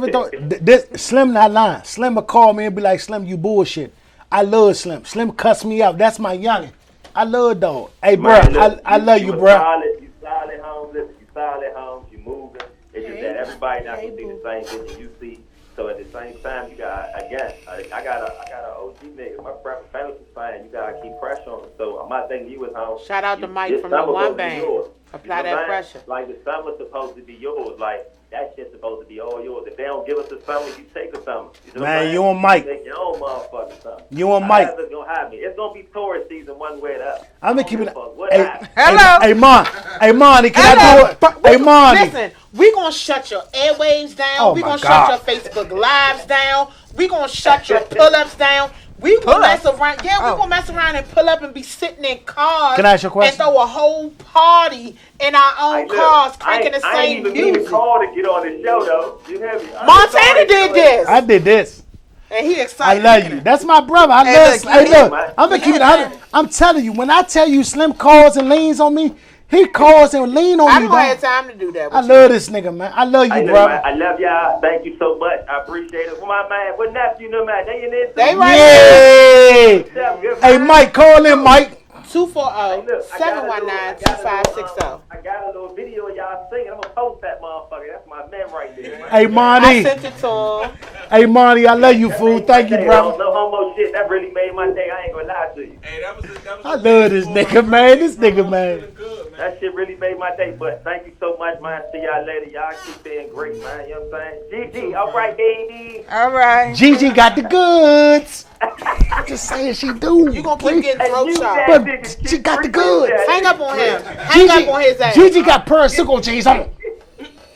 This Slim not lying. Slim will call me and be like, "Slim, you bullshit." I love Slim. Slim cuss me out. That's my youngin'. I love dog. Hey, bro, I love you, bro. You solid, Holmes. Listen, you solid, Holmes. You moving. It's just that everybody not gonna see the same thing that you see. So at the same time, you got again. I got a OG nigga. My family is fine. You gotta keep pressure on him. So my thing to you is Holmes. Shout out to Mike from the One Band. Apply that pressure. Like the summer's supposed to be yours. Like that shit's supposed to be all yours. If they don't give us the summer, you take a summer. You know man, you and Mike. Take your own motherfucking summer. You and Mike. It's gonna happen. It's gonna be tourist season one way or the other. I'm gonna keep it. Hello. Hey, Monty, can I do it? Hey, Monty. Listen, we gonna shut your airwaves down. Oh we my gonna God. shut your Facebook lives down. We gonna shut your pull-ups down. We gonna mess around. Yeah, we gonna mess around and pull up and be sitting in cars. Can I ask you a question? And throw a whole party in our own cars, cranking the I same ain't even music. call to get on the show though. You hear me? Montana did this. I did this. And he I excited. love you. That's my brother. I love. Hey, look, I'm gonna keep it 100. I'm telling you, when I tell you Slim calls and leans on me, he calls and lean on I me. don't have time to do that. I love this nigga, man. I love you, brother. I love y'all. Thank you so much. I appreciate it. For my man, what nephew, no man, they in there too. They right Yeah. Hey, Mike, call in, Mike. 240-719-2560. I got a little video of y'all singing. I'm gonna post that motherfucker. That's my man right there. Man. Hey, Monty. I sent it to him. Hey, Monty, I love you, fool. Thank you, brother. No homo shit. That really made my day. I ain't gonna lie to you. Hey, that was I love this nigga, man. This nigga, man. That shit really made my day. But thank you so much, man. See y'all later. Y'all keep being great, man. You know what I'm saying? GG. All right, baby. All right. Gigi got the goods. Just saying she do. You gonna keep getting throat shot. But she got the goods. Hang up on him. Hang up on his ass. Gigi got persicle jeans on.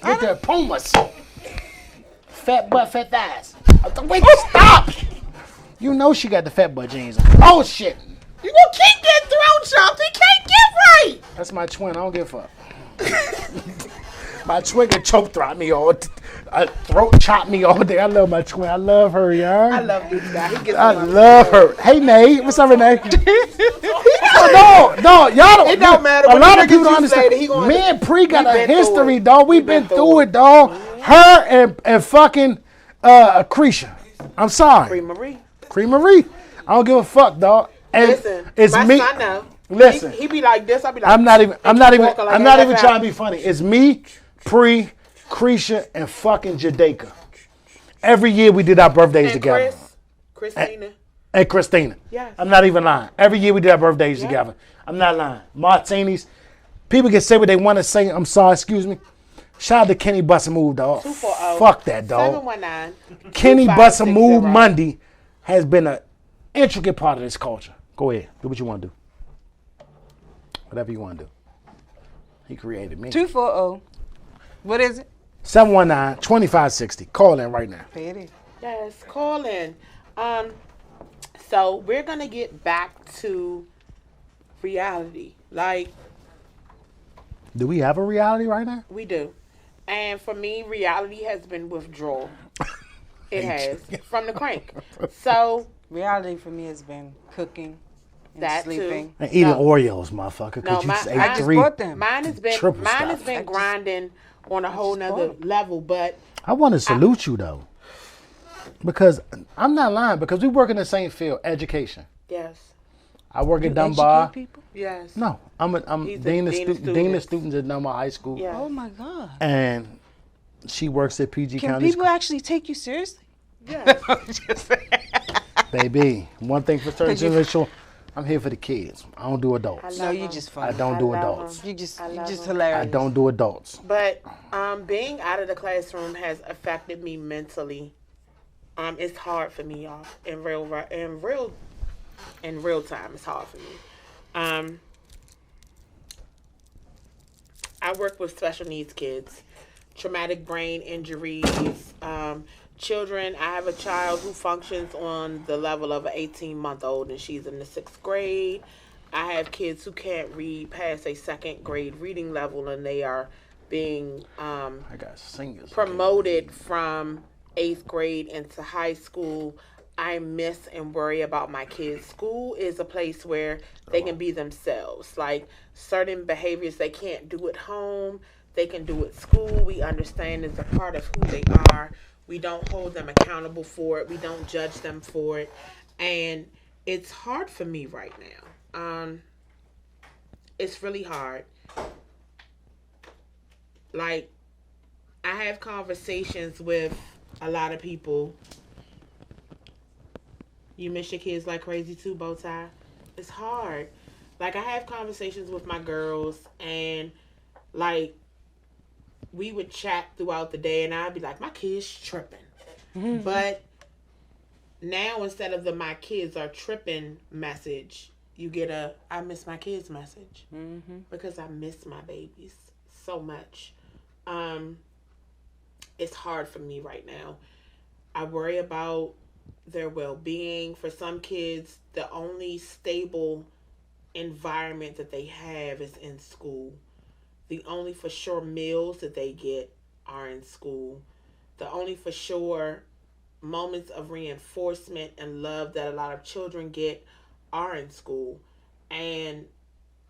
With their Pumas. Fat butt, fat thighs. Wait, stop. You know she got the fat butt jeans on. Oh, shit. You gonna keep getting throat shots. He can't get right. That's my twin. I don't give a fuck. My twin can choke throat me all, throat chop me all day. I love my twin. I love her, y'all. I love this guy. He gets I love her. Hey, Nate. What's up, Renee? No, y'all don't. It don't matter. A When lot the of people niggas don't you understand. say that Me and Pre got a been through history, it. dog. We've been through it, dog. Her and fucking Creisha. I'm sorry. Cree Marie. I don't give a fuck, dog. And Listen, it's my me. son now. Listen. He be like this. I be like. I'm not even walking like trying to be funny. It's me, Pre, Creisha, and fucking Jadeka. Every year we did our birthdays and together. Christina. And Christina. Yes. I'm not even lying. Every year we did our birthdays together. I'm not lying. Martinis. People can say what they want to say. I'm sorry, excuse me. Shout out to Kenny Bust a Move, dog. 240 Fuck that, dog. 719. Kenny Bust a Move Monday has been an intricate part of this culture. Go ahead. Do what you want to do. Whatever you want to do. He created me. 240. What is it? 719-2560. Call in right now. Pay it in. Yes, call in. So we're gonna get back to reality. Like Do we have a reality right now? we do. And for me, reality has been withdrawal. It has. From the crank. So Reality for me has been cooking and that sleeping. too. And eating No. Oreos, motherfucker. No, Because you just mine- ate I just 3. bought them. Mine has been Triple mine has stop. been grinding on a whole nother level, but I want to salute you, though. Because I'm not lying. Because we work in the same field, education. yes. I work at Dunbar. Educate people? Yes. No, I'm He's the dean of dean of students at Dunbar High School. Yeah. Oh my God. And she works at PG Can County people actually take you seriously? Yes. Baby, one thing for certain, generation, I'm here for the kids. I don't do adults. No, you just funny. I don't do love adults. You just love them. hilarious. I don't do adults. But being out of the classroom has affected me mentally. It's hard for me, y'all. In real time, it's hard for me. I work with special needs kids, traumatic brain injuries, children. I have a child who functions on the level of an 18-month-old, and she's in the 6th grade. I have kids who can't read past a second grade reading level, and they are being I got singers. promoted from 8th grade into high school. I miss and worry about my kids. School is a place where they can be themselves. Like certain behaviors they can't do at home, they can do at school. We understand it's a part of who they are. We don't hold them accountable for it. We don't judge them for it. And it's hard for me right now. It's really hard. Like, I have conversations with a lot of people. You miss your kids like crazy too, Bowtie? It's hard. Like, I have conversations with my girls, and, like, we would chat throughout the day, and I'd be like, my kid's tripping. Mm-hmm. But now, instead of the my kids are tripping message, you get a I miss my kids message. Mm-hmm. Because I miss my babies so much. It's hard for me right now. I worry about their well-being. For some kids, the only stable environment that they have is in school. The only for sure meals that they get are in school. The only for sure moments of reinforcement and love that a lot of children get are in school. And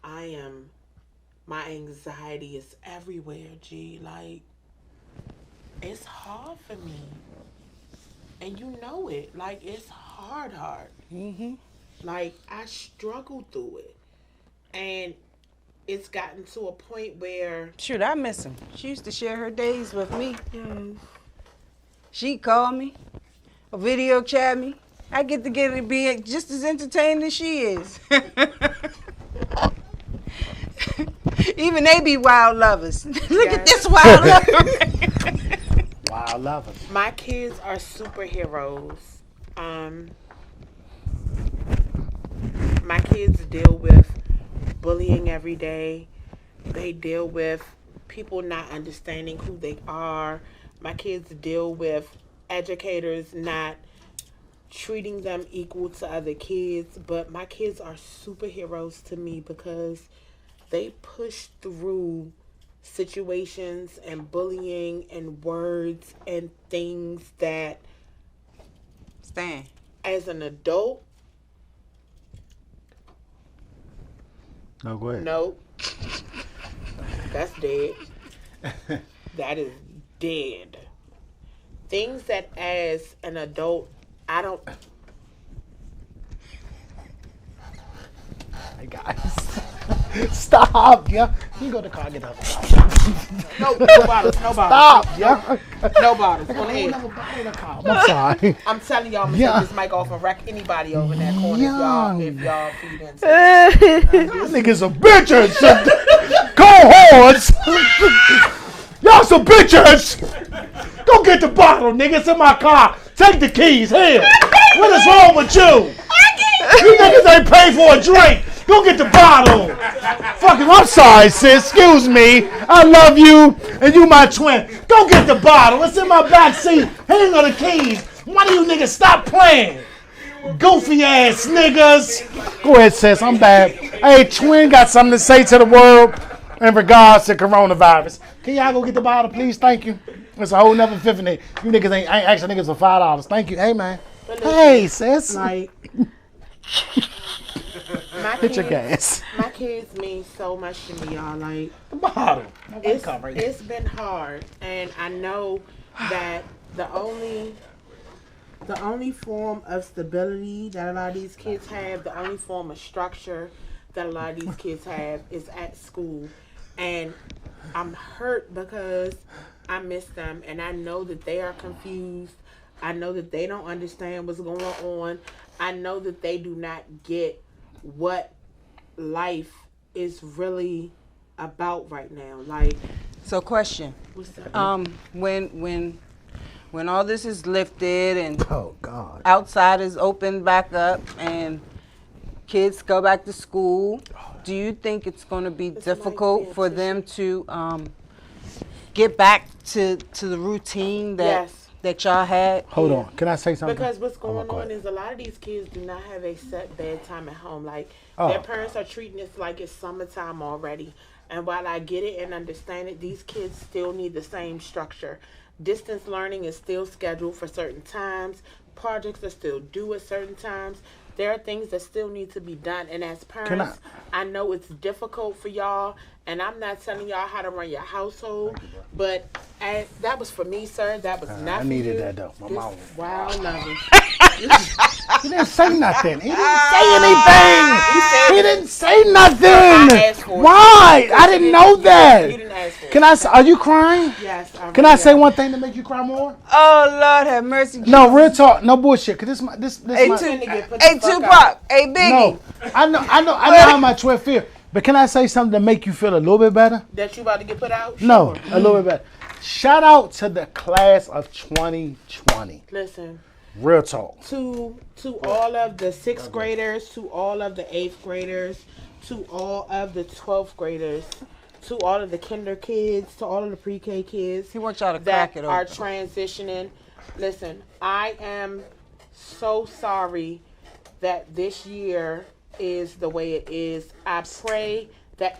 my anxiety is everywhere, G. Like, it's hard for me. And you know it. Like, it's hard. Mm-hmm. Like, I struggle through it. And it's gotten to a point where... Shoot, I miss him. She used to share her days with me. She'd call me, or video chat me. I get to be just as entertained as she is. Even they be wild lovers. Look at this wild lover. Wild lovers. My kids are superheroes. My kids deal with bullying every day. They deal with people not understanding who they are. My kids deal with educators not treating them equal to other kids. But my kids are superheroes to me because they push through situations and bullying and words and things that Stan, as an adult, no, go ahead. nope, that's dead. That is dead. Things that as an adult, I don't... Hey guys, stop, yeah. You go to the car, get up. No bottles. Stop, yeah. No bottles. On the I head. never buy in a car. I'm sorry. I'm telling y'all, I'm gonna take this mic off and wreck anybody over in that corner if y'all feed into it. Y'all niggas are bitches. Cohorts. Y'all some bitches. Go get the bottle, nigga. It's in my car. Take the keys. Here. What is wrong with you? You niggas ain't paid for a drink. Go get the bottle. Fucking, I'm sorry, sis. Excuse me. I love you, and you my twin. Go get the bottle. It's in my back seat. Hang on the keys. Why do you niggas stop playing? Goofy ass niggas. Go ahead, sis. I'm bad. Hey, twin, got something to say to the world in regards to coronavirus. Can y'all go get the bottle, please? Thank you. It's a whole nother $50. You niggas ain't asking niggas for $5. Thank you. Hey, man. Hey, sis. Like, Hit your gas. My kids mean so much to me, y'all. Like, The bottle. it's been hard, and I know that the only form of stability that a lot of these kids have, the only form of structure that a lot of these kids have is at school. And I'm hurt because I miss them, and I know that they are confused. I know that they don't understand what's going on. I know that they do not get what life is really about right now. Like, so question. what's up? When all this is lifted and Oh, God. outside is opened back up and kids go back to school, do you think it's going to be difficult for them to get back to the routine that Yes. that y'all had? Hold on. Can I say something? Because what's Oh, going go on ahead. is a lot of these kids do not have a set bedtime at home. Like Oh. their parents are treating this like it's summertime already. And while I get it and understand it, these kids still need the same structure. Distance learning is still scheduled for certain times. Projects are still due at certain times. There are things that still need to be done. And as parents, I know it's difficult for y'all. And I'm not telling y'all how to run your household. But that was for me, sir. That was not I for needed you. that, though. My mom. Wow, loving. He didn't say nothing. He didn't say anything. He didn't say nothing. I asked for it. Why? I didn't know You that. didn't ask for it. Can I? Are you crying? Yes. Can I say one thing to make you cry more? Oh Lord, have mercy. No, real talk. No bullshit. Cause this Hey, my. hey Tupac. Hey Biggie. No, I know how my twin feel. But can I say something to make you feel a little bit better? That you about to get put out? No, Sure. a little bit better. Shout out to the class of 2020. Listen. Real talk. To all of the 6th graders, to all of the 8th graders, to all of the 12th graders, to all of the kinder kids, to all of the pre-K kids. He wants y'all to that crack it are open. transitioning. Listen, I am so sorry that this year is the way it is. I pray that,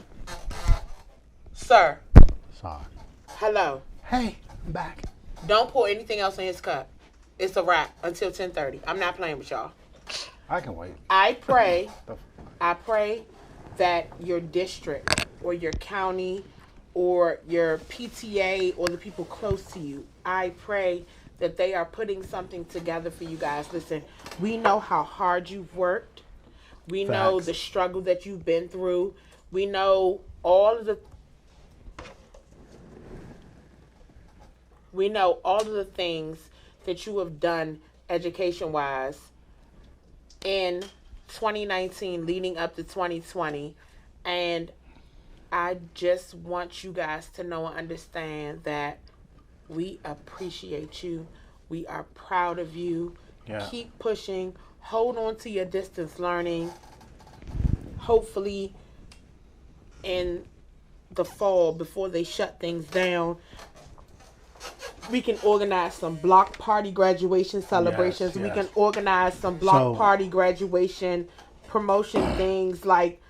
sir. Sorry. Hello. Hey, I'm back. Don't pour anything else in his cup. It's a wrap until 10:30. I'm not playing with y'all. I can wait. I pray that your district or your county or your PTA or the people close to you, I pray that they are putting something together for you guys. Listen, we know how hard you've worked. We know Facts. the struggle that you've been through. We know all of the things that you have done education-wise in 2019 leading up to 2020. And I just want you guys to know and understand that we appreciate you. We are proud of you. Yeah. Keep pushing. Hold on to your distance learning. Hopefully in the fall, before they shut things down, we can organize some block party graduation celebrations. Yes. We can organize some block party graduation promotion things. Like,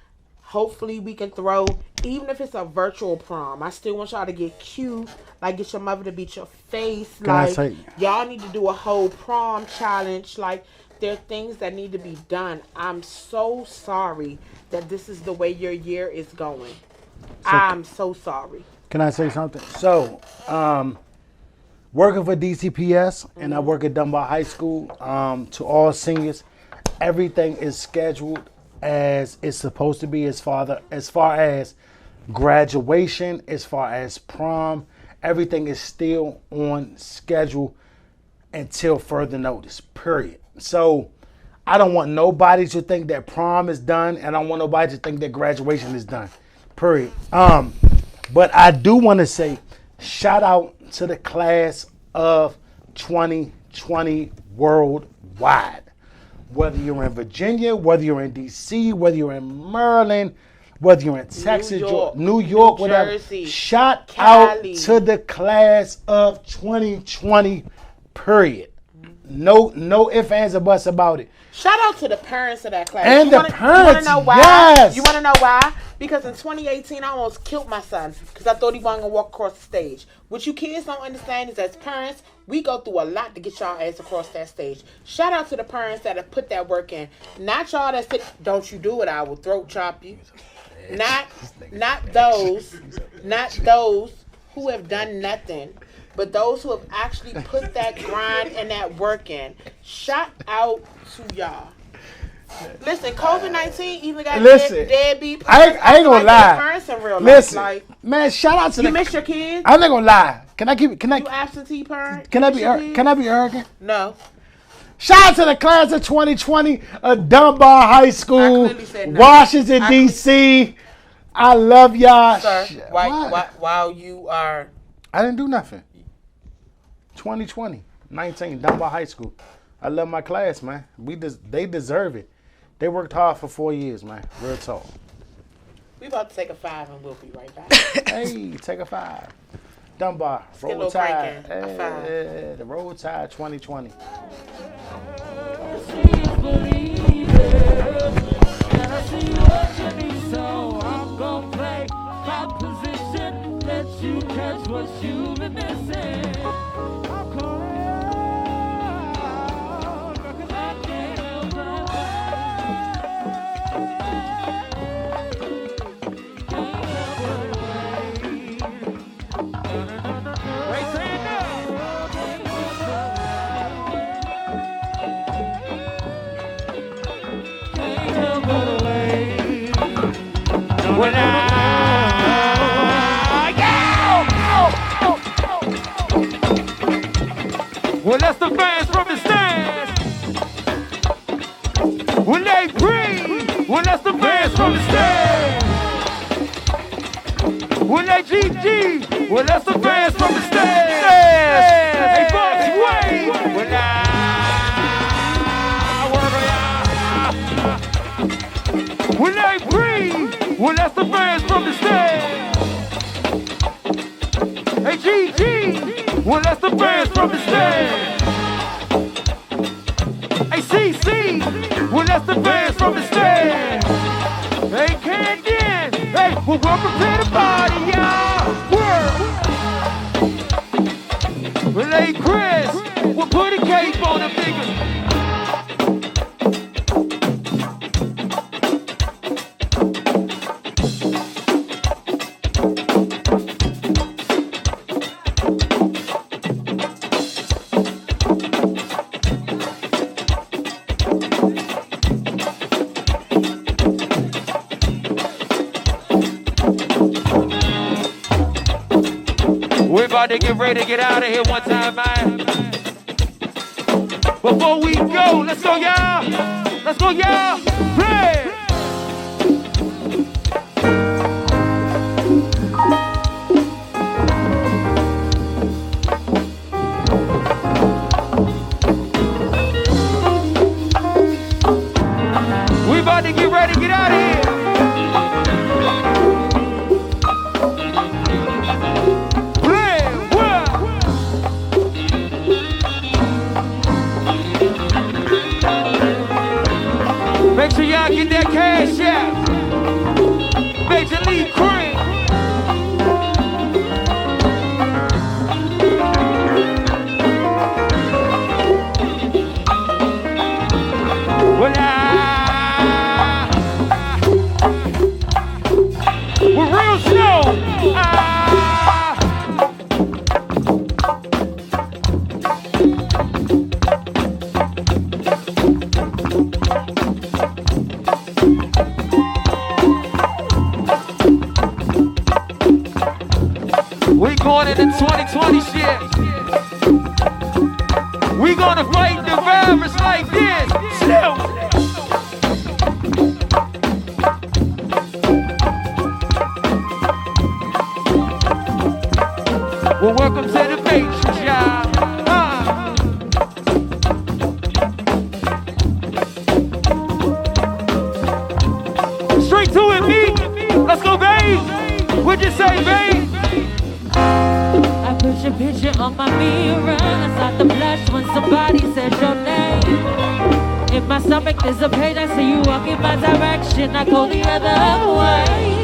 hopefully we can throw, even if it's a virtual prom, I still want y'all to get cute. Like, get your mother to beat your face. Y'all need to do a whole prom challenge. Like, there are things that need to be done. I'm so sorry that this is the way your year is going. I'm so sorry. Can I say something? So, working for DCPS, and I work at Dunbar High School. To all seniors, everything is scheduled as it's supposed to be as far as graduation, as far as prom. Everything is still on schedule until further notice, period. So I don't want nobody to think that prom is done, and I don't want nobody to think that graduation is done, period. But I do want to say shout out to the class of 2020 worldwide. Whether you're in Virginia, whether you're in DC, whether you're in Maryland, whether you're in Texas, New York, whatever. Jersey, Shout Cali. out to the class of 2020, period. No ifs, ands, or buts about it. Shout out to the parents of that class. And the parents, you wanna know why? yes. You want to know why? Because in 2018, I almost killed my son because I thought he wasn't going to walk across the stage. What you kids don't understand is as parents, we go through a lot to get y'all ass across that stage. Shout out to the parents that have put that work in. Not y'all that said, don't you do it, I will throat chop you. Not those who have done nothing, but those who have actually put that grind and that work in. Shout out to y'all. Listen, COVID-19 even got deadbeat. I ain't gonna lie. Parents in real life. Listen, Like, man, shout out to you miss your kids? I'm not gonna lie. You absentee parent? Can I be arrogant? No. Shout out to the class of 2020 of Dunbar High School, Washington, D.C. I love y'all. Sir, while you are... I didn't do nothing. 2020, 19, Dunbar High School. I love my class, man. They deserve it. They worked hard for 4 years, man. Real talk. We about to take a 5 and we'll be right back. Hey, take a 5. Dunbar, Get a Roll little Tide. cranking. A five. The Roll Tide 2020. I'm gonna play my position, let you catch what you've been missing. I'm calling, 'cause I can't help but When well, that's the fans from the stands. When they breathe, well, that's the fans from the stands. When they GG, well, that's the fans from the stands. Hey, Foxy Wade, when when they breathe, well, that's the fans from the stands. Hey, GG, well, that's the fans from the stands. Hey, CC, well, that's the fans from the stands. Hey, Camden, hey, well, welcome to the party, y'all. Word. Well, hey, Chris, we'll put a cape on the fingers. We're about to get ready to get out of here one time, man. Before we go, let's go, y'all. Let's go, y'all. Play. We about to get ready to get out of here. Make sure y'all get that cash out. Major League Cream. Well, we're real slow. We going into 2020 shit. We gonna fight the virus like this. Still. Well, welcome to the Matrix, y'all. Straight to it, B. Let's go, babe. What'd you say, babe? I put your picture on my mirror. I start to blush when somebody says your name. In my stomach there's a pain. I see you walk in my direction. I go the other way.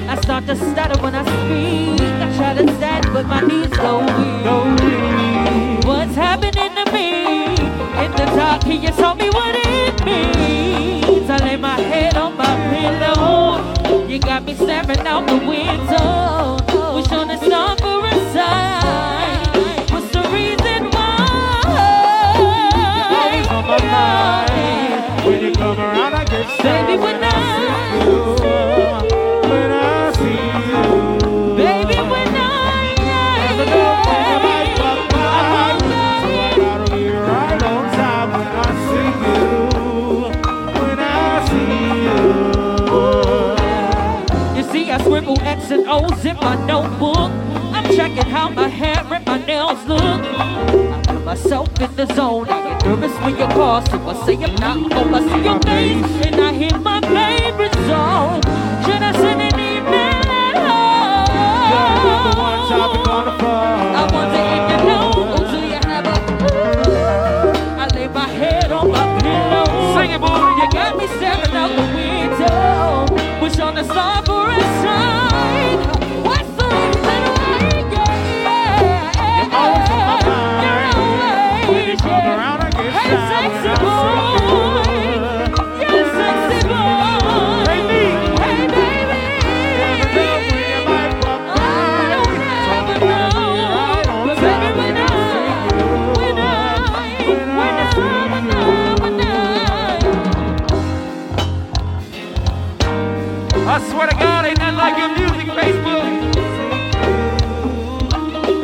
I start to stutter when I speak. I try to stand but my knees go weak. What's happening to me? In the dark can you tell me what it means? I lay my head on my pillow. You got me staring out the window. Wish on a song for a sign. What's the reason why? You're always on my mind. When you come around, I get sad. Baby, when I see you. Baby, when I gotta be right on time when I see you. When I see you. You see, I scribble X and O's in my notebook. I'm checking how my hair and my nails look. I put myself in the zone. I get nervous when you call, so I say I'm not home. I see your face and I hear my favorite song. Should I send an email at home? The one topic on the phone.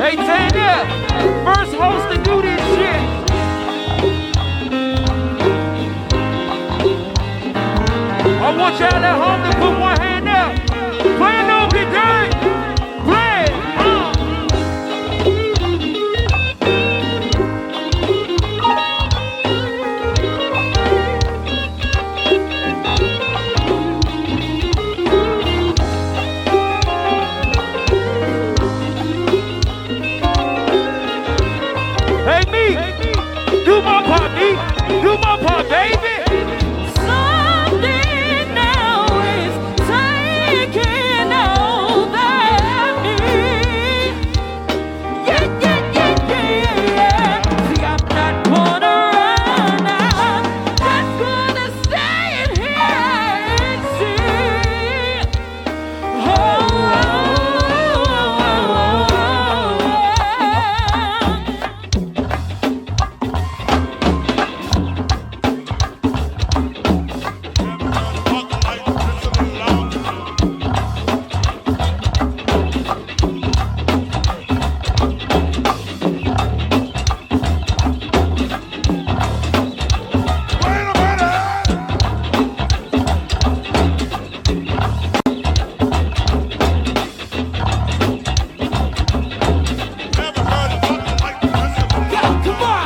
Hey, Tanya, first host to do this shit. I want y'all at home to put one hand up. Play a little bit, Derek. Play it. Hey, me. Do my part, me. Do my part, baby. Something now is taking over me. Yeah, yeah, yeah, yeah, yeah. See, I'm not gonna run. I'm just gonna stay in here and see. Oh, come on.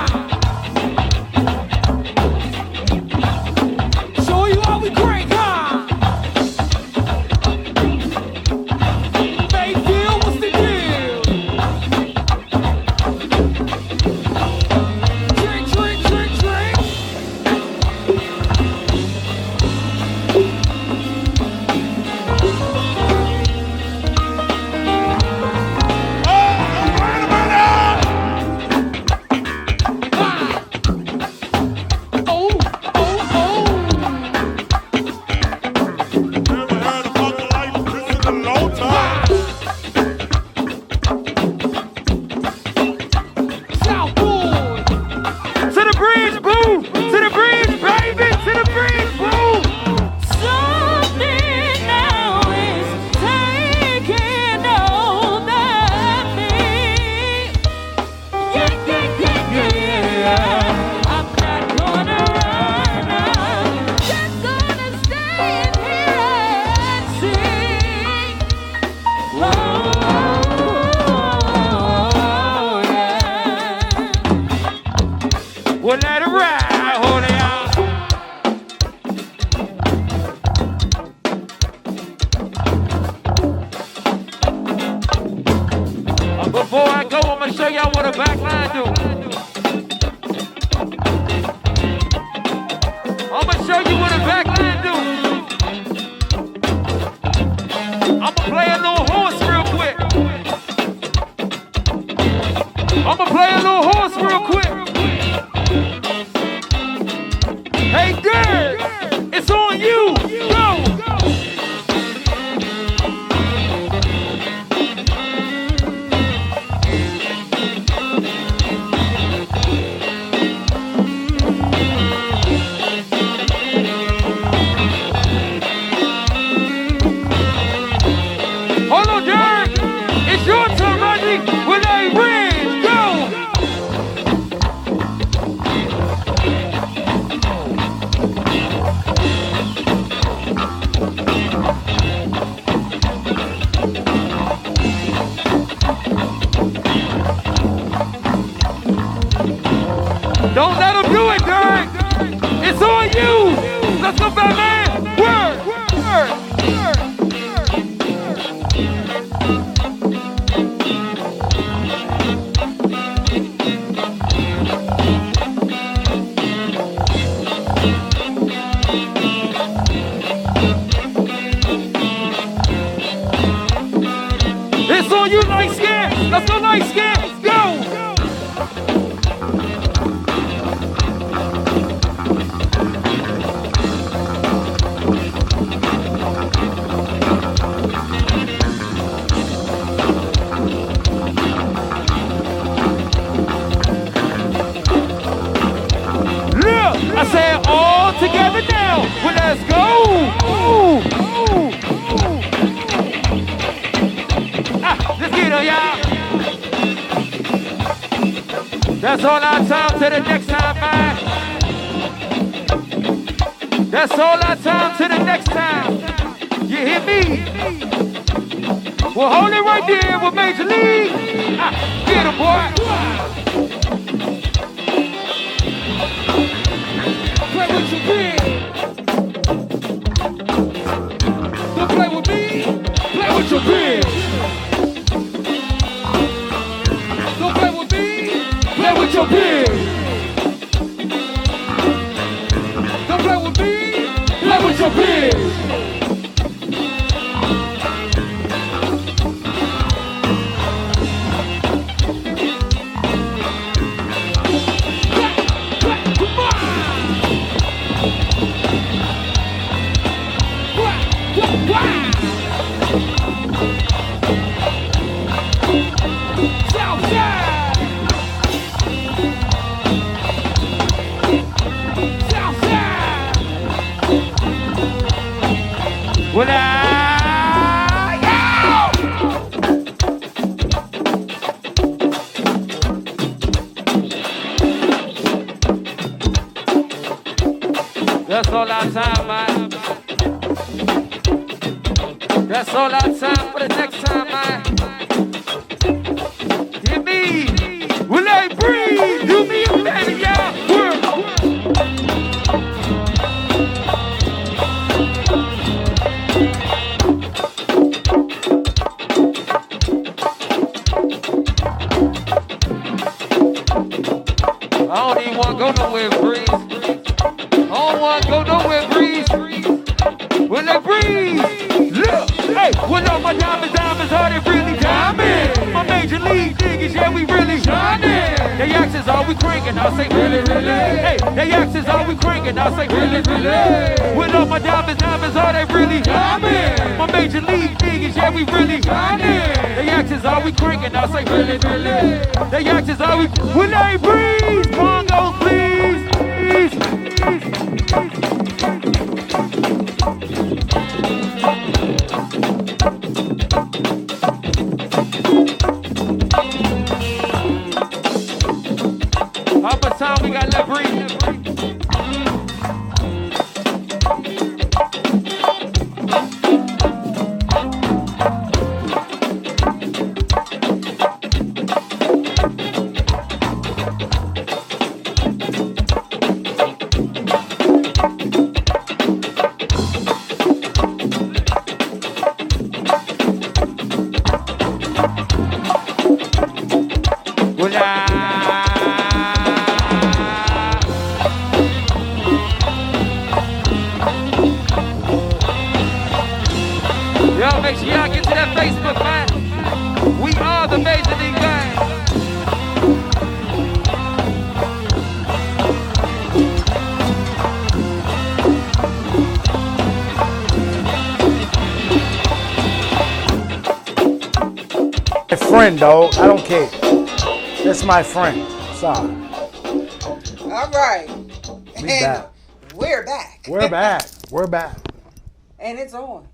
Show you how we crank, huh? Mayfield, what's the deal? Drink, drink, drink, drink. Oh, oh, oh. Southboard. To the bridge, boo! To the bridge, baby! To the bridge, boo! Something now is taking over me. Yeah, yeah, yeah, yeah. I'm not gonna run. I'm just gonna stay in here and sing. Oh, yeah. Well, let it ride, hold it out. Before I go, I'm gonna show y'all what a back line do. I'm gonna show you what a back line do. I'm gonna play a little horse real quick. I'm gonna play a little horse real quick. Hey, girl, it's on you. Go. Hold on, Derek. It's your turn, Reggie. With a ring. Go. Don't let him do it, Derek. It's on you. Let's go, Batman. Word. Word. It's on you, light skin. Let's go, light skin. Go. I said all together now. Well, let's go. Ooh, ooh, ooh. Let's get it, y'all. That's all our time to the next time, man. That's all our time to the next time. You hear me? Well, hold it right there with Major League. Get him, boy. Play with your kid. Don't play with me. Play with your kid. Don't play with me. Play with your kid. Don't play with me. Play with your kid. Well, that's all our time, man. That's all our time for the next time, man. Hear me. Will I breathe? Do me a favor, y'all. I don't even want to go nowhere, breeze. I don't want to go nowhere, breeze. Will they breathe? Look, hey, when all my diamonds, are they really diamond? My major league niggas, yeah, we really shining. They axes, are we cranking? I'll say really, really. Hey, they axes, are we cranking? I'll say really, really. When all my diamonds, are they really diamond? My major league niggas, yeah, we really shining. They axes, are we cranking? I'll say really, really. They axes, are we? Will they breathe? Congo, please, please, please. How much time we got left, breathe? Y'all make sure y'all get to that Facebook, man. We are the Major League Gang. My friend, dog. I don't care. That's my friend. Sorry. All right. We back. We're back. We're back. We're back. And it's on.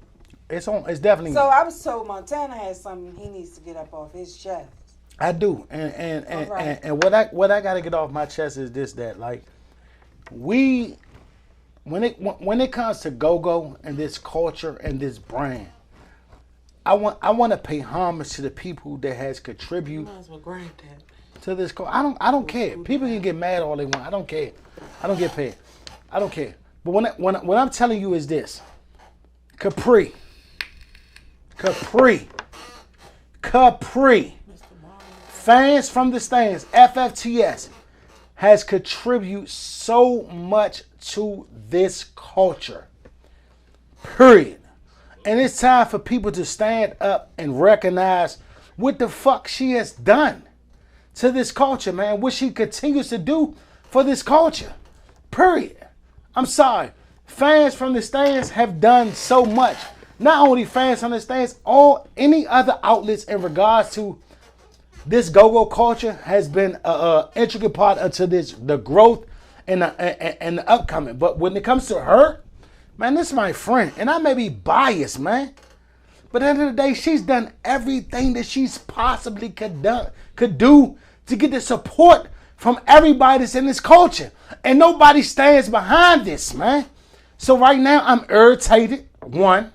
It's on. It's definitely. So I was told Montana has something he needs to get up off his chest. I do, and what I got to get off my chest is this: that like when it comes to go-go and this culture and this brand, I want to pay homage to the people that has contributed to this. I don't care. People can get mad all they want. I don't care. I don't get paid. I don't care. But what I'm telling you is this: Capri. Fans from the stands, Ffts, has contributed so much to this culture. Period. And it's time for people to stand up and recognize what the fuck she has done to this culture, man. What she continues to do for this culture. Period. I'm sorry. Fans from the stands have done so much. Not only fans from the stands, any other outlets in regards to this go-go culture has been an intricate part into the growth and the upcoming. But when it comes to her, man, this is my friend. And I may be biased, man. But at the end of the day, she's done everything that she's possibly could do to get the support from everybody that's in this culture. And nobody stands behind this, man. So right now, I'm irritated. One,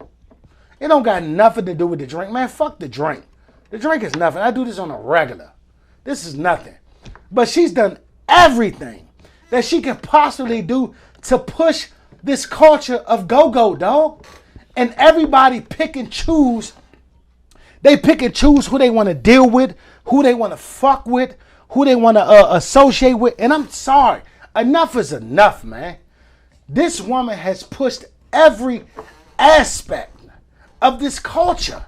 it don't got nothing to do with the drink. Man, fuck the drink. The drink is nothing. I do this on a regular. This is nothing. But she's done everything that she can possibly do to push this culture of go-go, dog. And everybody pick and choose. They pick and choose who they want to deal with, who they want to fuck with, who they want to associate with. And I'm sorry. Enough is enough, man. This woman has pushed every aspect of this culture.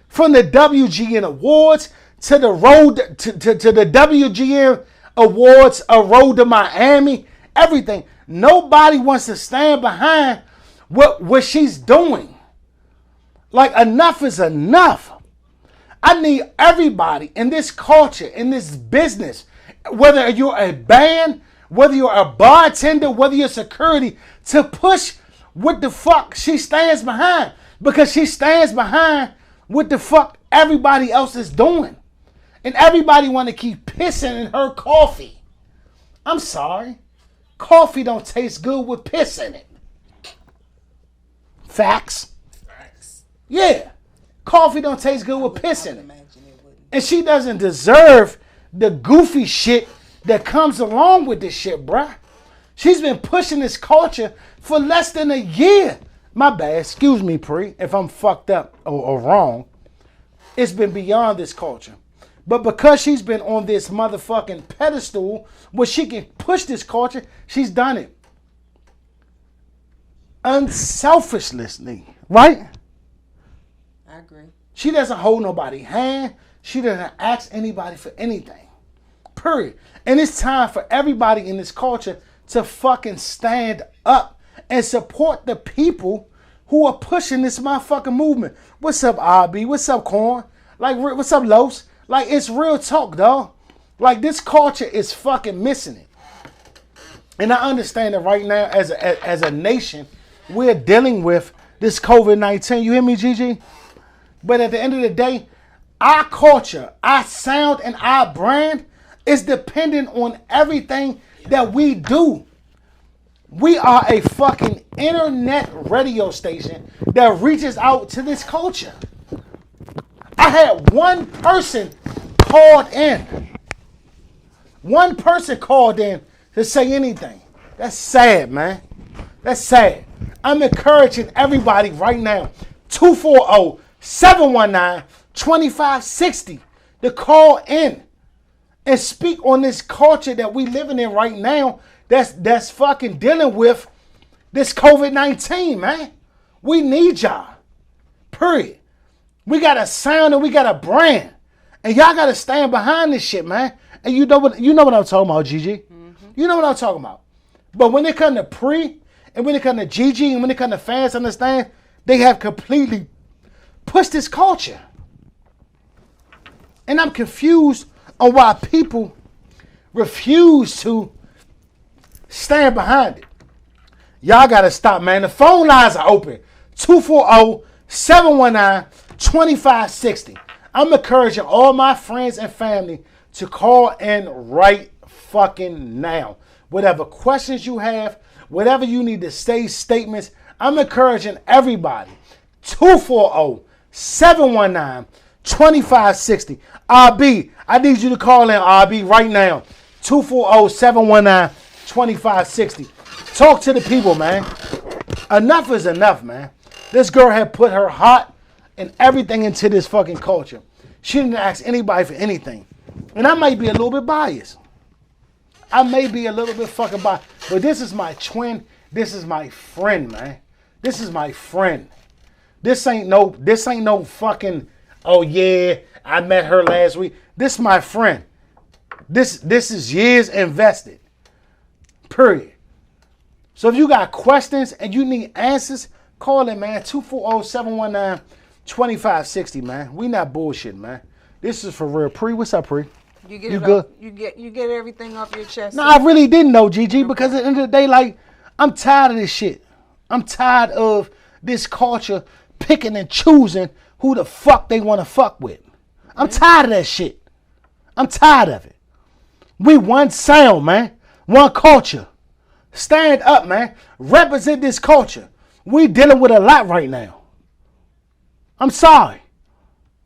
From the WGN Awards to the road to the WGN Awards, a road to Miami, everything. Nobody wants to stand behind what she's doing. Like, enough is enough. I need everybody in this culture, in this business, whether you're a band, whether you're a bartender, whether you're security, to push what the fuck she stands behind. Because she stands behind what the fuck everybody else is doing. And everybody want to keep pissing in her coffee. I'm sorry. Coffee don't taste good with piss in it. Facts. Yeah. Coffee don't taste good with piss in it. And she doesn't deserve the goofy shit that comes along with this shit, bruh. She's been pushing this culture for less than a year. My bad. Excuse me, Pre, if I'm fucked up or wrong. It's been beyond this culture. But because she's been on this motherfucking pedestal where she can push this culture, she's done it. Unselfishly, right? I agree. She doesn't hold nobody's hand. She doesn't ask anybody for anything. Period. And it's time for everybody in this culture to fucking stand up and support the people who are pushing this motherfucking movement. What's up, RB? What's up, Corn? Like, what's up, Los? Like, it's real talk, dog. Like, this culture is fucking missing it. And I understand that right now, as a nation, we're dealing with this COVID-19. You hear me, Gigi? But at the end of the day, our culture, our sound, and our brand is dependent on everything that we do. We are a fucking internet radio station that reaches out to this culture. I had one person called in. One person called in to say anything. That's sad, man. That's sad. I'm encouraging everybody right now, 240-719-2560, to call in and speak on this culture that we living in right now that's fucking dealing with this COVID-19, man. We need y'all. Period. We got a sound and we got a brand. And y'all got to stand behind this shit, man. And you know what I'm talking about, Gigi. Mm-hmm. You know what I'm talking about. But when it comes to Pre, and when it comes to Gigi, and when it comes to fans, understand, they have completely pushed this culture. And I'm confused on why people refuse to stand behind it. Y'all got to stop, man. The phone lines are open. 240-719-2560. I'm encouraging all my friends and family to call in right fucking now. Whatever questions you have, whatever you need to say, statements, I'm encouraging everybody. 240-719-2560. RB, I need you to call in, RB, right now. 240-719-2560. Talk to the people, man. Enough is enough, man. This girl had put her heart and everything into this fucking culture. She didn't ask anybody for anything. And I might be a little bit biased. I may be a little bit fucking biased. But this is my twin. This is my friend, man. This is my friend. This ain't no fucking, oh yeah, I met her last week. This is my friend. This is years invested. Period. So if you got questions and you need answers, call in, man. 240-719-2560, man. We not bullshit, man. This is for real. Pre, what's up, Pre? You get You it good? Off, you get everything off your chest. No, I really didn't know, GG, because at the end of the day, like, I'm tired of this shit. I'm tired of this culture picking and choosing who the fuck they want to fuck with. I'm tired of that shit. I'm tired of it. We one sound, man. One culture. Stand up, man. Represent this culture. We dealing with a lot right now. I'm sorry.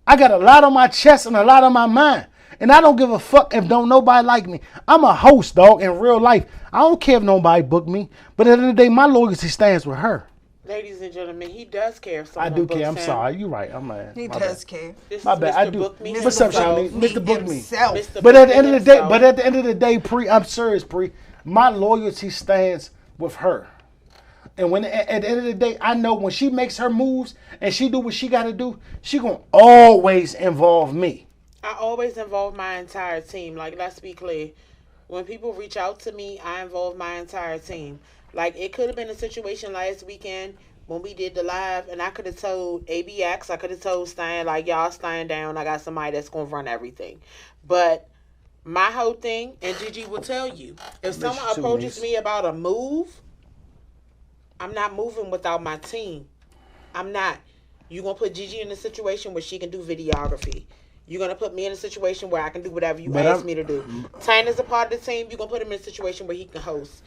I got a lot on my chest and a lot on my mind. And I don't give a fuck if don't nobody like me. I'm a host, dog, in real life. I don't care if nobody book me. But at the end of the day, my loyalty stands with her. Ladies and gentlemen, he does care if someone I do care. books I'm him. sorry. You're right. I'm mad. He My does bad. care. This My is bad. Mr. I do. Book Me What's up, Shawnee? himself. Mr. Book Me. Himself. Mr. But Book at Me the end of the day, himself. but at the end of the day, Pre, I'm serious, Pre. My loyalty stands with her. And when at the end of the day, I know when she makes her moves and she do what she got to do, she gonna always involve me. I always involve my entire team. Like, let's be clear. When people reach out to me, I involve my entire team. Like, it could have been a situation last weekend when we did the live, and I could have told ABX, I could have told Stein, like, y'all stand down. I got somebody that's going to run everything. But my whole thing, and Gigi will tell you, if someone Listen to approaches me. me about a move, I'm not moving without my team. I'm not. You're going to put Gigi in a situation where she can do videography. You're going to put me in a situation where I can do whatever you ask me to do. Tanner's a part of the team. You're going to put him in a situation where he can host.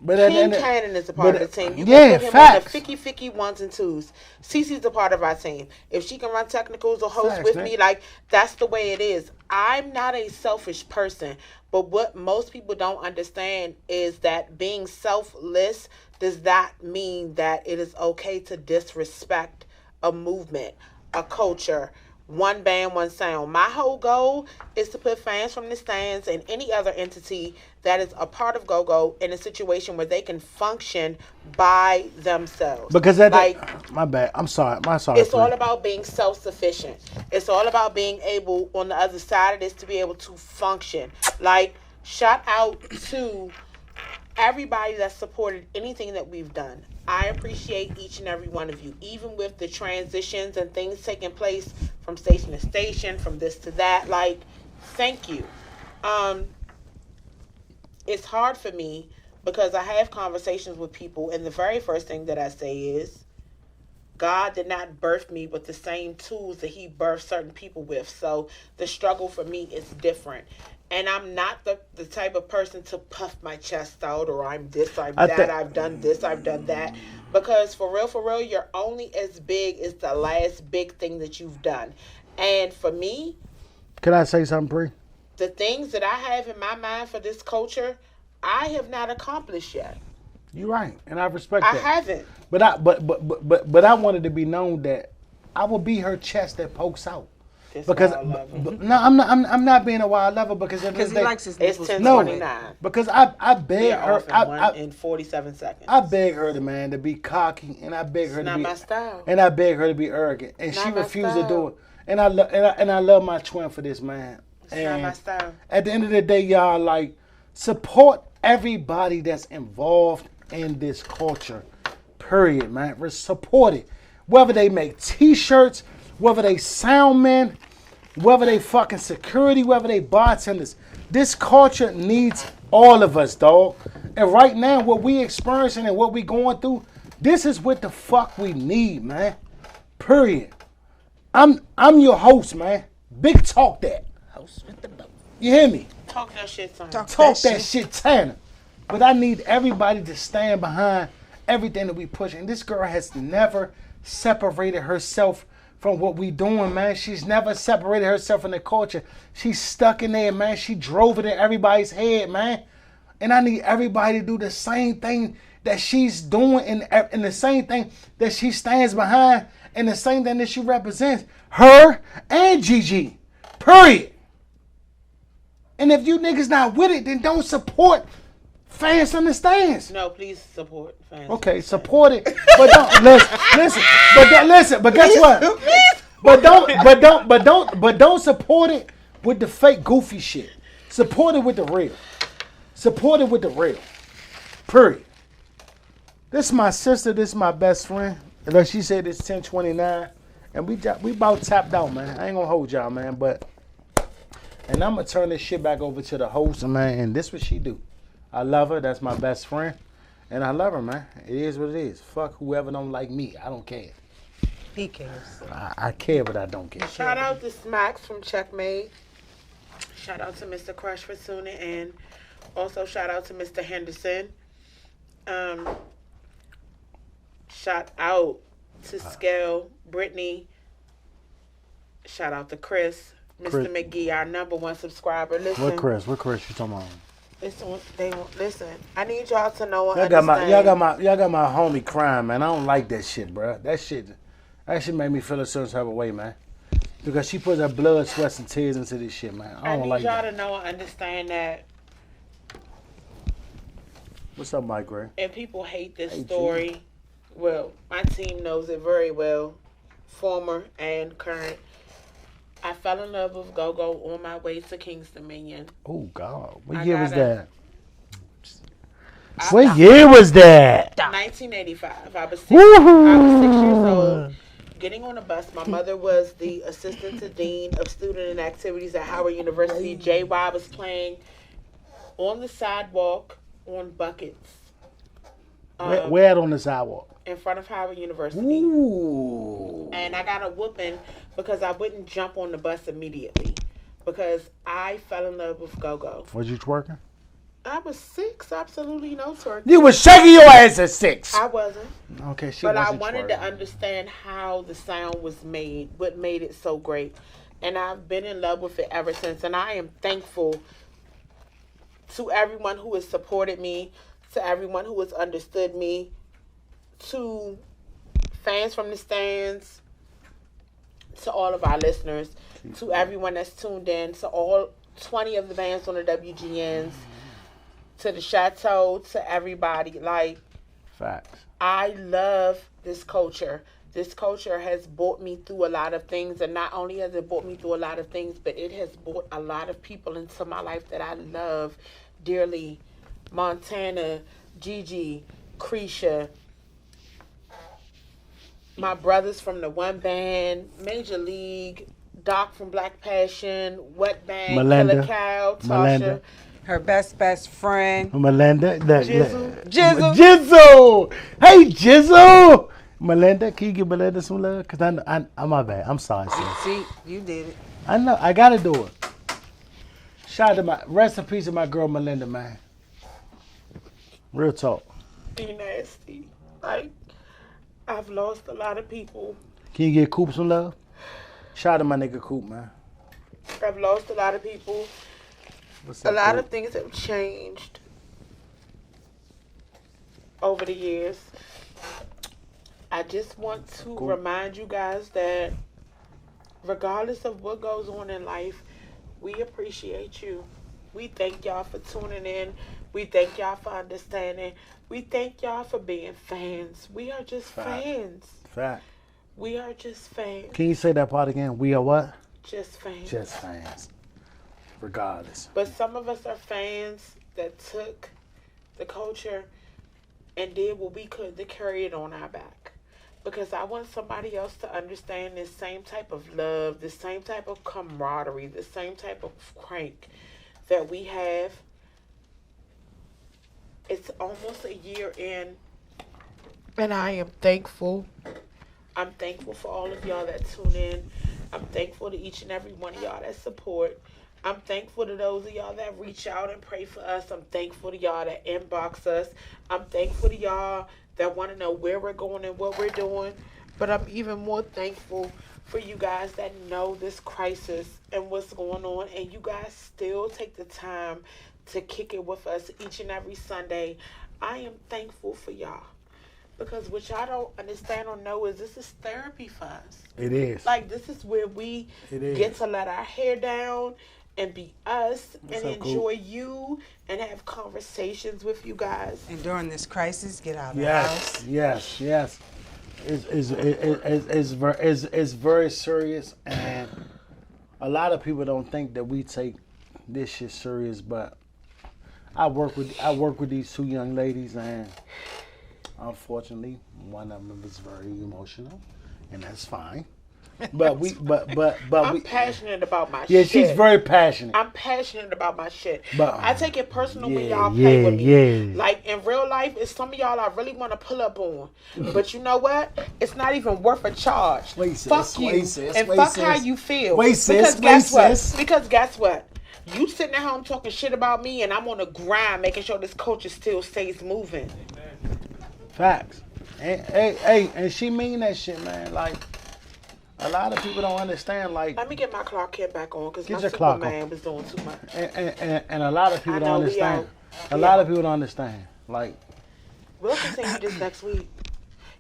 But at the King end of- Cannon is a part of the team. You yeah, can put him facts. on the ficky ones and twos. Cece's a part of our team. If she can run technicals or host Facts, with man. me, like, that's the way it is. I'm not a selfish person. But what most people don't understand is that being selfless does not mean that it is okay to disrespect a movement, a culture, one band, one sound. My whole goal is to put fans from the stands and any other entity that is a part of Go-Go in a situation where they can function by themselves. Because at like, my bad. I'm sorry. My sorry. it's Pre. all about being self-sufficient. It's all about being able, on the other side of this, to be able to function. Like, shout out to everybody that supported anything that we've done. I appreciate each and every one of you, even with the transitions and things taking place from station to station, from this to that. Like, thank you. It's hard for me because I have conversations with people, and the very first thing that I say is, God did not birth me with the same tools that he birthed certain people with. So the struggle for me is different. And I'm not the type of person to puff my chest out, or I'm this, I'm that, I've done this, I've done that. Because for real, you're only as big as the last big thing that you've done. And for me, Can I say something, Pre? the things that I have in my mind for this culture, I have not accomplished yet. You're right, and I respect I that. haven't. But I wanted to be known that I will be her chest that pokes out. This Because wild lover. no, I'm not being a wild lover because Because he likes his It's nipples. 10:29. because I We beg are her off in 47 seconds. I beg her to be cocky, and I beg her It's to not be my style. and I beg her to be arrogant, and Not she my refused to do style. it. And I love my twin for this, man. It's not my style. At the end of the day, y'all, like, support everybody that's involved in this culture. Period, man. Support it. Whether they make T-shirts, whether they sound men, whether they fucking security, whether they bartenders. This culture needs all of us, dog. And right now, what we experiencing and what we going through, this is what the fuck we need, man. Period. I'm your host, man. Big talk that. Host with the boat. You hear me? Talk that shit, son. Talk that shit, Tanner. But I need everybody to stand behind everything that we push. And this girl has never separated herself from what we doing, man. She's never separated herself from the culture. She's stuck in there, man. She drove it in everybody's head, man. And I need everybody to do the same thing that she's doing and the same thing that she stands behind and the same thing that she represents. Her and Gigi. Period. And if you niggas not with it, then don't support Fans from the Stands. No, please support fans. Okay, support it, but don't listen. But guess what? But don't support it with the fake goofy shit. Support it with the real. Support it with the real. Period. This is my sister. This is my best friend. And like she said, it's 10:29, and we about tapped out, man. I ain't gonna hold y'all, man, and I'm gonna turn this shit back over to the host, man. And this what she do. I love her. That's my best friend. And I love her, man. It is what it is. Fuck whoever don't like me. I don't care. He cares. I care, but I don't care. Shout out to Smacks from Checkmate. Shout out to Mr. Crush for tuning in. Also, shout out to Mr. Henderson. Shout out to Scale, Brittany. Shout out to Chris. Mr. McGee, our #1 subscriber. Listen. What Chris you talking about? Listen. I need y'all to know and Y'all understand. got my homie crying, man. I don't like that shit, bro. That shit made me feel a certain type of way, man. Because she puts her blood, sweat, and tears into this shit, man. I don't like that. I need y'all to know and understand that. What's up, Mike Gray? And people hate this story. Well, my team knows it very well, former and current. I fell in love with Go-Go on my way to King's Dominion. Oh, God. What year was that? What year was that? 1985. I was 6 years old. Getting on a bus, my mother was the assistant to dean of student and activities at Howard University. JY was playing on the sidewalk on buckets. Where at on the sidewalk? In front of Howard University. Ooh. And I got a whooping because I wouldn't jump on the bus immediately because I fell in love with Go-Go. Was you twerking? I was 6, absolutely no twerking. You was shaking your ass at 6. I wasn't. Okay, but I wanted to understand how the sound was made, what made it so great. And I've been in love with it ever since. And I am thankful to everyone who has supported me, to everyone who has understood me, to fans from the stands, to all of our listeners, to everyone that's tuned in, to all 20 of the bands on the WGNs, to the Chateau, to everybody. Like, facts. I love this culture. This culture has brought me through a lot of things, and not only has it brought me through a lot of things, but it has brought a lot of people into my life that I love dearly. Montana, Gigi, Creesha, my brothers from the One Band, Major League, Doc from Black Passion, Wet Band, Killer Cow, Tasha. Her best friend. Melinda. Jizzle. Hey, Jizzle. Melinda, can you give Melinda some love? Because I'm my bad. I'm sorry, sis. See, you did it. I know. I got to do it. Shout out to rest in peace of my girl Melinda, man. Real talk. Be nasty. Like, I've lost a lot of people. Can you give Coop some love? Shout out to my nigga Coop, man. I've lost a lot of people. What's up, a lot Coop? of things have changed over the years. I just want to remind you guys that regardless of what goes on in life, we appreciate you. We thank y'all for tuning in. We thank y'all for understanding. We thank y'all for being fans. We are just fans. Fact. We are just fans. Can you say that part again? We are what? Just fans. Just fans. Regardless. But some of us are fans that took the culture and did what we could to carry it on our back. Because I want somebody else to understand this same type of love, this same type of camaraderie, the same type of crank that we have. It's almost a year in, and I am thankful. I'm thankful for all of y'all that tune in. I'm thankful to each and every one of y'all that support. I'm thankful to those of y'all that reach out and pray for us. I'm thankful to y'all that inbox us. I'm thankful to y'all that want to know where we're going and what we're doing. But I'm even more thankful for you guys that know this crisis and what's going on, and you guys still take the time to kick it with us each and every Sunday. I am thankful for y'all. Because what y'all don't understand or know is this is therapy for us. It is. Like, this is where we get to let our hair down and be us and enjoy you and have conversations with you guys. And during this crisis, get out of the house. Yes. It's very serious, and a lot of people don't think that we take this shit serious, but I work with these two young ladies, and unfortunately, one of them is very emotional, and that's fine. But I'm passionate about my shit. Yeah, she's very passionate. I'm passionate about my shit. But I take it personal when y'all play with me. Yeah. Like, in real life, it's some of y'all I really want to pull up on. But you know what? It's not even worth a charge. Fuck you. And fuck how you feel. Because guess what? You sitting at home talking shit about me, and I'm on the grind making sure this culture still stays moving. Facts. And she mean that shit, man. Like, a lot of people don't understand. Like, let me get my Clark Kent back on because my your Clark Superman was doing too much. And a lot of people don't understand. A lot of people don't understand. Like, we'll continue this next week.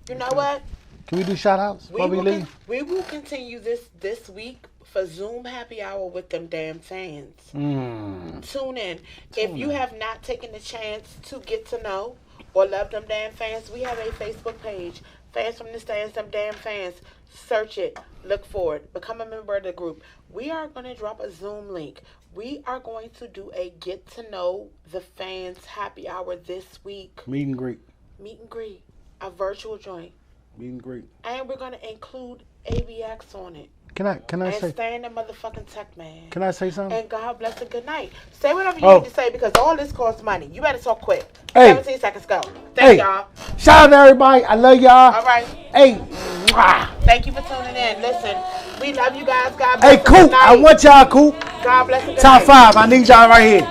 You know what? Can we do shout outs before we leave? We will continue this week for Zoom happy hour with them damn fans. Tune in. If you have not taken the chance to get to know or love them damn fans, we have a Facebook page. Fans from the Stands, them damn fans. Search it. Look for it. Become a member of the group. We are going to drop a Zoom link. We are going to do a get to know the fans happy hour this week. Meet and greet. Meet and greet. A virtual joint. Meet and greet. And we're going to include ABX on it. Can I and say? Stay in the motherfucking tech, man. Can I say something? And God bless and good night. Say whatever you need to say because all this costs money. You better talk quick. Hey. 17 seconds go. Thank y'all. Shout out to everybody. I love y'all. All right. Hey. Mwah. Thank you for tuning in. Listen, we love you guys. God bless. Hey, Coop. I want y'all, Coop. God bless and good Top night. 5. I need y'all right here.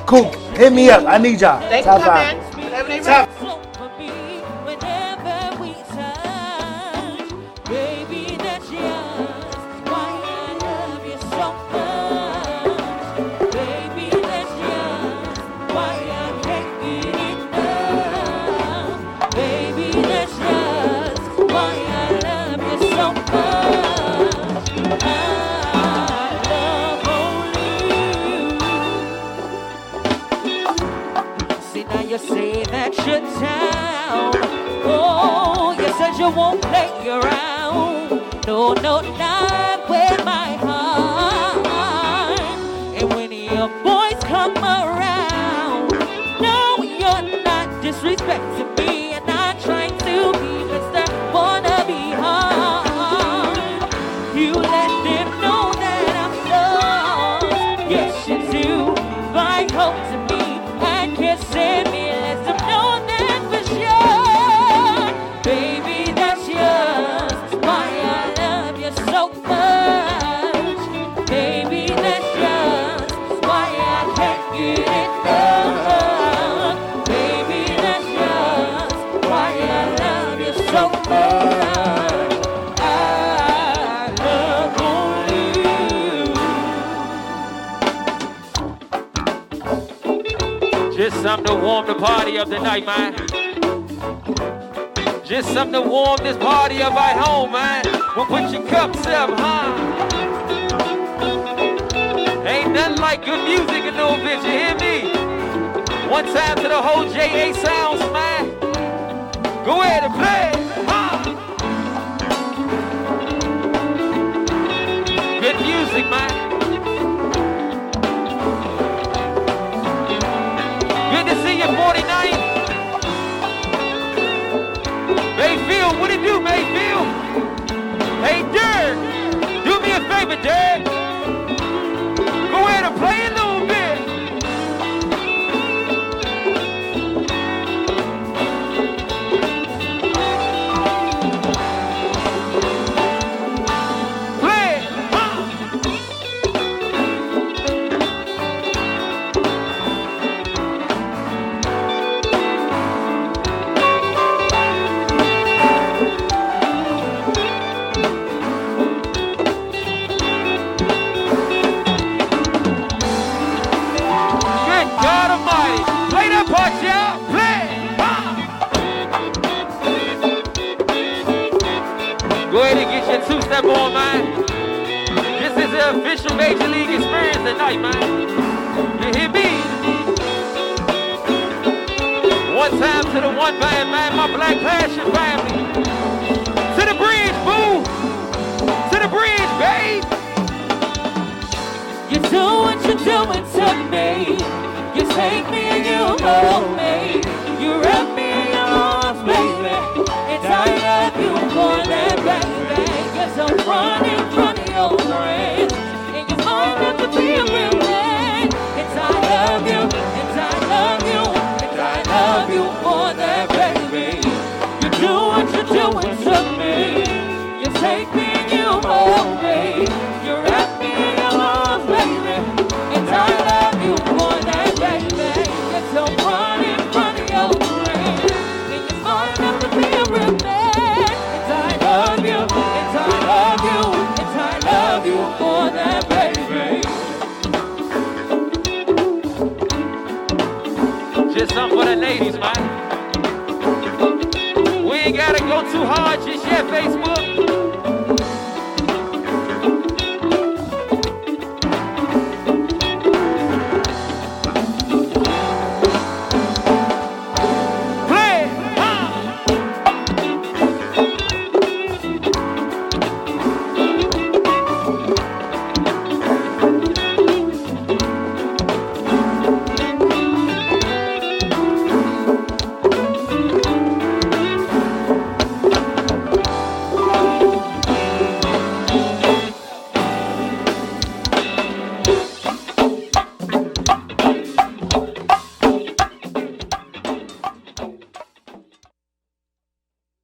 Coop. Hit me up. I need y'all. They Top can come 5. in. Whenever they Top ready. Baby, that's yours. Why I love you so much. Baby, that's yours. Why I can't get enough. Baby, that's yours. Why I love you so much. I love only you. See, now you say that you're down. Oh, you said you won't play around. No, not with my heart. And when your boys come around, no, you're not disrespecting me and not trying to be Mr. Wannabe hard. You let them know that I'm lost. Yes, you do. By holding me and kissing me, let them know that for sure. Baby, that's yours. Why I love you so much. Baby, that's yours. Why I can't get enough. Baby, that's yours. Why I love you so much. I love only you. Just something to warm the party up tonight, man. Just something to warm this party up at home, man. Well, put your cups up, huh? Ain't nothing like good music in no bitch, you hear me? One time to the whole JA sounds, man. Go ahead and play, huh? Good music, man. Good to see you, 49. Mayfield, what it do, Mayfield? Hey, Dirk, do me a favor, Dirk. Go ahead and play a little bit. Play it, huh? God Almighty, play that part, y'all. Play. Go ahead and get your two-step on, man. This is the official Major League experience tonight, man. You hear me? One time to the one band, man, my Black Passion family. To the bridge, boo. To the bridge, babe. You do what you're doing to me. You take me and you hold me. You wrap me in your arms, baby. And I love you for that, baby. Yes, I'm running from your friends. And you might have to be a real man. And I love you, and I love you, and I love you for that, baby. You do what you're doing to me. You take me and you hold me. You wrap me in your arms, baby. And I This is something for the ladies, man. We ain't gotta go too hard just yet, Facebook.